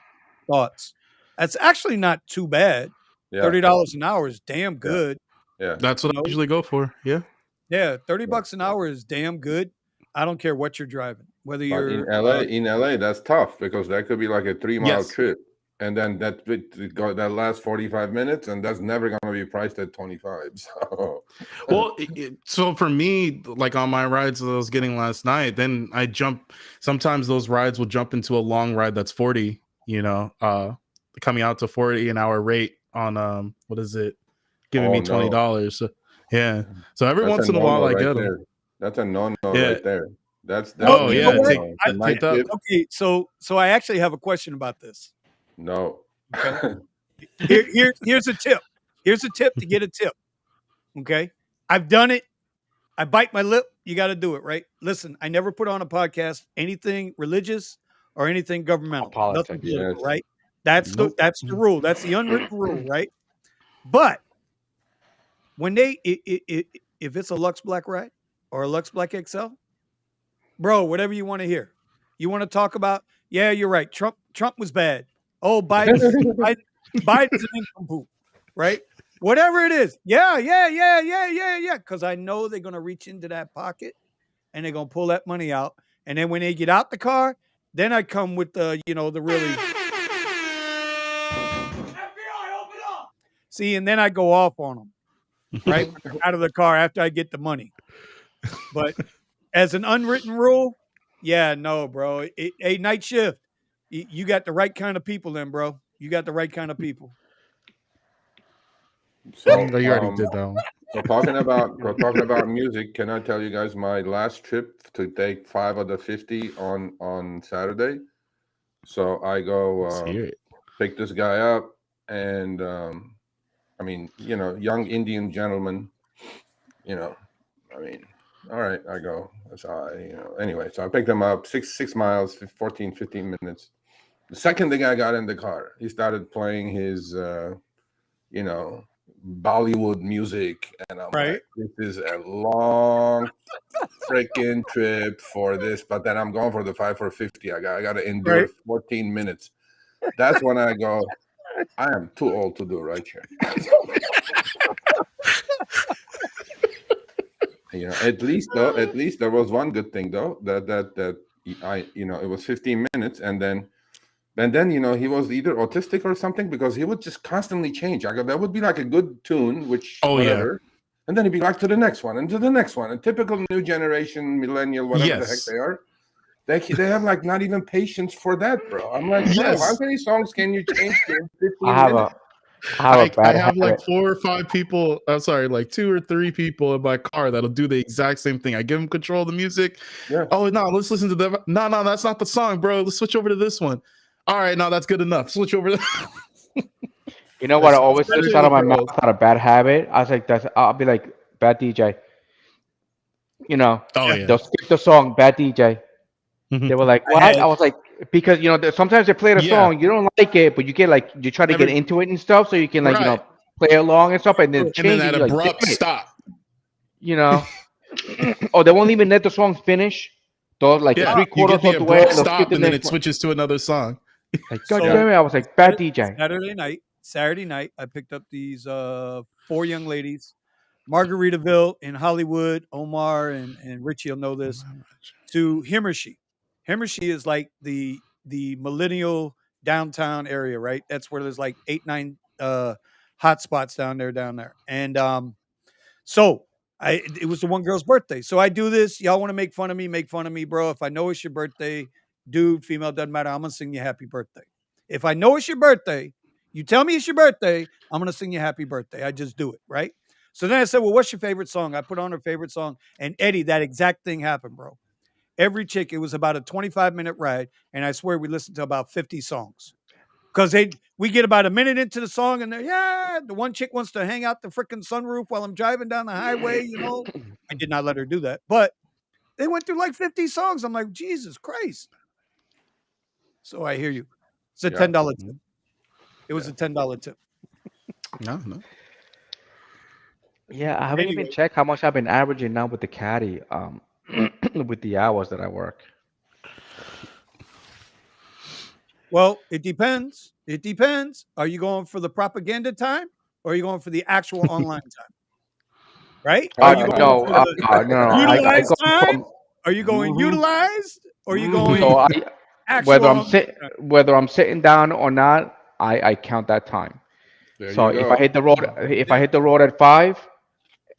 Thoughts? That's actually not too bad. Yeah. $30 an hour is damn good. Yeah. That's what I usually go for. Yeah. Yeah, $30 an hour is damn good. I don't care what you're driving, whether But you're in LA, that's tough because that could be like a 3-mile Yes. trip, and then that lasts 45 minutes, and that's never going to be priced at 25. So, Well, so for me, like on my rides that I was getting last night, then I jump. Sometimes those rides will jump into a long ride that's 40. Coming out to 40 an hour rate on what is it? Giving me $20. So, yeah. So every that's once a in a while, I right get there. them. That's a no-no Yeah. right there. That's Oh, you know definitely what? a no. Night shift. Okay, so I actually have a question about this. No. Okay. Here's a tip. Here's a tip to get a tip. Okay. I've done it. I bite my lip. You got to do it, right? Listen, I never put on a podcast anything religious or anything governmental. Politics. Nothing political, Yes. right? That's the rule. That's the unwritten rule, right? But when if it's a Lux Black ride or a Lux Black XL, bro, whatever you want to hear. You want to talk about? Yeah, you're right. Trump was bad. Oh, Biden's an income, right? Whatever it is. Yeah. Because I know they're gonna reach into that pocket and they're gonna pull that money out. And then when they get out the car, then I come with the really FBI, open up. See, and then I go off on them, right? Out of the car after I get the money. But as an unwritten rule, yeah, no, bro. A night shift. You got the right kind of people then, bro. You got the right kind of people. So you already did that one. We're talking about music. Can I tell you guys my last trip to take 5 of the 50 on Saturday? So I go pick this guy up, and I mean, young Indian gentleman. I mean, all right, I go. So anyway, so I picked him up 6 miles, 15 minutes. The second thing I got in the car, he started playing his, Bollywood music, and I'm like, this is a long freaking trip for this. But then I'm going for the 5 for 50. I got to endure 14 minutes. That's when I go, I am too old to do rideshare. At least there was one good thing though, that it was 15 minutes, and then he was either autistic or something, because he would just constantly change. I go, that would be like a good tune, which whatever. Yeah. And then he'd be like to the next one and to the next one. A typical new generation, millennial, whatever the heck they are. They have like not even patience for that, bro. I'm like, bro, how many songs can you change in 15 minutes? I have like 4 or 5 people. I'm sorry, like 2 or 3 people in my car that'll do the exact same thing. I give them control of the music. Yeah. Oh no, let's listen to them. No, that's not the song, bro. Let's switch over to this one. All right, no, that's good enough. Switch over to You know what? I always slips out of my mouth, not a bad habit. I was like, I'll be like, bad DJ. They'll skip the song, bad DJ. They were like, what? I was like, because sometimes they play the song, you don't like it, but you get like, you try to get into it and stuff, so you can like play along and stuff, and then change that abrupt stop. Oh, they won't even let the song finish. Those like 3/4 of the way, stop, and then it switches to another song. Like, God damn it! I was like, bad DJ. Saturday night, I picked up these 4 young ladies, Margaritaville in Hollywood. Omar and Richie will know this. To Himmershey. Himmershey is like the millennial downtown area, right? That's where there's like 8, 9 hot spots down there. And so it was the one girl's birthday. So I do this. Y'all want to make fun of me, bro. If I know it's your birthday, dude, female, doesn't matter. I'm gonna sing you happy birthday. If I know it's your birthday, you tell me it's your birthday, I'm gonna sing you happy birthday. I just do it, right? So then I said, well, what's your favorite song? I put on her favorite song, and Eddie, that exact thing happened, bro. Every chick, it was about a 25-minute ride, and I swear we listened to about 50 songs. Because we get about a minute into the song, and the one chick wants to hang out the freaking sunroof while I'm driving down the highway, I did not let her do that. But they went through like 50 songs. I'm like, Jesus Christ. So I hear you. It's a $10 tip. It was a $10 tip. No. Yeah, I haven't even Anyway, checked how much I've been averaging now with the caddy, with the hours that I work. well, it depends. It depends. Are you going for the propaganda time or are you going for the actual online time? Right? Are you going No, for the no, I utilized go time? from. Are you going Mm-hmm. utilized or are you Mm-hmm. going So I, actual online time? whether I'm sitting down or not, I count that time. There So you if I go. hit the road, if I hit the road at 5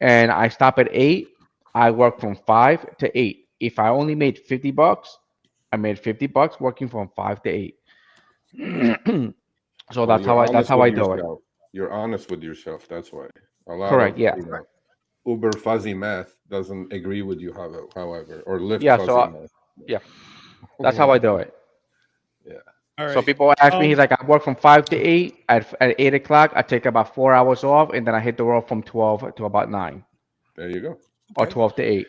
and I stop at 8, I work from 5 to 8. If I only made $50, I made $50 working from 5 to 8. So Well, you're that's honest how with I do it. yourself. You're honest with yourself. That's why a lot Correct. of Yeah. Uber fuzzy math doesn't agree with you, however, or Lyft Yeah. So fuzzy math. yeah, that's how I do it. Yeah. All So right. people ask me, Um, he's like, I work from 5 to 8. At 8 o'clock, I take about 4 hours off, and then I hit the road from 12 to about 9 There you go. or okay. 12 to 8.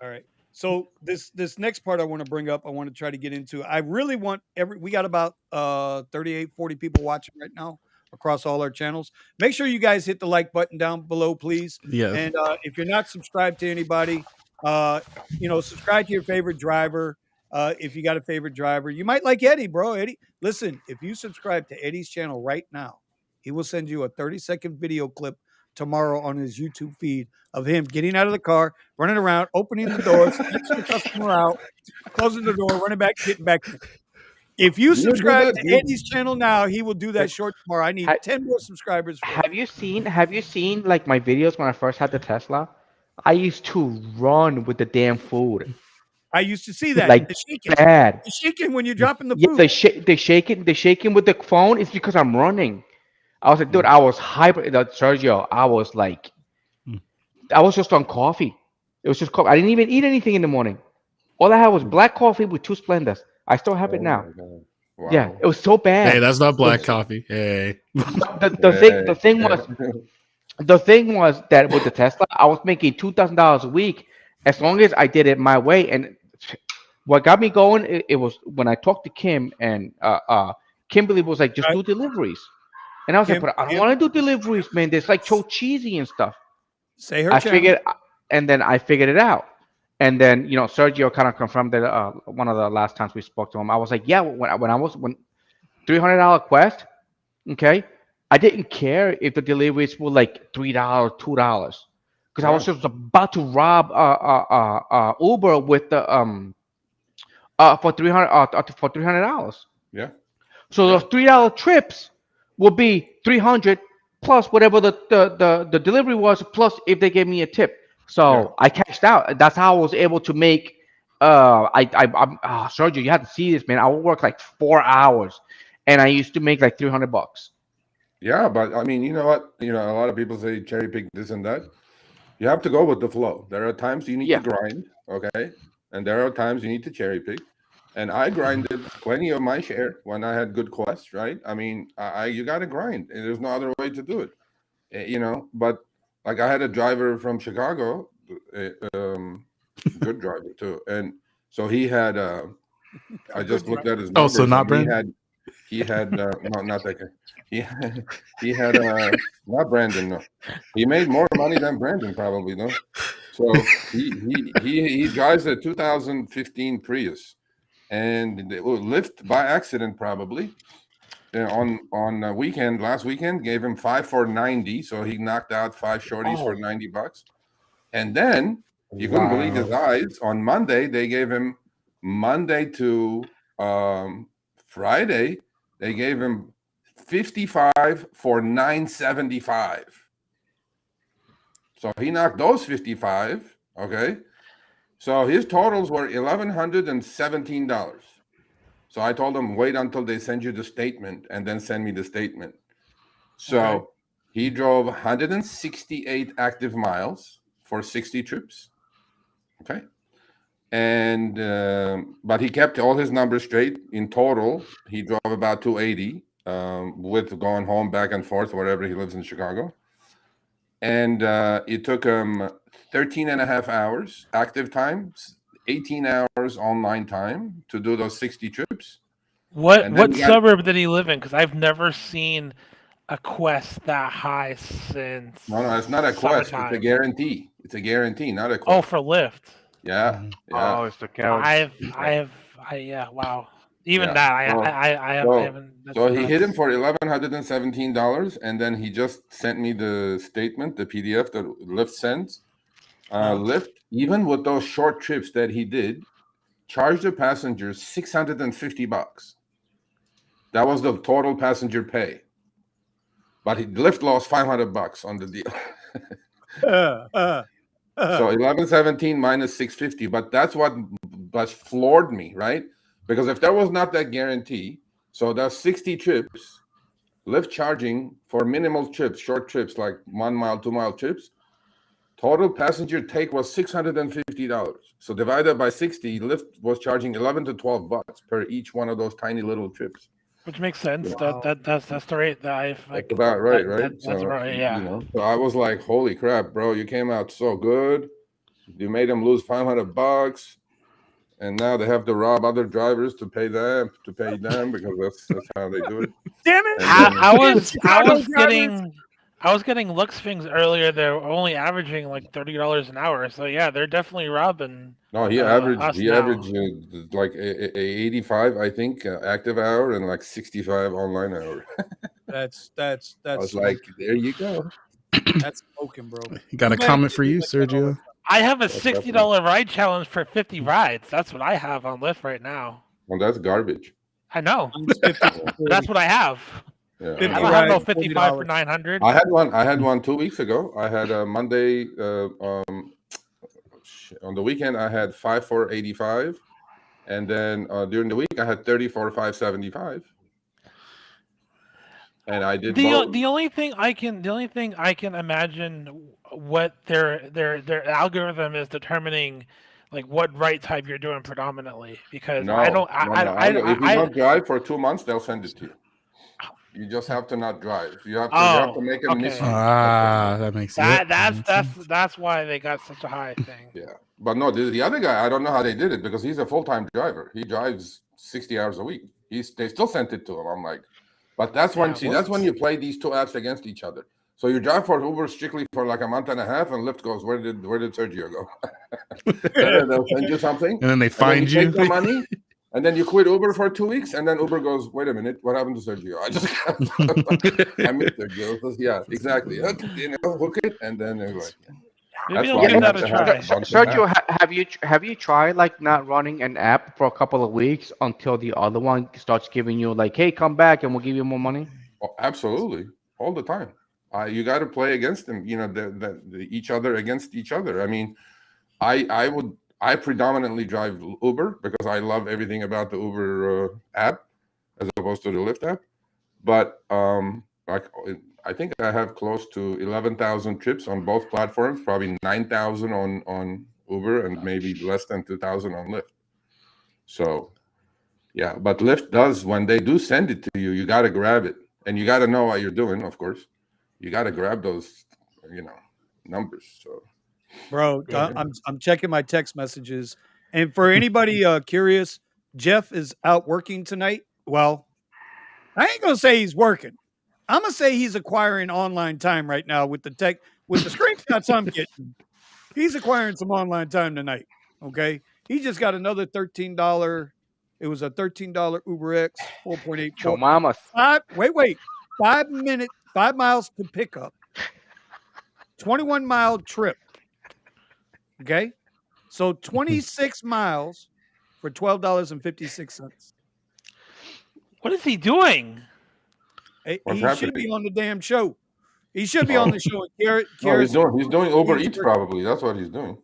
All right. So this next part I want to bring up, I want to try to get into. I really want we got about 38, 40 people watching right now across all our channels. Make sure you guys hit the like button down below, please. Yeah. And if you're not subscribed to anybody, uh, subscribe to your favorite driver. If you got a favorite driver, you might like Eddie, bro. Eddie, listen, if you subscribe to Eddie's channel right now, he will send you a 30-second video clip tomorrow on his YouTube feed of him getting out of the car, running around, opening the door, snatching the customer out, closing the door, running back, getting back in. If you You do subscribe that, to dude. Eddie's channel now, he will do that short tomorrow. I need Ha- 10 more subscribers for it. have you seen like my videos when I first had the Tesla? I used to run with the damn food. I used to see that. Like The shaking. bad. The shaking when you're dropping the Yeah, food. the shaking with the phone is because I'm running. I was like, dude, Mm. I was hyper. Sergio, I was like, Mm. I was just on coffee. It was just coffee. I didn't even eat anything in the morning. All I had was black coffee with 2 Splendas. I still have it Oh now. my God. Yeah, Wow. it was so Hey, bad. that's not It black was, coffee. Hey. the Hey, thing yeah. was that with the Tesla, I was making $2,000 a week as long as I did it my way. And what got me going, it was when I talked to Kim, and Kimberly was like, just Right? do deliveries. And I was like, Kim, but I don't Kim, want to do deliveries, man. It's like so cheesy and stuff. say her I channel. figured, and then I figured it out. And then Sergio kind of confirmed that one of the last times we spoke to him. I was like, yeah, when $300 Quest, okay, I didn't care if the deliveries were like $3, $2, because I was Yeah. just about to rob Uber with the for $300. Yeah. So Yeah. those $3 trips will be 300 plus whatever the delivery was, plus if they gave me a tip. Yeah. So I cashed out. That's how I was able to make. I'm Sergio, you have to see this, man. I would work like 4 hours, and I used to make like $300. Yeah. But I mean, you know what? A lot of people say cherry pick this and that. You have to go with the flow. There are times you need to Yeah, grind, okay? And there are times you need to cherry pick. And I grinded plenty of my share when I had good quests, right? I mean, you got to grind. And there's no other way to do it, But like I had a driver from Chicago, good driver too, and so he had. I A good just looked driver. at his Oh, so numbers, not and he Brandon? had no, not that guy. He he had not Brandon. No, he made more money than Brandon probably. No, so he drives a 2015 Prius, and it was Lyft by accident probably. On a weekend last weekend gave him 5 for 90, so he knocked out 5 shorties for Oh, $90. And then you couldn't believe his wow. eyes. On Monday, they gave him Monday to Friday, they gave him 55 for 975. So he knocked those 55. Okay. So his totals were $1,117. So I told him, wait until they send you the statement and then send me the statement. Okay. So he drove 168 active miles for 60 trips. Okay. And but he kept all his numbers straight. In total, he drove about 280 with going home back and forth wherever he lives in Chicago. And it took him 13 and a half hours active time, 18 hours online time to do those 60 trips. And then What he got suburb did he live in? Because I've never seen a quest that high since. No, it's not a quest. It's a guarantee. It's a guarantee, not a quest. Oh, for Lyft. Yeah, yeah. Oh, it's the guarantee. Yeah, wow. Even Yeah. that, I haven't. So he hit him for $1,117, and then he just sent me the statement, the PDF that Lyft sends. Lyft, even with those short trips that he did, charged the passengers $650. That was the total passenger pay. But Lyft lost $500 on the deal. So 1117 minus 650, but that's what floored me, right? Because if there was not that guarantee, so that's 60 trips, Lyft charging for minimal trips, short trips like 1 mile, 2 mile trips, total passenger take was $650. So divided by 60, Lyft was charging 11 to 12 bucks per each one of those tiny little trips. Which makes sense. Wow. That's the rate that I've. That's about right, right? That's right. Yeah. You know, so I was like, "Holy crap, bro! You came out so good. You made them lose $500, and now they have to rob other drivers to pay them because that's how they do it." Damn it! I was getting Luxfings earlier. They're only averaging like $30 an hour. So yeah, they're definitely robbing. No, he averaged like 85, I think, active hour and like 65 online hour. That's. I was like, there you go. That's smoking, bro. Got a comment for you, Sergio. I have a $60 ride challenge for 50 rides. That's what I have on Lyft right now. Well, that's garbage. I know. That's what I have. Yeah. I don't have no 55 for 900. I had one 2 weeks ago. I had a Monday on the weekend. I had 5 for 85, and then during the week I had 30 for 575. And I did the only thing I can imagine what their algorithm is determining, like what ride type you're doing predominantly, because if you don't drive for 2 months, they'll send it to you. You just have to not drive. You have to make a mission. That makes sense. That's why they got such a high thing. Yeah, but no, the other guy, I don't know how they did it because he's a full-time driver. He drives 60 hours a week. They still sent it to him. I'm like, but that's when that's when you play these two apps against each other. So you drive for Uber strictly for like a month and a half, and Lyft goes, where did Sergio go? They'll send you something, and then they find you. Take the money. And then you quit Uber for 2 weeks, and then Uber goes, wait a minute, what happened to Sergio? I missed Sergio. Yeah, exactly. Hook it, and then they're like, maybe I'll give that a try. Sergio, have you tried like not running an app for a couple of weeks until the other one starts giving you like, hey, come back and we'll give you more money? Oh, absolutely, all the time. You got to play against them. You know, each other against each other. I mean, I predominantly drive Uber because I love everything about the Uber app as opposed to the Lyft app. But I think I have close to 11,000 trips on both platforms, probably 9,000 on Uber and maybe less than 2,000 on Lyft. So, yeah, but Lyft does, when they do send it to you, you got to grab it. And you got to know what you're doing, of course. You got to grab those, numbers. So. Bro, I'm checking my text messages, and for anybody curious, Jeff is out working tonight. Well, I ain't gonna say he's working. I'm gonna say he's acquiring online time right now with the screenshots I'm getting. He's acquiring some online time tonight. Okay, he just got another $13. It was a $13 UberX 4.8. Cho mama. 5 miles to pick up. 21-mile trip. Okay, so 26 miles for $12.56. What is he doing? He should be on the damn show. He should be on the show. He's doing UberEats probably. That's what he's doing.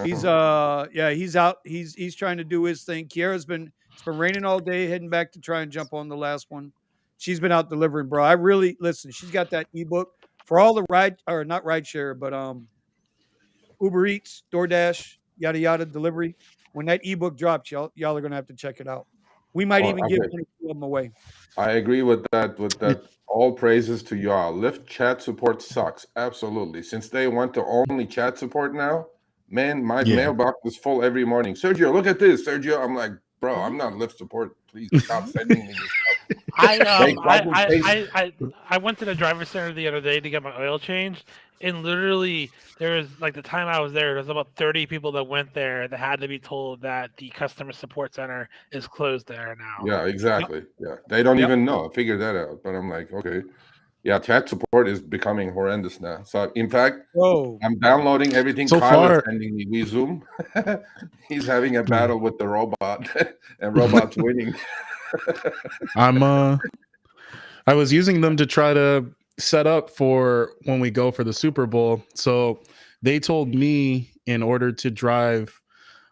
He's he's out. He's trying to do his thing. It's been raining all day, heading back to try and jump on the last one. She's been out delivering, bro. I really listen. She's got that ebook for all the not rideshare, but Uber Eats, DoorDash, yada yada delivery. When that ebook drops, y'all are gonna have to check it out. We might even give one of them away. I agree with that. All praises to y'all. Lyft chat support sucks. Absolutely. Since they went to only chat support now, man, my mailbox is full every morning. Sergio, look at this. Sergio, I'm like, bro, I'm not Lyft support. Please stop sending me this stuff. I went to the driver's center the other day to get my oil changed, and literally there was like the time I was there was about 30 people that went there that had to be told that the customer support center is closed there now. Yeah, exactly. Yeah, they don't even know. Figure that out. But I'm like, okay, yeah, tech support is becoming horrendous now. So in fact, I'm downloading everything So Kyle far, is sending me. We Zoom. He's having a battle with the robot, and robot's winning. I was using them to try to set up for when we go for the Super Bowl. So they told me in order to drive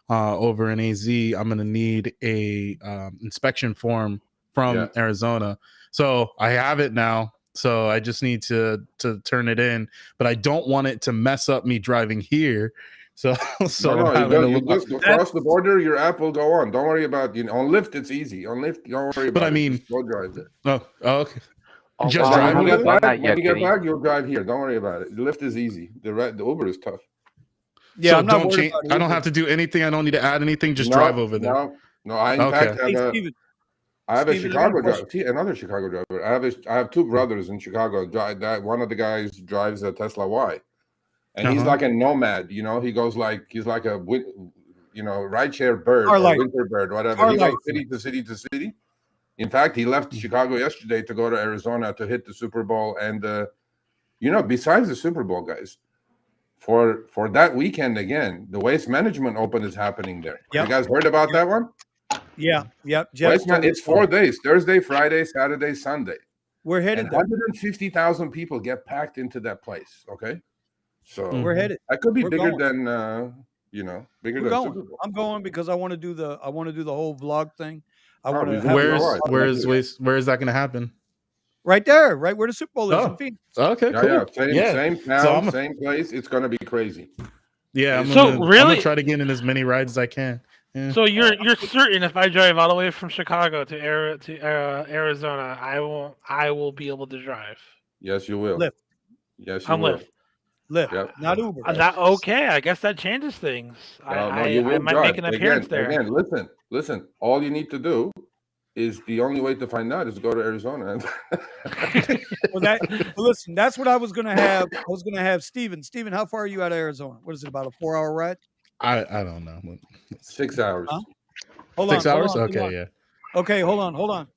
over in AZ, I'm going to need a inspection form from Arizona. So I have it now. So I just need to turn it in, but I don't want it to mess up me driving here. So you just across the border, your app will go on. Don't worry about on Lyft. It's easy on Lyft. Don't worry about it. But I mean, just go drive there. Okay. Just drive. When you get back, you'll drive here. Don't worry about it. Lyft is easy. The Uber is tough. Yeah, so don't change. I don't have to do anything. I don't need to add anything. Just drive over there. No. I in fact have a Chicago driver. Another Chicago driver. I have two brothers in Chicago. One of the guys drives a Tesla Y, and he's like a nomad. He goes he's like a rideshare bird or winter bird, whatever. He goes city to city to city. In fact, he left Chicago yesterday to go to Arizona to hit the Super Bowl. And besides the Super Bowl, guys, for that weekend again, the Waste Management Open is happening there. You guys heard about that one? Yeah. It's 4 days: Thursday, Friday, Saturday, Sunday. We're headed. 150,000 people get packed into that place. Okay, so we're headed. That could be bigger than bigger than Super Bowl. I'm going because I want to do the whole vlog thing. Where is that going to happen? Right there, right where the Super Bowl is in Phoenix. Okay, cool. Same town, same place. It's going to be crazy. Yeah, I'm gonna try to get in as many rides as I can. Yeah. So you're certain if I drive all the way from Chicago to Arizona, I will be able to drive? Yes, you will. Lyft. Yes, you will. Lyft, not Uber. Okay, I guess that changes things. I might make an appearance there. Again, listen. All you need to do is the only way to find out is to go to Arizona. Listen, that's what I was going to have. I was going to have Steven. Steven, how far are you out of Arizona? What is it, about a 4-hour ride? I don't know. 6 hours. Huh? 6 hours? Okay, yeah. Okay, hold on.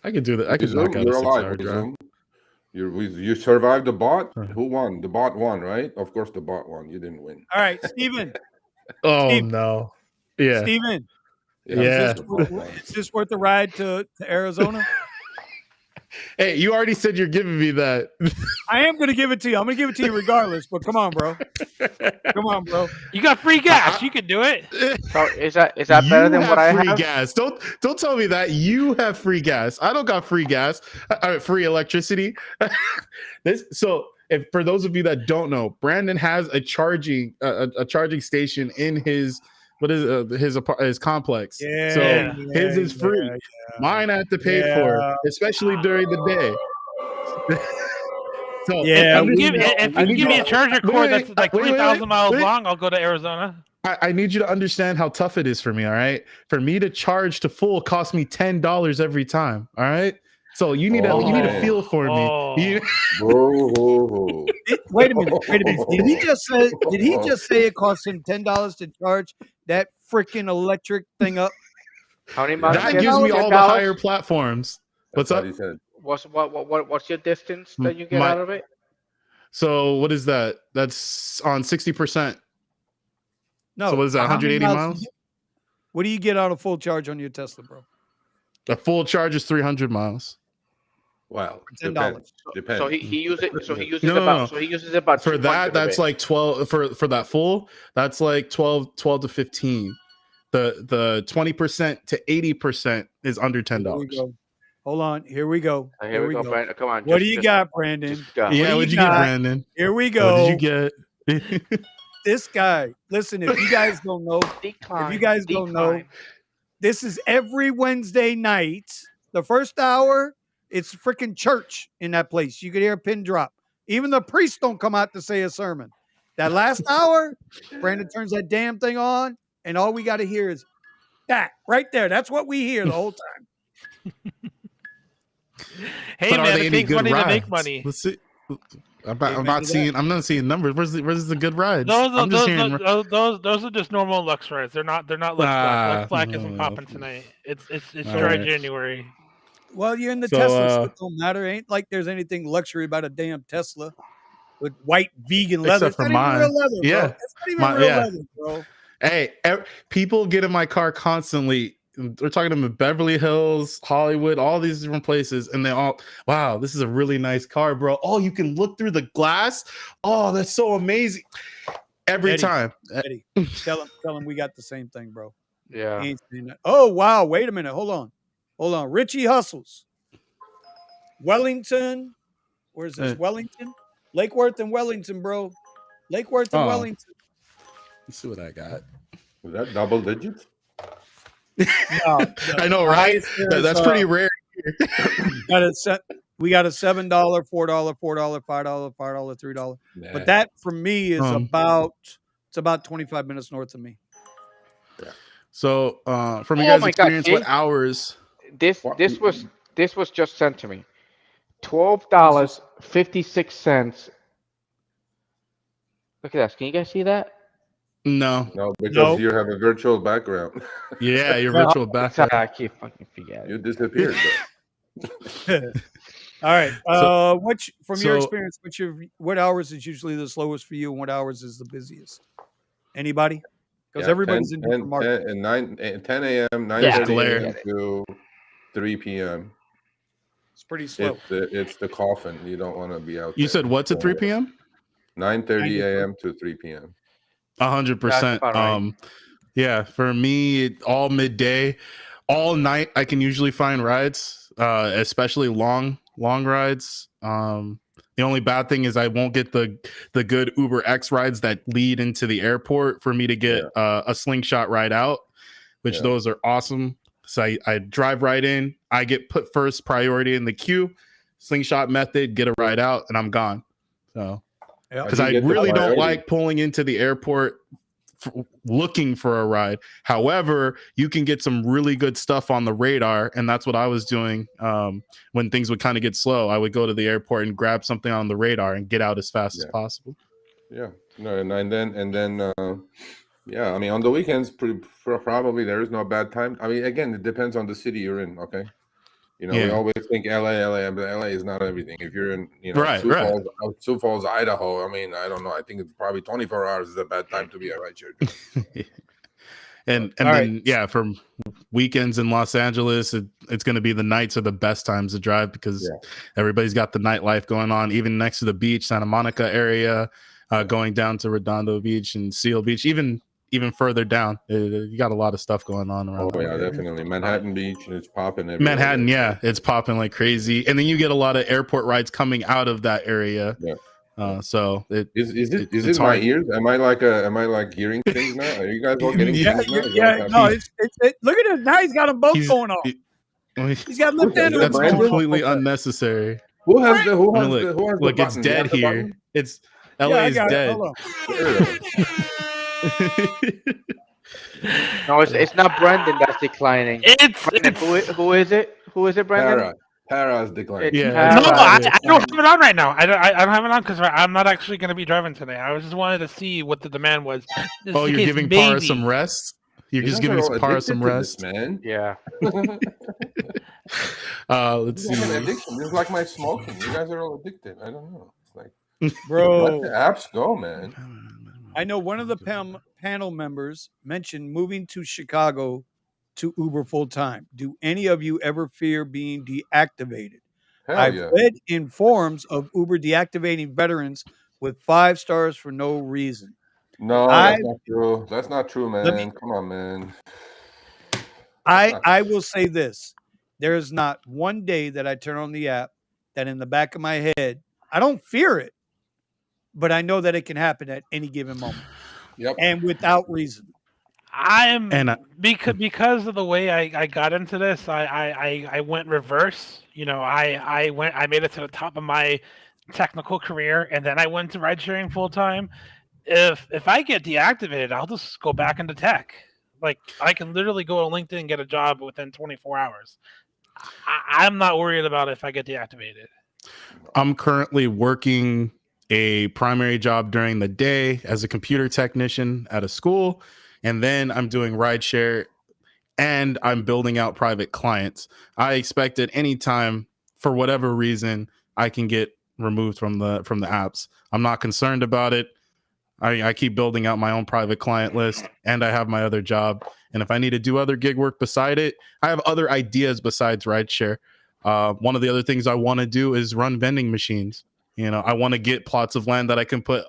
I could do that. I could knock out a 6-hour drive. You survived the bot. Who won? The bot won, right? Of course, the bot won. You didn't win. All right, Steven. No. Yeah. Steven. Yeah. Is this worth the ride to Arizona? Hey, you already said you're giving me that. I am going to give it to you. I'm going to give it to you regardless. But come on, bro. You got free gas. You can do it. So is that better than what I have? Free gas. Don't tell me that. You have free gas. I don't got free gas. Free electricity. If for those of you that don't know, Brandon has a charging station in his his complex. His is free. Yeah. Mine I have to pay for, especially during the day. If you give me a charger cord that's like 3,000 miles long, I'll go to Arizona. I need you to understand how tough it is for me. All right, for me to charge to full costs me $10 every time. All right. So you need to feel for me. Wait a minute. Did he just say it costs him $10 to charge that freaking electric thing up? How many miles? That gives me all the higher platforms. What's up? What's your distance that you get out of it? So what is that? That's on 60%. No. So what is that? 180 miles? What do you get out of full charge on your Tesla, bro? The full charge is 300 miles. Wow, $10. Depends. So he uses about for that. That's like 12 for that full. That's like 12 to 15. The 20% to 80% is under $10. Hold on. Here we go. Here we go, Brandon. Come on. What do you got, Brandon? Yeah, what'd you get, Brandon? Here we go. What did you get? This guy. Listen, if you guys don't know, this is every Wednesday night. The first hour, it's freaking church in that place. You could hear a pin drop. Even the priests don't come out to say a sermon. That last hour, Brandon turns that damn thing on, and all we got to hear is that right there. That's what we hear the whole time. Hey, but are man, they it any takes good money rides? to make money. Let's see. I'm Amen not to seeing. I'm not seeing numbers. Where's the good rides? I'm just hearing. Those are just normal Lux rides. They're not Lux Black. Lux Black isn't popping tonight. It's dry right. January. Well, you're in the So, Tesla, so it don't matter. Ain't like there's anything luxury about a damn Tesla with white vegan leather. except It's for not even mine. real leather, bro. Yeah. It's not even real Yeah. leather, bro. Hey, people get in my car constantly. We're talking about Beverly Hills, Hollywood, all these different places, and they all, wow, this is a really nice car, bro. Oh, you can look through the glass. Oh, that's so amazing. Every time. Eddie, tell him we got the same thing, bro. Yeah. He ain't saying that. Oh, wow. Wait a minute. Hold on. Richie Hustles. Wellington. Where's this? Wellington? Lake Worth and Wellington, bro. Lake Worth and Wellington. Let's see what I got. Was that double digits? No, I know, right? That's pretty rare. We got a $7, $4, $4, $5, $5, $3. Nah. But that for me is about 25 minutes north of me. Yeah. So from your guys' experience, God, what hours? This was just sent to me. $12.56. Look at that. Can you guys see that? No, because you have a virtual background. Yeah, your virtual background. I keep fucking forgetting. You disappeared. All right. Your so- experience, what hours is usually the slowest for you, and what hours is the busiest? Anybody? Because everybody's in different markets. 10 a.m., 9:30 a.m. to 3 p.m. It's pretty slow. It's the coffin. You don't want to be out. You said what's at 3 p.m.? 9:30 a.m. to 3 p.m. 100%. Yeah, for me, all midday, all night, I can usually find rides, especially long rides. The only bad thing is I won't get the good Uber X rides that lead into the airport for me to get a slingshot ride out, which those are awesome. So I drive right in, I get put first priority in the queue, slingshot method, get a ride out, and I'm gone. So because I really don't like pulling into the airport looking for a ride. However, you can get some really good stuff on the radar, and that's what I was doing when things would kind of get slow. I would go to the airport and grab something on the radar and get out as fast as possible. Yeah, no, and then I mean, on the weekends, probably there is no bad time. I mean, again, it depends on the city you're in. Okay. We always think LA, but LA is not everything. If you're in, Sioux Falls, Idaho, I mean, I don't know. I think it's probably 24 hours is a bad time to be a rideshare driver. and then, from weekends in Los Angeles, it's going to be the nights are the best times to drive because everybody's got the nightlife going on, even next to the beach, Santa Monica area, going down to Redondo Beach and Seal Beach, even further down. You got a lot of stuff going on around. Definitely. Manhattan Beach, it's popping everywhere. Manhattan, it's popping like crazy. And then you get a lot of airport rides coming out of that area. Yeah. So is it my ears? Am I like hearing things now? Are you guys all getting things now? No, look at him. Now he's got them both going on. He's got left hand. That's completely unnecessary. Who has the look, it's dead here. Button? It's LA is dead. No, it's not Brendan that's declining. Who is it? Who is it, Brendan? Para is declining. I don't have it on right now. I don't have it on because I'm not actually going to be driving today. I just wanted to see what the demand was. You're giving Para some rest? You're just giving Para some rest? Man. Yeah. Let's see. Addiction. This is like my smoking. You guys are all addicted. I don't know. It's like, bro, let the apps go, man. I know one of the panel members mentioned moving to Chicago to Uber full time. Do any of you ever fear being deactivated? I've read in forums of Uber deactivating veterans with 5 stars for no reason. No, that's not true. That's not true, man. Come on, man. I will say this. There is not one day that I turn on the app that in the back of my head, I don't fear it, but I know that it can happen at any given moment. Yep. And without reason. Because of the way I got into this, I went reverse. I made it to the top of my technical career, and then I went to ride sharing full time. If I get deactivated, I'll just go back into tech. like I can literally go on LinkedIn and get a job within 24 hours. I'm not worried about if I get deactivated. I'm currently working a primary job during the day as a computer technician at a school, and then I'm doing rideshare and I'm building out private clients. I expect at any time, for whatever reason, I can get removed from the apps. I'm not concerned about it. I keep building out my own private client list, and I have my other job. And if I need to do other gig work beside it, I have other ideas besides rideshare. One of the other things I want to do is run vending machines. I want to get plots of land that I can put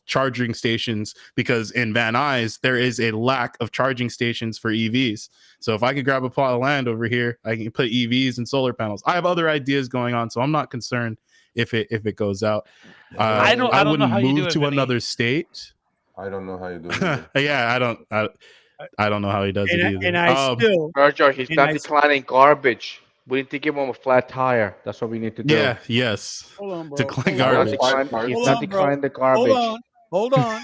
charging stations, because in Van Nuys there is a lack of charging stations for EVs. So if I could grab a plot of land over here, I can put EVs and solar panels. I have other ideas going on, so I'm not concerned if it goes out. I don't know how you do it, to Vinny. another state. I don't know how you do it. Yeah, I don't know how he does it either. And I still, Roger, he's not declining garbage. We need to give him a flat tire. That's what we need to do. Yeah, yes. hold on, bro. Decline Hold on. garbage. He's not declining the garbage. Hold on.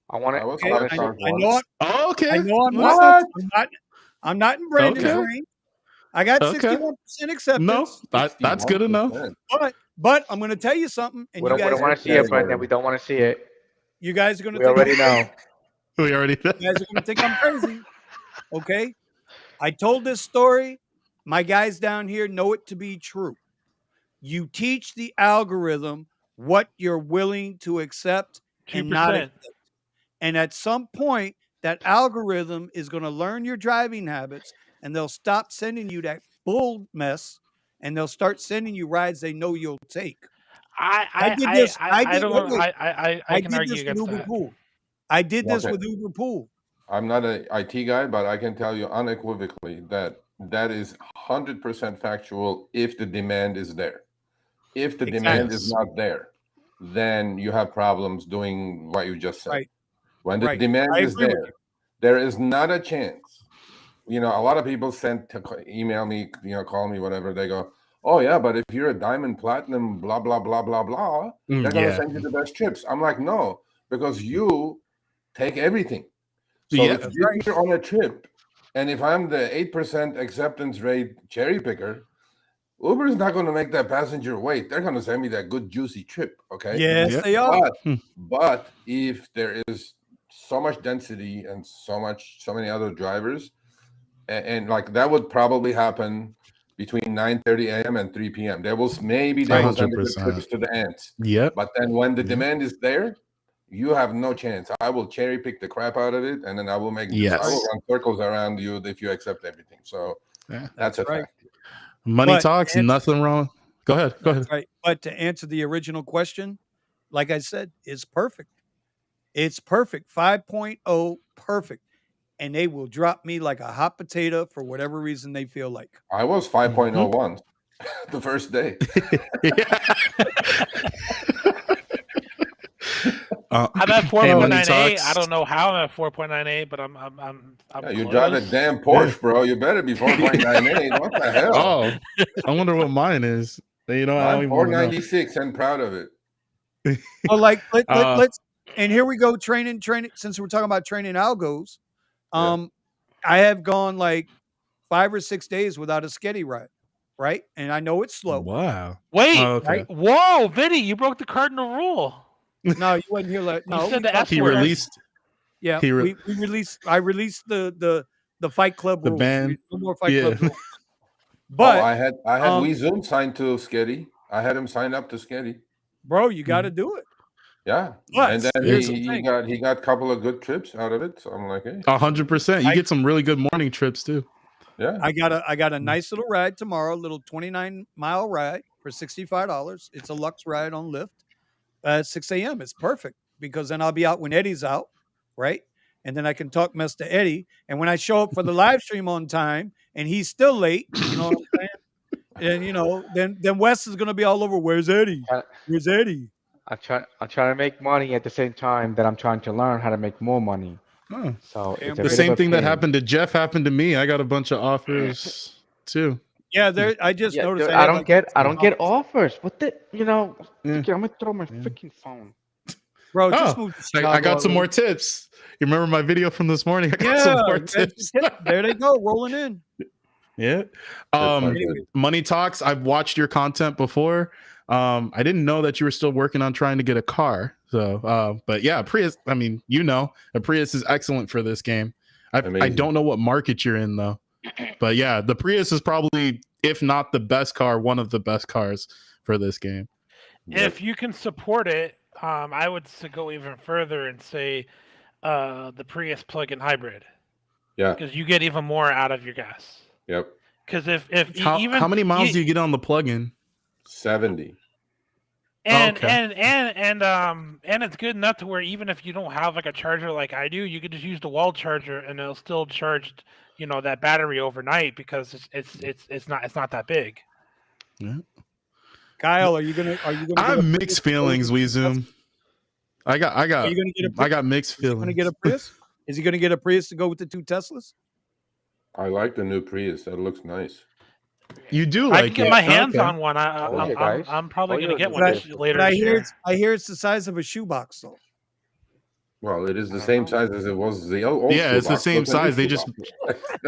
I want I it. was Okay, on a I car know. once. Oh, okay. I know I'm What? I'm not in Brandon's Okay. range. I got Okay. 61% acceptance. No, that's good enough. 61%. But I'm going to tell you something, and We you don't guys want to see it, Brendan. We don't want to see it. you guys are going to We think already know. We already you guys are going to think I'm crazy. Okay? I told this story. My guys down here know it to be true. You teach the algorithm what you're willing to accept and not 2%. accept. And at some point, that algorithm is going to learn your driving habits, and they'll stop sending you that bull mess, and they'll start sending you rides they know you'll take. I did this. I don't know. Wait, I can did argue this with against Uber that. Pool. I did this Okay. with Uber Pool. I'm not an IT guy, but I can tell you unequivocally that is 100% factual if the demand is there. If the demand is not there, then you have problems doing what you just said. Right. When the Right. demand I is agree with there, there is not a chance. A lot of people email me, call me, whatever. They go, oh yeah, but if you're a diamond, platinum, blah, blah, blah, blah, blah, they're going to send you the best trips. I'm like, no, because you take everything. So if you're on a trip, and if I'm the 8% acceptance rate cherry picker, Uber is not going to make that passenger wait. They're going to send me that good, juicy trip. Okay. Yes, they are. But if there is so much density and so many other drivers, and like that would probably happen between 9:30 a.m. and 3 p.m. They will send the good trips to the ants. Yep. But then when the demand is there, you have no chance. I will cherry pick the crap out of it, and then I will I will run circles around you if you accept everything. So that's a fact. Money talks, nothing wrong. Go ahead. Right. But to answer the original question, like I said, it's perfect. It's perfect. 5.0, perfect. And they will drop me like a hot potato for whatever reason they feel like. I was 5.0 once the first day. I'm at 4.98. I don't know how I'm at 4.98, but I'm you drive a damn Porsche, bro. You better be 4.98. What the hell? Oh, I wonder what mine is. I'm 496 and proud of it. Well, let's and here we go training. Since we're talking about training algos, I have gone like 5 or 6 days without a sketty ride, right? And I know it's slow. Wow. Wait, okay. Whoa, Vinny, you broke the cardinal rule. No, you wasn't here. No, you said the F he word. released. Yeah, we released. I released the Fight Club rules. Ban. No more Fight Club rules. But I had WeZoom signed to Sketty. I had him sign up to Sketty. Bro, you got to do it. Yeah, but and then he got a couple of good trips out of it. So I'm like, hey, 100%. You get some really good morning trips too. Yeah, I got a nice little ride tomorrow, a little 29-mile ride for $65. It's a Lux ride on Lyft at 6 a.m. It's perfect because then I'll be out when Eddie's out, right? And then I can talk mess to Eddie. And when I show up for the live stream on time and he's still late, you know what I'm saying? And then Wes is gonna be all over. Where's Eddie? Where's Eddie? I'm trying to make money at the same time that I'm trying to learn how to make more money. Oh. So it's the same thing that happened to Jeff happened to me. I got a bunch of offers too. Yeah, I just noticed. Dude, I don't get offers. What the I'm gonna throw my freaking phone. Bro, just move to Chicago. I got some more tips. You remember my video from this morning? I got some more tips. There they go, rolling in. Yeah. Money Talks. I've watched your content before. I didn't know that you were still working on trying to get a car. So, but yeah, Prius. I mean, a Prius is excellent for this game. I don't know what market you're in though, but yeah, the Prius is probably, if not the best car, one of the best cars for this game. If you can support it, I would go even further and say the Prius plug-in hybrid. Yeah, because you get even more out of your gas. Yep. Because if how many miles do you get on the plug-in? 70. And it's good enough to where even if you don't have like a charger like I do, you can just use the wall charger and it'll still charge, that battery overnight because it's not that big. Yeah. Kyle, are you gonna? I have mixed feelings, WeZoom. I got mixed feelings. Gonna get a Prius? Is he gonna get a Prius to go with the 2 Teslas? I like the new Prius. That looks nice. You do like I can get my hands on one. I'm probably gonna get one later. I hear it's the size of a shoebox though. Well, it is the same size as it was the old. Yeah, it's the same size. They just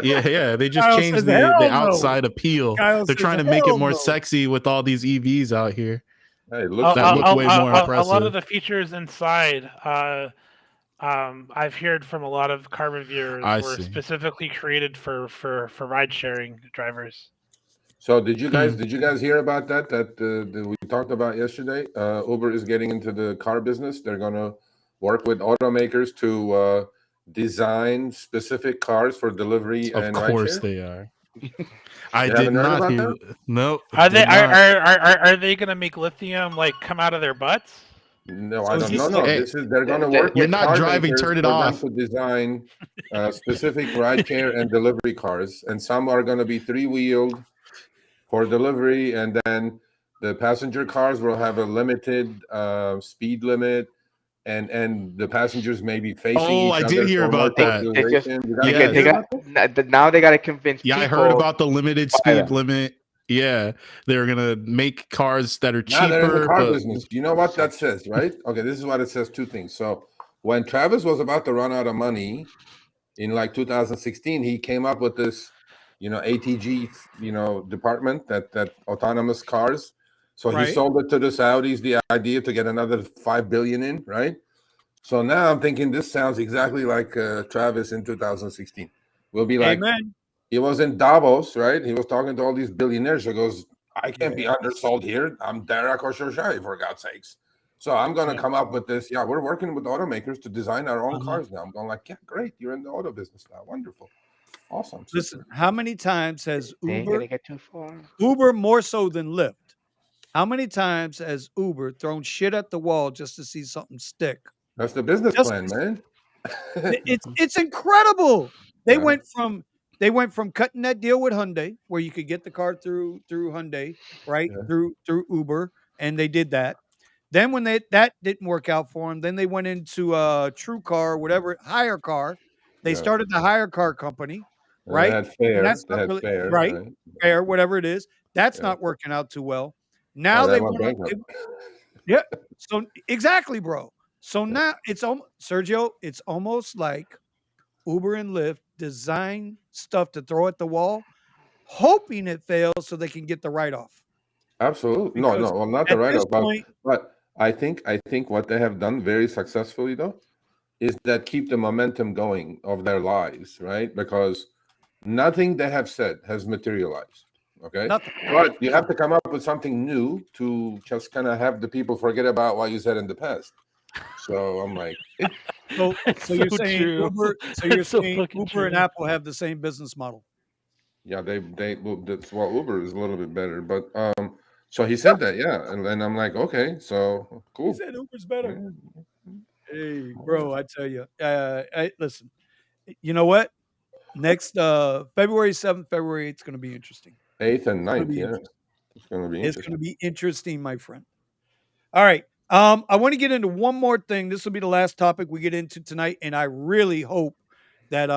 they just changed the outside appeal. They're trying to make it more sexy with all these EVs out here. Hey, look way more impressive. A lot of the features inside, I've heard from a lot of car reviewers were specifically created for ride sharing drivers. So did you guys hear about that we talked about yesterday? Uber is getting into the car business. They're gonna work with automakers to design specific cars for delivery and rideshare. Of course they are. I did not hear. No. Are they going to make lithium come out of their butts? No, I don't know. No, they're going to work. You're not driving. Turn it off. To design specific rideshare and delivery cars, and some are going to be 3-wheeled for delivery, and then the passenger cars will have a limited speed limit. And the passengers may be facing each other. I did hear about that. Now they got to convince people. I heard about the limited speed limit. Yeah, they're going to make cars that are cheaper. They're in the car business. You know what that says, right? Okay, this is what it says, 2 things. So when Travis was about to run out of money in 2016, he came up with this, ATG, department, that autonomous cars. So he sold it to the Saudis, the idea to get another $5 billion in, right? So now I'm thinking this sounds exactly like Travis in 2016. We'll be like, Amen. He was in Davos, right? He was talking to all these billionaires. He goes, I can't be undersold here. I'm Derek Khosrowshahi, for God's sakes. So I'm going to come up with this. Yeah, we're working with automakers to design our own cars now. I'm going like, yeah, great. You're in the auto business now. Wonderful. Awesome. Listen, how many times has Uber more so than Lyft? How many times has Uber thrown shit at the wall just to see something stick? That's the business plan, man. It's incredible. They went from cutting that deal with Hyundai, where you could get the car through Hyundai, right? Yeah. Through Uber, and they did that. Then when that didn't work out for them, then they went into True Car, whatever, Hire Car. They started the Hire Car company, right? That's fair. Right? Fair, whatever it is. That's not working out too well. Now they yeah. So exactly, bro. So now it's Sergio. It's almost like Uber and Lyft design stuff to throw at the wall, hoping it fails so they can get the write-off. Absolutely. No, well, not the write-off. But I think what they have done very successfully though is that keep the momentum going of their lives, right? Because nothing they have said has materialized. Okay. Nothing. But you have to come up with something new to just kind of have the people forget about what you said in the past. So I'm like, so you're saying Uber? So you're saying Uber and Apple have the same business model? Yeah, that's well, Uber is a little bit better, but so he said that, yeah, and then I'm like, okay, so cool. He said Uber's better. Hey, bro, I tell you, listen, you know what? Next February 7th, February 8th, it's going to be interesting. 8th and 9th, yeah. It's going to be interesting. It's going to be interesting, my friend. All right. I want to get into one more thing. This will be the last topic we get into tonight, and I really hope that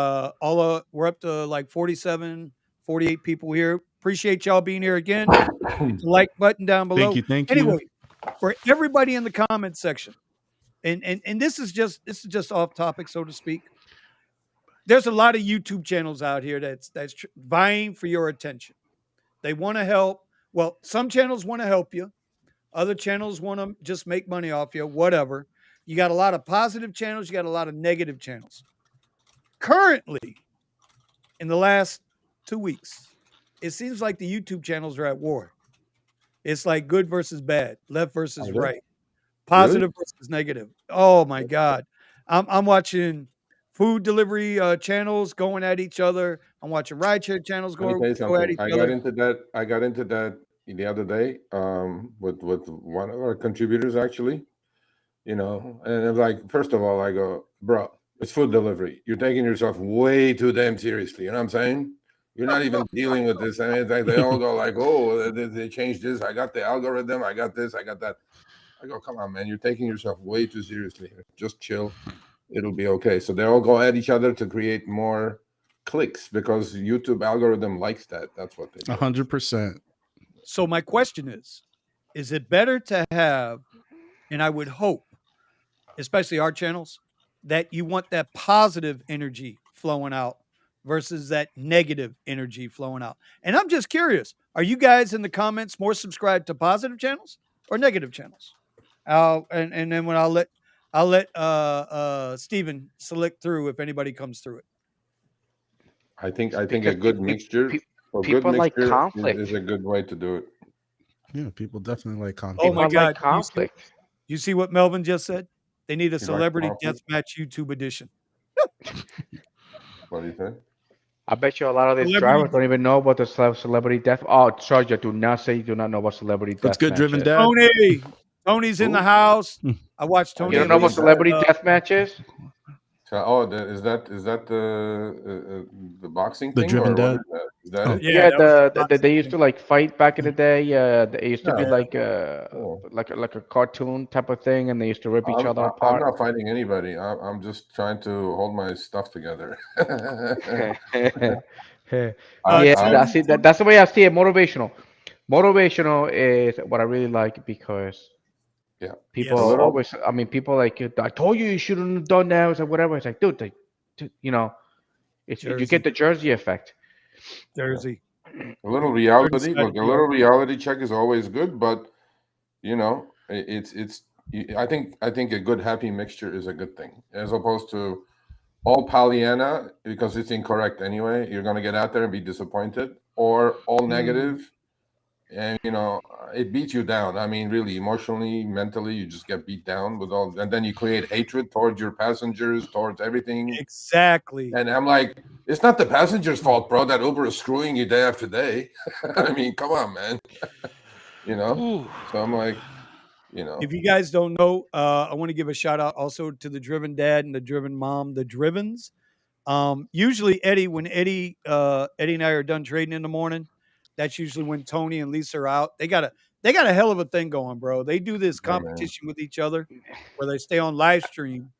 we're up to like 47, 48 people here. Appreciate y'all being here again. Hit the like button down below. Thank you. Anyway, for everybody in the comment section, and this is just off topic, so to speak. There's a lot of YouTube channels out here that's vying for your attention. They want to help. Well, some channels want to help you. Other channels want to just make money off you, whatever. You got a lot of positive channels, you got a lot of negative channels. Currently, in the last 2 weeks, it seems like the YouTube channels are at war. It's like good versus bad, left versus Are they? right, Really? positive versus negative. Oh my God. I'm watching food delivery channels going at each other. I'm watching rideshare channels Let me tell you go at something. each other. I got into that the other day with one of our contributors actually. And it's like, first of all, I go, bro, it's food delivery. You're taking yourself way too damn seriously. You know what I'm saying? You're not even dealing with this. I mean, it's like they all go like, oh, they changed this. I got the algorithm. I got this. I got that. I go, come on, man. You're taking yourself way too seriously. Just chill. It'll be okay. So they all go at each other to create more clicks because YouTube algorithm likes that. That's what they do. 100%. So my question is it better to have, and I would hope, especially our channels, that you want that positive energy flowing out versus that negative energy flowing out? And I'm just curious, are you guys in the comments more subscribed to positive channels or negative channels? And then when I'll let Steven select through if anybody comes through it. I think a Because good mixture people like conflict. is a good way to do it. Yeah, people definitely like conflict. Oh my People like God. conflict. You see what Melvin just said? They need a You like celebrity conflict? deathmatch YouTube edition. What do you think? I bet you a lot of these Celebrity drivers don't even know about the celebrity death. Oh, Sergio, do not say you do not know what celebrity What's death good, match Driven is. Dad? Tony's in the Who? house. Hmm. I watched I You Tony don't know know and what Driven Lisa. Dad. celebrity death match is? So, is that the boxing The thing Driven or what Dad? is that? Is that Oh, it? Yeah, Yeah, that was the they boxing used thing. to like fight back in the day. They used to be No. Yeah. like Oh. like a cartoon type of thing, and they used to rip each other I'm apart. not fighting anybody. I'm just trying to hold my stuff together. Yeah, I that's it. That's the way I see it. Motivational. Motivational is what I really like because yeah, people a Yes. little. always. I mean, people like I told you you shouldn't have done that. It's like whatever. It's like, dude, it's you get Jersey. the Jersey effect. Yeah. Jersey. A little Dirty reality. side of Look, a New York. little reality check is always good, but it's. I think a good happy mixture is a good thing, as opposed to all Pollyanna because it's incorrect anyway. You're gonna get out there and be disappointed, or all negative, and it beats you down. I mean, really, emotionally, mentally, you just get beat down with all, and then you create hatred towards your passengers, towards everything. Exactly. And I'm like, it's not the passenger's fault, bro, that Uber is screwing you day after day. I mean, come on, man. Ooh. So I'm like, If you guys don't know, I want to give a shout out also to the Driven Dad and the Driven Mom, the Drivens. Usually Eddie, when Eddie and I are done trading in the morning, that's usually when Tony and Lisa are out. They got a hell of a thing going, bro. They do this yeah, man. competition with each other where they stay on live stream,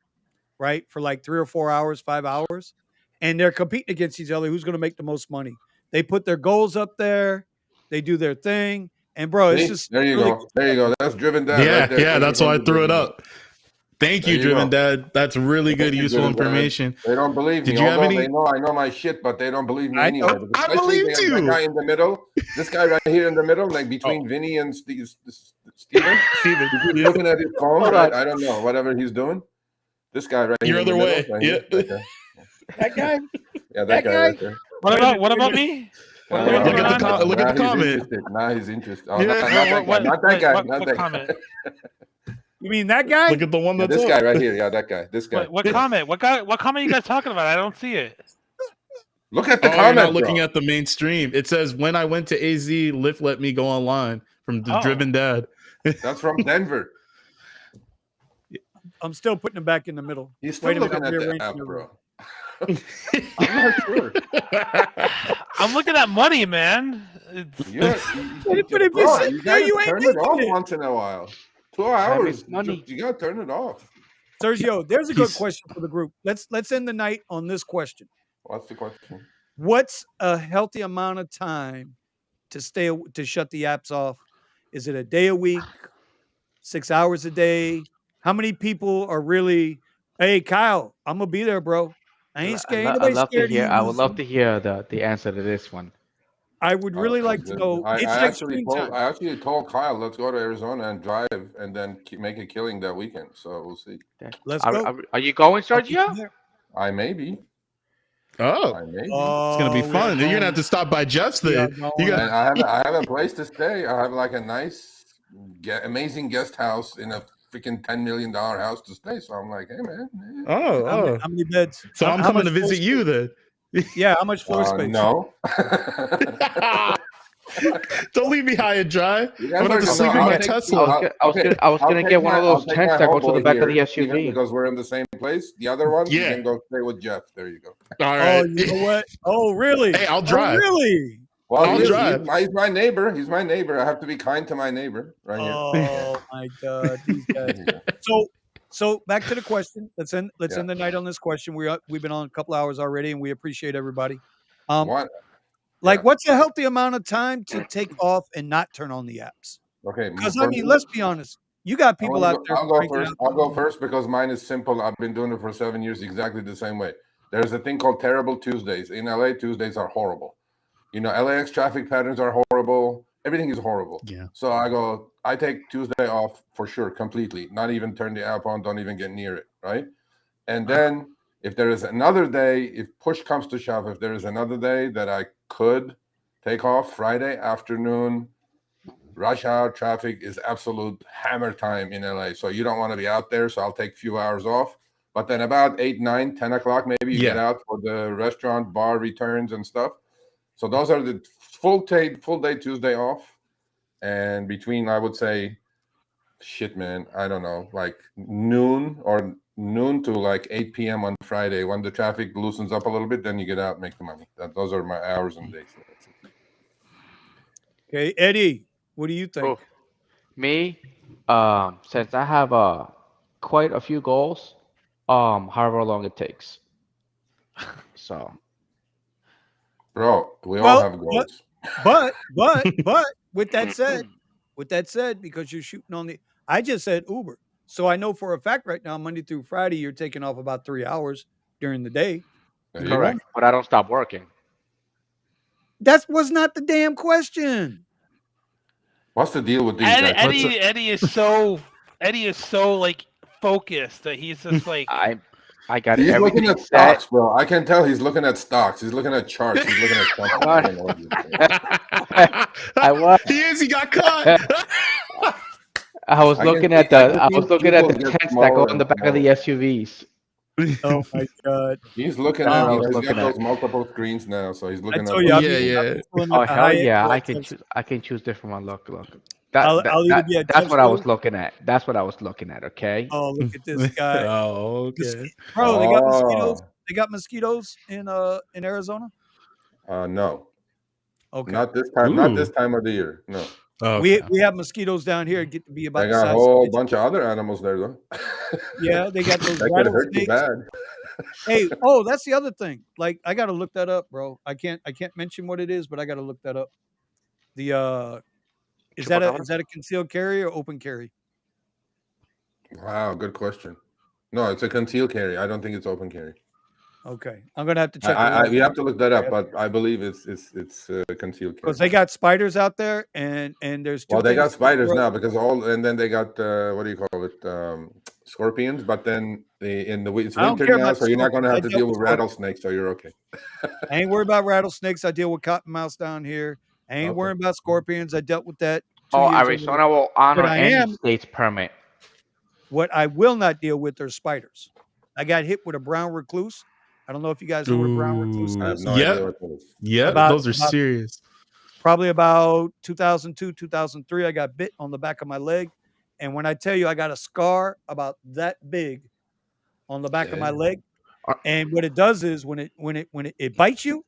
right, for like 3 or 4 hours, 5 hours, and they're competing against each other. Who's going to make the most money? They put their goals up there. They do their thing, and bro, it's See, just there you really go. good There you stuff, go. man. That's Driven Dad right yeah, there. yeah. Thank you That's why I from the threw it Driven Dad. up. Thank There you, you Driven go. Dad. That's really good, Thank you, useful Driven Dad. information. They don't believe me, Did you have although any? they know I know my shit, but they don't believe me I anyway. know. Because I especially believed that you. guy in the middle, this guy right here in the middle, like Oh, between Vinny and Steven. Steven. He keeps Yeah. looking at his phone, Hold right? on. I don't know, whatever he's doing. This guy right Your here in the other middle, way. right Yeah. here, that guy. That guy. Yeah, that That guy guy. right there. What Wait a about minute. what Wait a about minute. me? What's Look going at the on? look at the Now he's comment. interested. Now he's interested. Oh, Yeah. not that guy. Not that guy. Not What that comment? guy. You mean that Look guy? at the one Yeah, that's this up. guy right here. Yeah, that guy. This guy. What Yeah. comment? What comment you guys talking about? I don't see it. Look at the Oh, you're not comment, looking bro. at the main stream. It says when I went to AZ, Lyft let me go online from the Oh. Driven Dad. That's from Denver. I'm still putting him back in the middle. He's still Wait a minute. looking I'm at the rearranging app, the room. bro. I'm not sure. I'm looking at money, man. You're, But if you're bro, sitting you there, gotta you ain't turn it making off it. once in a while. 2 Time hours. is money. You gotta turn it off. Sergio, there's a good He's question for the group. Let's end the night on this question. What's the question? What's a healthy amount of time to shut the apps off? Is it a day a week, 6 hours a day, how many people are really, hey, Kyle, I'm going to be there, bro. I ain't scared. Ain't nobody scared of you. I would love to hear the answer to this one. I would really like to know. I It's like actually springtime. told Kyle, let's go to Arizona and drive and then make a killing that weekend. So we'll see. Let's go. Are you going, Sergio? I may be. Oh, I may be. it's gonna be fun. You're gonna have to stop by Jeff's then. You got. And I have a place to stay. I have like a nice, amazing guest house in a freaking $10 million house to stay. So I'm like, hey man. Oh, how many beds? So I'm coming to visit you then. Yeah, how much floor space? No. Don't leave me high and dry. I'm gonna have to sleep in my Tesla. I was gonna get one of those tents that go to the back of the SUV because we're in the same place. The other one, you can go stay with Jeff. There you go. All right. Oh, you know what? Oh, really? Hey, I'll drive. Oh, really? Well, I'll drive. He's my neighbor. He's my neighbor. I have to be kind to my neighbor, right here. Oh my God, these guys. So back to the question. Let's end the night on this question. We've been on a couple hours already, and we appreciate everybody. What? What's a healthy amount of time to take off and not turn on the apps? Okay. Because I mean, let's be honest. You got people out there. I'll go first. I'll go first because mine is simple. I've been doing it for 7 years, exactly the same way. There's a thing called terrible Tuesdays. In LA, Tuesdays are horrible. You know, LAX traffic patterns are horrible. Everything is horrible. Yeah. So I take Tuesday off for sure, completely. Not even turn the app on. Don't even get near it. Right. And then if there is another day, if push comes to shove, if there is another day that I could take off, Friday afternoon, rush hour traffic is absolute hammer time in LA. So you don't want to be out there. So I'll take a few hours off. But then about 8, 9, 10 o'clock, maybe you get out for the restaurant, bar returns and stuff. So those are the full day Tuesday off. And between, I would say, shit, man, I don't know, like noon to like 8 p.m. on Friday. When the traffic loosens up a little bit, then you get out and make the money. Those are my hours and days. Okay, Eddie, what do you think? Me, since I have quite a few goals, however long it takes. So, bro, we all have goals. But with that said, because you're shooting on I just said Uber. So I know for a fact right now, Monday through Friday, you're taking off about 3 hours during the day. Correct. But I don't stop working. That was not the damn question. What's the deal with these guys? Eddie is so like focused that he's just like I got he's everything looking at set. stocks, bro. I can tell he's looking at stocks. He's looking at charts. He's looking at something. I was. He got caught. I was looking at the tents that go in the back of the SUVs. Oh my God! He's looking at. He's got those multiple screens now, so he's looking at. Yeah. Oh hell yeah! I can choose different one. Look. That's what I was looking at. That's what I was looking at. Okay. Oh, look at this guy. Oh, okay. Bro, they got mosquitoes. They got mosquitoes in Arizona. No. Okay. Not this time. Not this time of the year. No. Okay. We have mosquitoes down here. Get to be about. They got a whole bunch of other animals there, though. Yeah, they got those. That could hurt you bad. Hey, that's the other thing. Like, I got to look that up, bro. I can't mention what it is, but I got to look that up. The is that a concealed carry or open carry? Wow, good question. No, it's a concealed carry. I don't think it's open carry. Okay, I'm gonna have to check. We have to look that up, but I believe it's concealed carry. Because they got spiders out there, and there's. Well, they got spiders now because and then they got what do you call it? Scorpions. But then it's winter now, so you're not gonna have to deal with rattlesnakes, so you're okay. I ain't worried about rattlesnakes. I deal with cottonmouths down here. I ain't worried about scorpions. I dealt with that. Arizona will honor any state's permit. What I will not deal with are spiders. I got hit with a brown recluse. I don't know if you guys know what a brown recluse is. Yeah, those are serious. Probably about 2002, 2003, I got bit on the back of my leg. And when I tell you I got a scar about that big on the back of my leg, and what it does is when it bites you,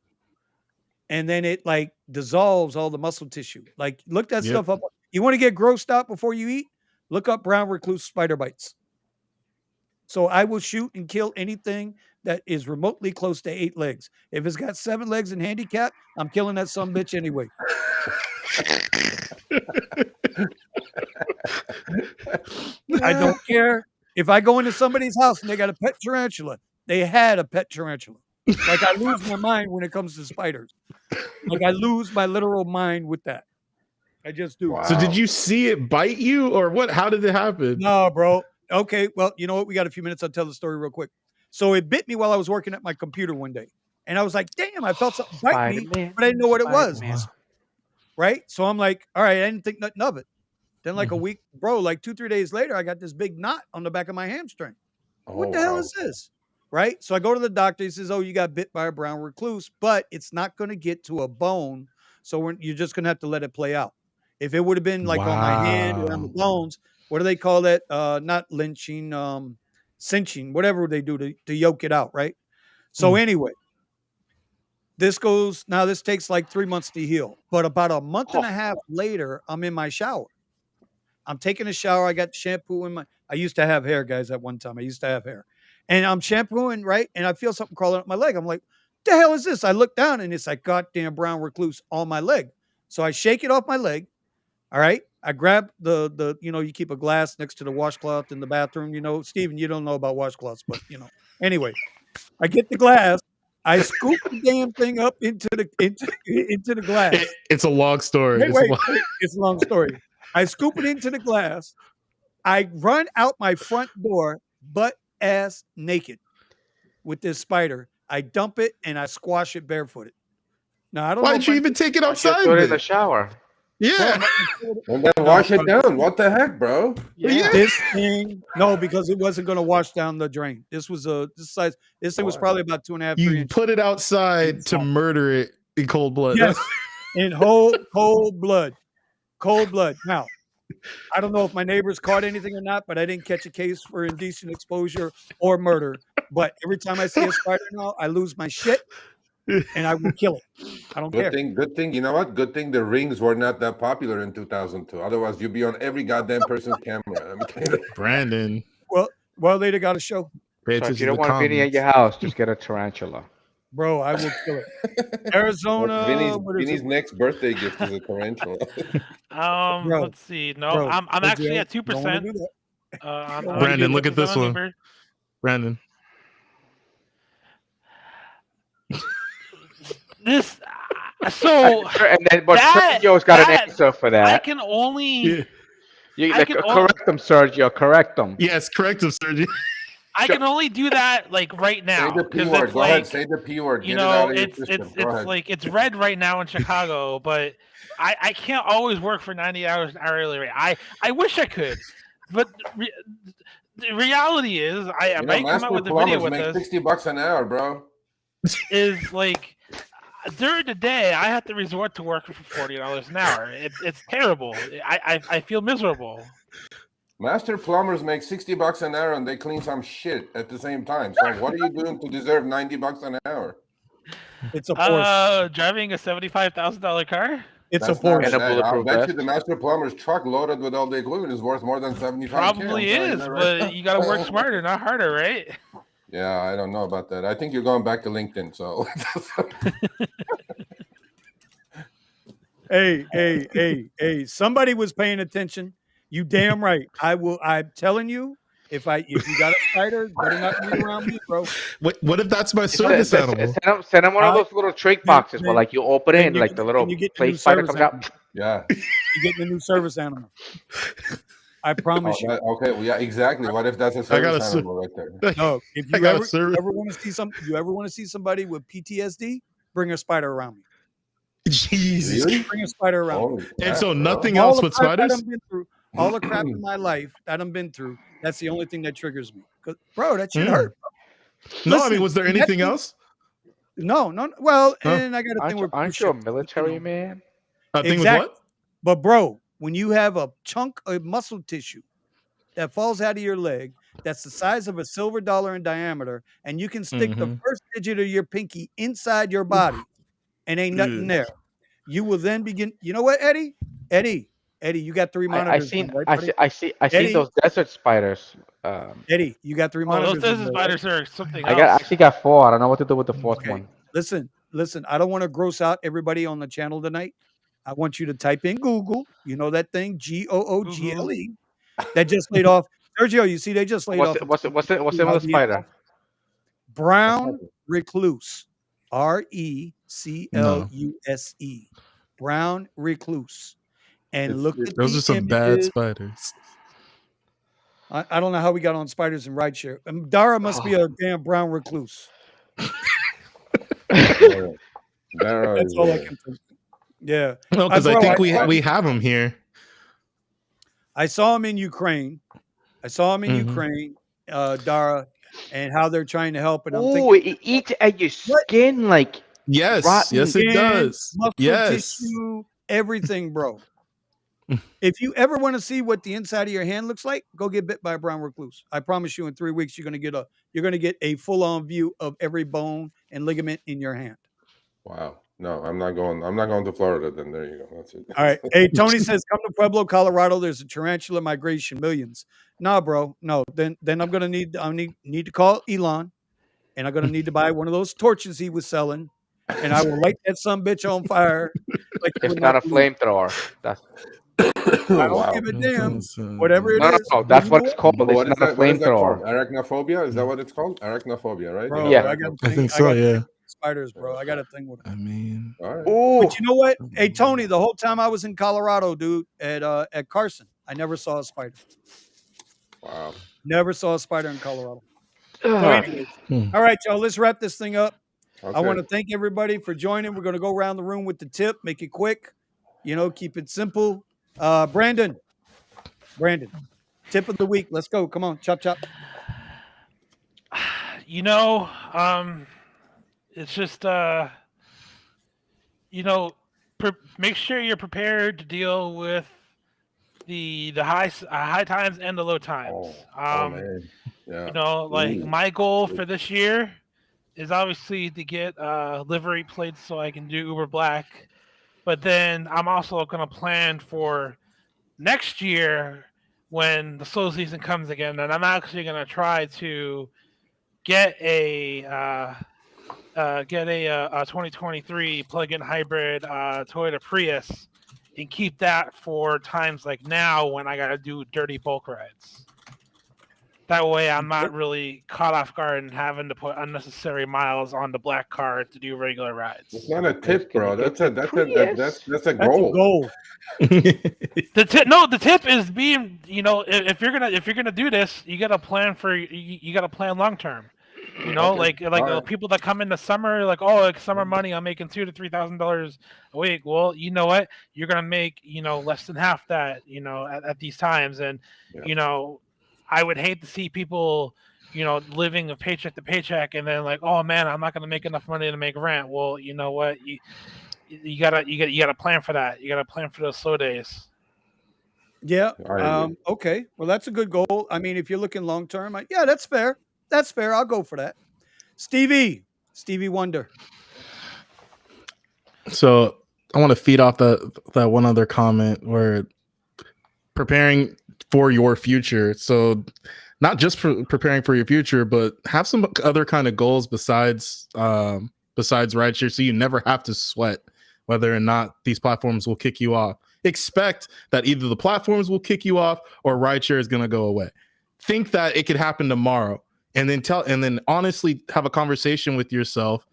and then it like dissolves all the muscle tissue. Like, look that stuff up. You want to get grossed out before you eat? Look up brown recluse spider bites. So I will shoot and kill anything that is remotely close to 8 legs. If it's got 7 legs and handicap, I'm killing that son bitch anyway. I don't care. If I go into somebody's house and they got a pet tarantula, they had a pet tarantula. Like I lose my mind when it comes to spiders. Like I lose my literal mind with that. I just do. Wow. So did you see it bite you or what? How did it happen? No, bro. Okay, well, you know what? We got a few minutes. I'll tell the story real quick. So it bit me while I was working at my computer one day. And I was like, damn, I felt something bite me, but I didn't know what it was. Right? So I'm like, all right, I didn't think nothing of it. Then like a week, bro, like 2-3 days later, I got this big knot on the back of my hamstring. What the hell is this? Right? So I go to the doctor. He says, oh, you got bit by a brown recluse, but it's not going to get to a bone. So you're just going to have to let it play out. If it would have been like on my hand or on the bones, what do they call that? Not lynching, cinching, whatever they do to yoke it out, right? So anyway, this takes like 3 months to heal. But about a month and a half later, I'm in my shower. I'm taking a shower. I got shampoo in I used to have hair, guys, at one time. I used to have hair. And I'm shampooing, right? And I feel something crawling up my leg. I'm like, the hell is this? I look down and it's like goddamn brown recluse on my leg. So I shake it off my leg. All right. I grab the you keep a glass next to the washcloth in the bathroom. Steven, you don't know about washcloths, but anyway, I get the glass. I scoop the damn thing up into the glass. It's a long story. It's a long story. I scoop it into the glass. I run out my front door, butt ass naked, with this spider. I dump it and I squash it barefooted. Now I don't know. Why'd you even take it outside? Throw it in the shower. Yeah. And then wash it down. What the heck, bro? Yeah. This thing, no, because it wasn't going to wash down the drain. This was this size. This thing was probably about 2.5, 3 inches. You put it outside to murder it in cold blood. Yes, in cold blood. Cold blood. Now, I don't know if my neighbors caught anything or not, but I didn't catch a case for indecent exposure or murder. But every time I see a spider now, I lose my shit and I will kill it. I don't care. Good thing. You know what? Good thing the rings were not that popular in 2002. Otherwise, you'd be on every goddamn person's camera. Brandon. Well, later got a show. So if you don't want Vinny at your house, just get a tarantula. Bro, I will kill it. Arizona. Vinny's next birthday gift is a tarantula. Let's see. No, I'm actually at 2%. Brandon, look at this one. Brandon. This. So. But Sergio's got an answer for that. I can only. Correct them, Sergio. Correct them. Yes, correct them, Sergio. I can only do that like right now. Say the P word. Go ahead. Say the P word. It's like it's red right now in Chicago, but I can't always work for 90 hours an hourly rate. I wish I could, but the reality is I might come out with a video with this. $60 an hour, bro. Is like during the day I have to resort to working for $40 an hour. It's terrible. I feel miserable. Master plumbers make $60 an hour and they clean some shit at the same time. So what are you doing to deserve $90 an hour? It's a Porsche. Driving a $75,000 car. It's a Porsche. I bet you the master plumber's truck loaded with all the equipment is worth more than 75. Probably is, but you got to work smarter, not harder, right? Yeah, I don't know about that. I think you're going back to LinkedIn. So. Hey! Somebody was paying attention. You damn right. I'm telling you, if you got a spider, better not be around me, bro. What if that's my service animal? Send them one of those little trig boxes where like you open it and like the little plate spider comes out. Yeah. You get the new service animal. I promise you. Okay, well, yeah, exactly. What if that's a service animal right there? No, if you ever want to see somebody with PTSD, bring a spider around me. Jesus. Really? Bring a spider around me. And so nothing else with spiders? All the crap in my life that I've been through, that's the only thing that triggers me. Bro, that shit hurt. No, listen, I mean, was there anything else? No. Well, and I got a thing with. Aren't you a military man? Thing with what? But bro, when you have a chunk of muscle tissue that falls out of your leg, that's the size of a silver dollar in diameter, and you can stick the first digit of your pinky inside your body, and ain't nothing there. You will then begin. You know what, Eddie, you got 3 monitors. I see those desert spiders. Eddie, you got 3 monitors. Those desert spiders are something else. I actually got 4. I don't know what to do with the fourth one. Listen. I don't want to gross out everybody on the channel tonight. I want you to type in Google. You know that thing, Google, that just laid off Sergio, you see, they just laid off. What's the name of the spider? Brown recluse. No. RECLUSE. Brown recluse. And look at Those the are some bad images. spiders. I don't know how we got on spiders and rideshare. Dara must be a damn brown recluse. That's all I can think. Yeah. No, because I think we have them here. I saw him in Ukraine. Dara, and how they're trying to help. And I'm thinking, it eats at your skin like yes, yes, it does. Muscle tissue, everything, bro. If you ever want to see what the inside of your hand looks like, go get bit by a brown recluse. I promise you, in 3 weeks, you're gonna get a full-on view of every bone and ligament in your hand. Wow. No, I'm not going to Florida then. There you go. That's it. All right. Hey, Tony says, come to Pueblo, Colorado. There's a tarantula migration, millions. Nah, bro. No. Then I'm gonna need to call Elon, and I'm gonna need to buy one of those torches he was selling, and I will light that son bitch on fire. Like it's not a flamethrower. That's I don't give a damn. Whatever it is. No, that's what it's called. It's not a flamethrower. Arachnophobia? Is that what it's called? Arachnophobia, right? Bro, yeah. I think so, yeah. Spiders, bro. I got a thing with them. I mean, all right. But you know what? Hey, Tony, the whole time I was in Colorado, dude, at Carson, I never saw a spider. Wow. Never saw a spider in Colorado. So anyways, all right, y'all, let's wrap this thing up. Okay. I want to thank everybody for joining. We're going to go around the room with the tip, make it quick, keep it simple. Brandon, tip of the week. Let's go. Come on, chop, chop. It's just, make sure you're prepared to deal with the high times and the low times. Man. Yeah. My goal for this year is obviously to get livery plates so I can do Uber Black. But then I'm also going to plan for next year when the slow season comes again, and I'm actually going to try to get a 2023 plug-in hybrid Toyota Prius and keep that for times like now when I got to do dirty bulk rides. That way I'm not really caught off guard and having to put unnecessary miles on the black car to do regular rides. It's not a tip, bro. That's a goal. That's a goal. The tip is being, if you're gonna do this, you gotta plan you gotta plan long term. Like the people that come in the summer, summer money, I'm making $2,000 to $3,000 a week. Well, you know what? You're gonna make less than half that at these times, and I would hate to see people living a paycheck to paycheck, and then oh man, I'm not gonna make enough money to make rent. Well, you know what? You gotta plan for that. You gotta plan for those slow days. Yeah. Okay. Well, that's a good goal. I mean, if you're looking long term, yeah, that's fair. That's fair. I'll go for that. Stevie Wonder. So I want to feed off that one other comment where preparing for your future. So not just for preparing for your future, but have some other kind of goals besides rideshare, so you never have to sweat whether or not these platforms will kick you off. Expect that either the platforms will kick you off or rideshare is going to go away. Think that it could happen tomorrow, and then honestly have a conversation with yourself.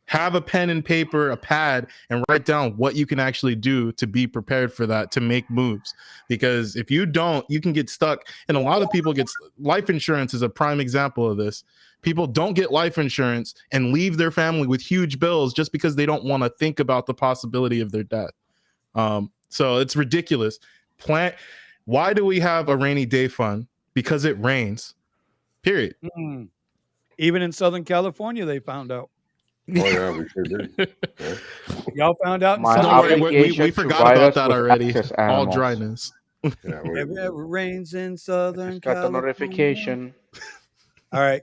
Have a pen and paper, a pad, and write down what you can actually do to be prepared for that, to make moves. Because if you don't, you can get stuck. And a lot of people life insurance is a prime example of this. People don't get life insurance and leave their family with huge bills just because they don't want to think about the possibility of their death. So it's ridiculous. Why do we have a rainy day fund? Because it rains. Period. Even in Southern California, they found out. Oh yeah, we sure did. Yeah. Y'all found out. We forgot about that already. All dryness. Yeah, it rains in Southern Got California. the notification. All right.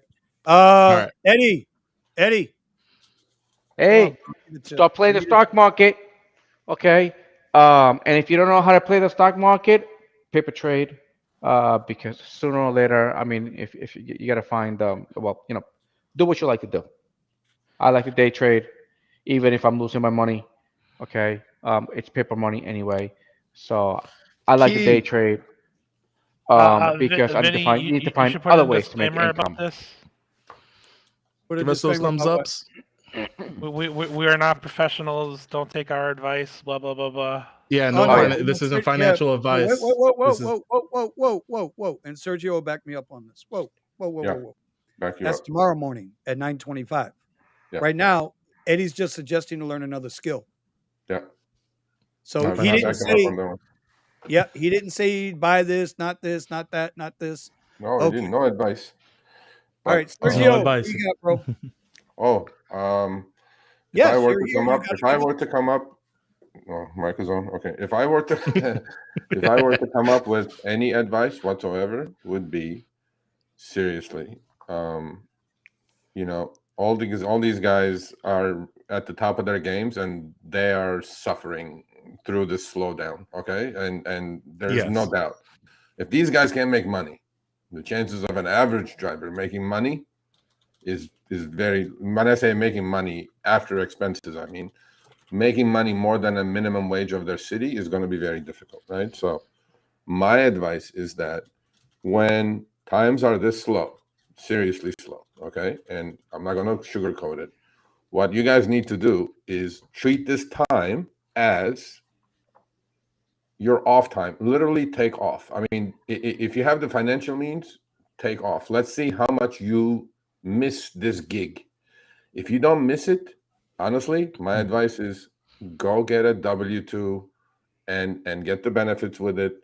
Eddie. Hey, stop playing the stock market. Okay. And if you don't know how to play the stock market, paper trade. Because sooner or later, I mean, if you got to find, do what you like to do. I like to day trade, even if I'm losing my money. Okay. It's paper money anyway. So I like to day trade. Because I Vinny, need to you find should put other in a ways to make disclaimer income. about this. Put a Give us those disclaimer thumbs about what? ups. We are not professionals. Don't take our advice. Blah blah blah blah. Yeah, Oh, no, no, yeah. this isn't yeah. financial Whoa, advice. whoa, This is whoa. And Sergio will back me up on this. Yeah. Whoa. Back you That's up. tomorrow morning at 9:25. Yeah. Right now, Eddie's just suggesting to learn another skill. Yeah. So No, he I'll didn't back him up say, on that one. yeah, he didn't say buy this, not that, not this. No, he Okay. didn't. No advice. All right, But, Sergio, no what advice. do you got, bro? If I Yes, were you're to here. come You up, gotta if I give were it. to come up, oh, mic is on. Okay. If I were to, if I were to come up with any advice whatsoever, would be seriously, you know, all these guys are at the top of their games and they are suffering through this slowdown. Okay, and there's no Yes. doubt if these guys can't make money, the chances of an average driver making money is very. When I say making money after expenses, I mean making money more than a minimum wage of their city is going to be very difficult, right? So my advice is that when times are this slow, seriously slow, okay, and I'm not going to sugarcoat it, what you guys need to do is treat this time as your off time. Literally take off. I mean, if you have the financial means, take off. Let's see how much you miss this gig. If you don't miss it, honestly, my advice is go get a W-2 and get the benefits with it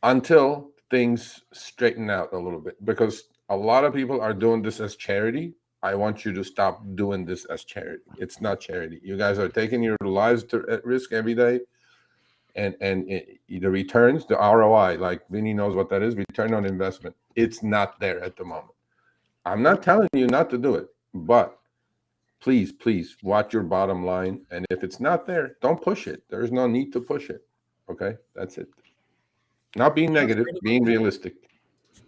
until things straighten out a little bit, because a lot of people are doing this as charity. I want you to stop doing this as charity. It's not charity. You guys are taking your lives at risk every day, and the returns, the ROI, like Vinny knows what that is, return on investment, it's not there at the moment. I'm not telling you not to do it, but please watch your bottom line. And if it's not there, don't push it. There's no need to push it. Okay, that's it. Not being negative, being realistic.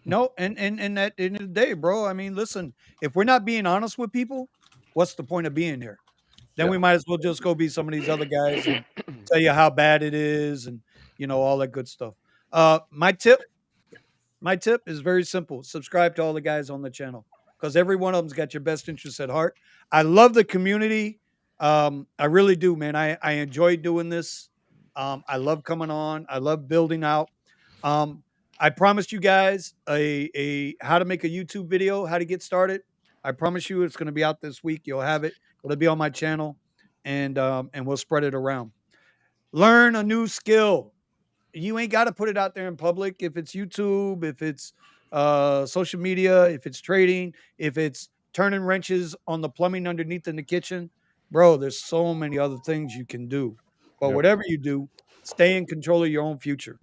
No, and at the end of the day, bro. I mean, listen, if we're not being honest with people, what's the point of being here? Then we might as well just go be some of these other guys and tell you how bad it is, and all that good stuff. My tip is very simple: subscribe to all the guys on the channel, because every one of them's got your best interests at heart. I love the community. I really do, man. I enjoy doing this. I love coming on. I love building out. I promised you guys a how to make a YouTube video, how to get started. I promise you it's going to be out this week. You'll have it. It'll be on my channel, and we'll spread it around. Learn a new skill. You ain't got to put it out there in public. If it's YouTube, if it's social media, if it's trading, if it's turning wrenches on the plumbing underneath in the kitchen, bro, there's so many other things you can do. But whatever you do, stay in control of your own future.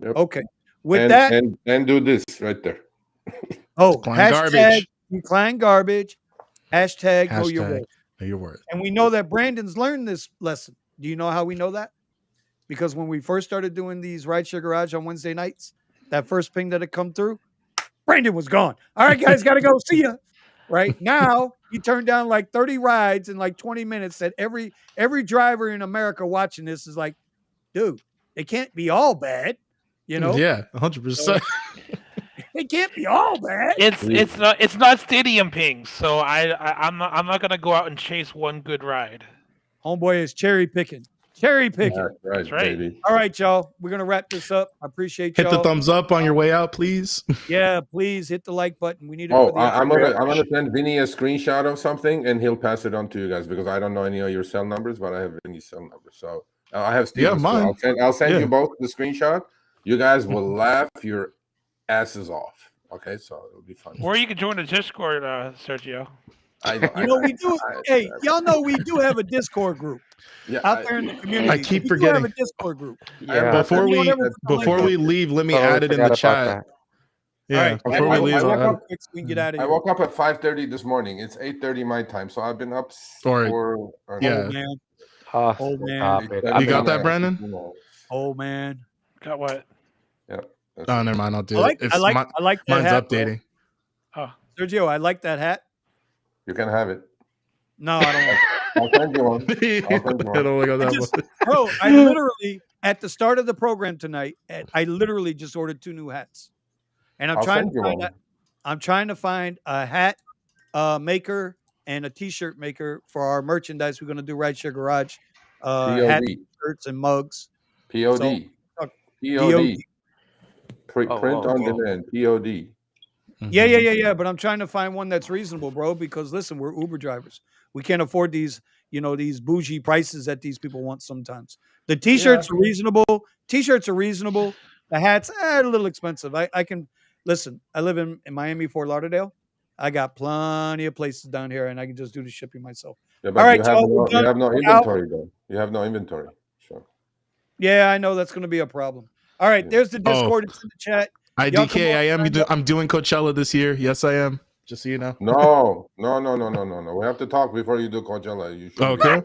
Yep. Okay. With and, that, and do this right there. Decline garbage. Decline garbage. Hashtag know your worth. Know your worth. And we know that Brandon's learned this lesson. Do you know how we know that? Because when we first started doing these Rideshare Garage on Wednesday nights, that first ping that had come through, Brandon was gone. All right, guys, got to go. See ya. Right now, he turned down like 30 rides in like 20 minutes. That every driver in America watching this is like, dude, they can't be all bad. Yeah, 100%. It can't be all bad. It's not stadium pings, so I'm not gonna go out and chase one good ride. Homeboy is cherry picking. That's right, baby. All right, y'all. We're gonna wrap this up. I appreciate y'all. Hit the thumbs up on your way out, please. Yeah, please hit the like button. We need it. Oh, I'm gonna send Vinny a screenshot of something, and he'll pass it on to you guys, because I don't know any of your cell numbers, but I have Vinny's cell number. So I have Steven's. Mine. I'll send you both the screenshot. You guys will laugh your asses off. Okay, so it'll be fun. Or you can join the Discord, Sergio. We do. Hey, y'all know we do have a Discord group. Yeah, out there in the community. I keep forgetting. We have a Discord group. Yeah. Before we leave, let me add it in the chat. Yeah. Right. Before we leave, we get out of I here. woke up at 5:30 this morning. It's 8:30 my time, so I've been up for. Yeah. Old man. You got that, Brandon? Old man. Got what? Yeah. Oh, never mind. I'll do it. I like that mine's hat, updating. Oh, Sergio, I like that hat. You can have it. No, I don't. I'll send you one. I'll send you I don't one. look at that one. Bro, I literally at the start of the program tonight, I literally just ordered 2 new hats, and I'll send you one. I'm trying to find a hat maker and a T-shirt maker for our merchandise. We're going to do Rideshare Garage hats, POD. shirts, and mugs. POD. So, POD. Print on okay. demand. POD. Yeah. But I'm trying to find one that's reasonable, bro. Because listen, we're Uber drivers. We can't afford these, these bougie prices that these people want sometimes. The T-shirts are reasonable. T-shirts are reasonable. The hats, a little expensive. I can listen. I live in Miami, Fort Lauderdale. I got plenty of places down here, and I can just do the shipping myself. Yeah, but All right, you have y'all, no, you have no inventory though. You have no inventory. Sure. Yeah, I know that's going to be a problem. All right, there's the Discord. It's in the chat. IDK, I'm doing Coachella this year. Yes, I am. Just so you know. No. We have to talk before you do Coachella. You should. Okay.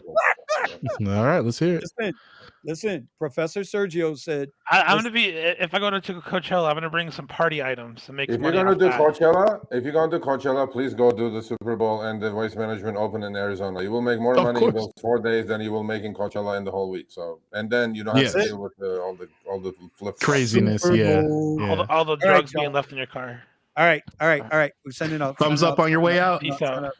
All right, let's hear it. Listen. Professor Sergio said, I'm gonna be if I go to Coachella, I'm gonna bring some party items and make. If you're gonna do Coachella, please go do the Super Bowl and the Waste Management Open in Arizona. You will make more money in those 4 days than you will make in Coachella in the whole week. So, and then you don't have to deal with all the flip craziness. All the drugs being left in your car. All right. We're sending up. Thumbs up on your way out. Peace out.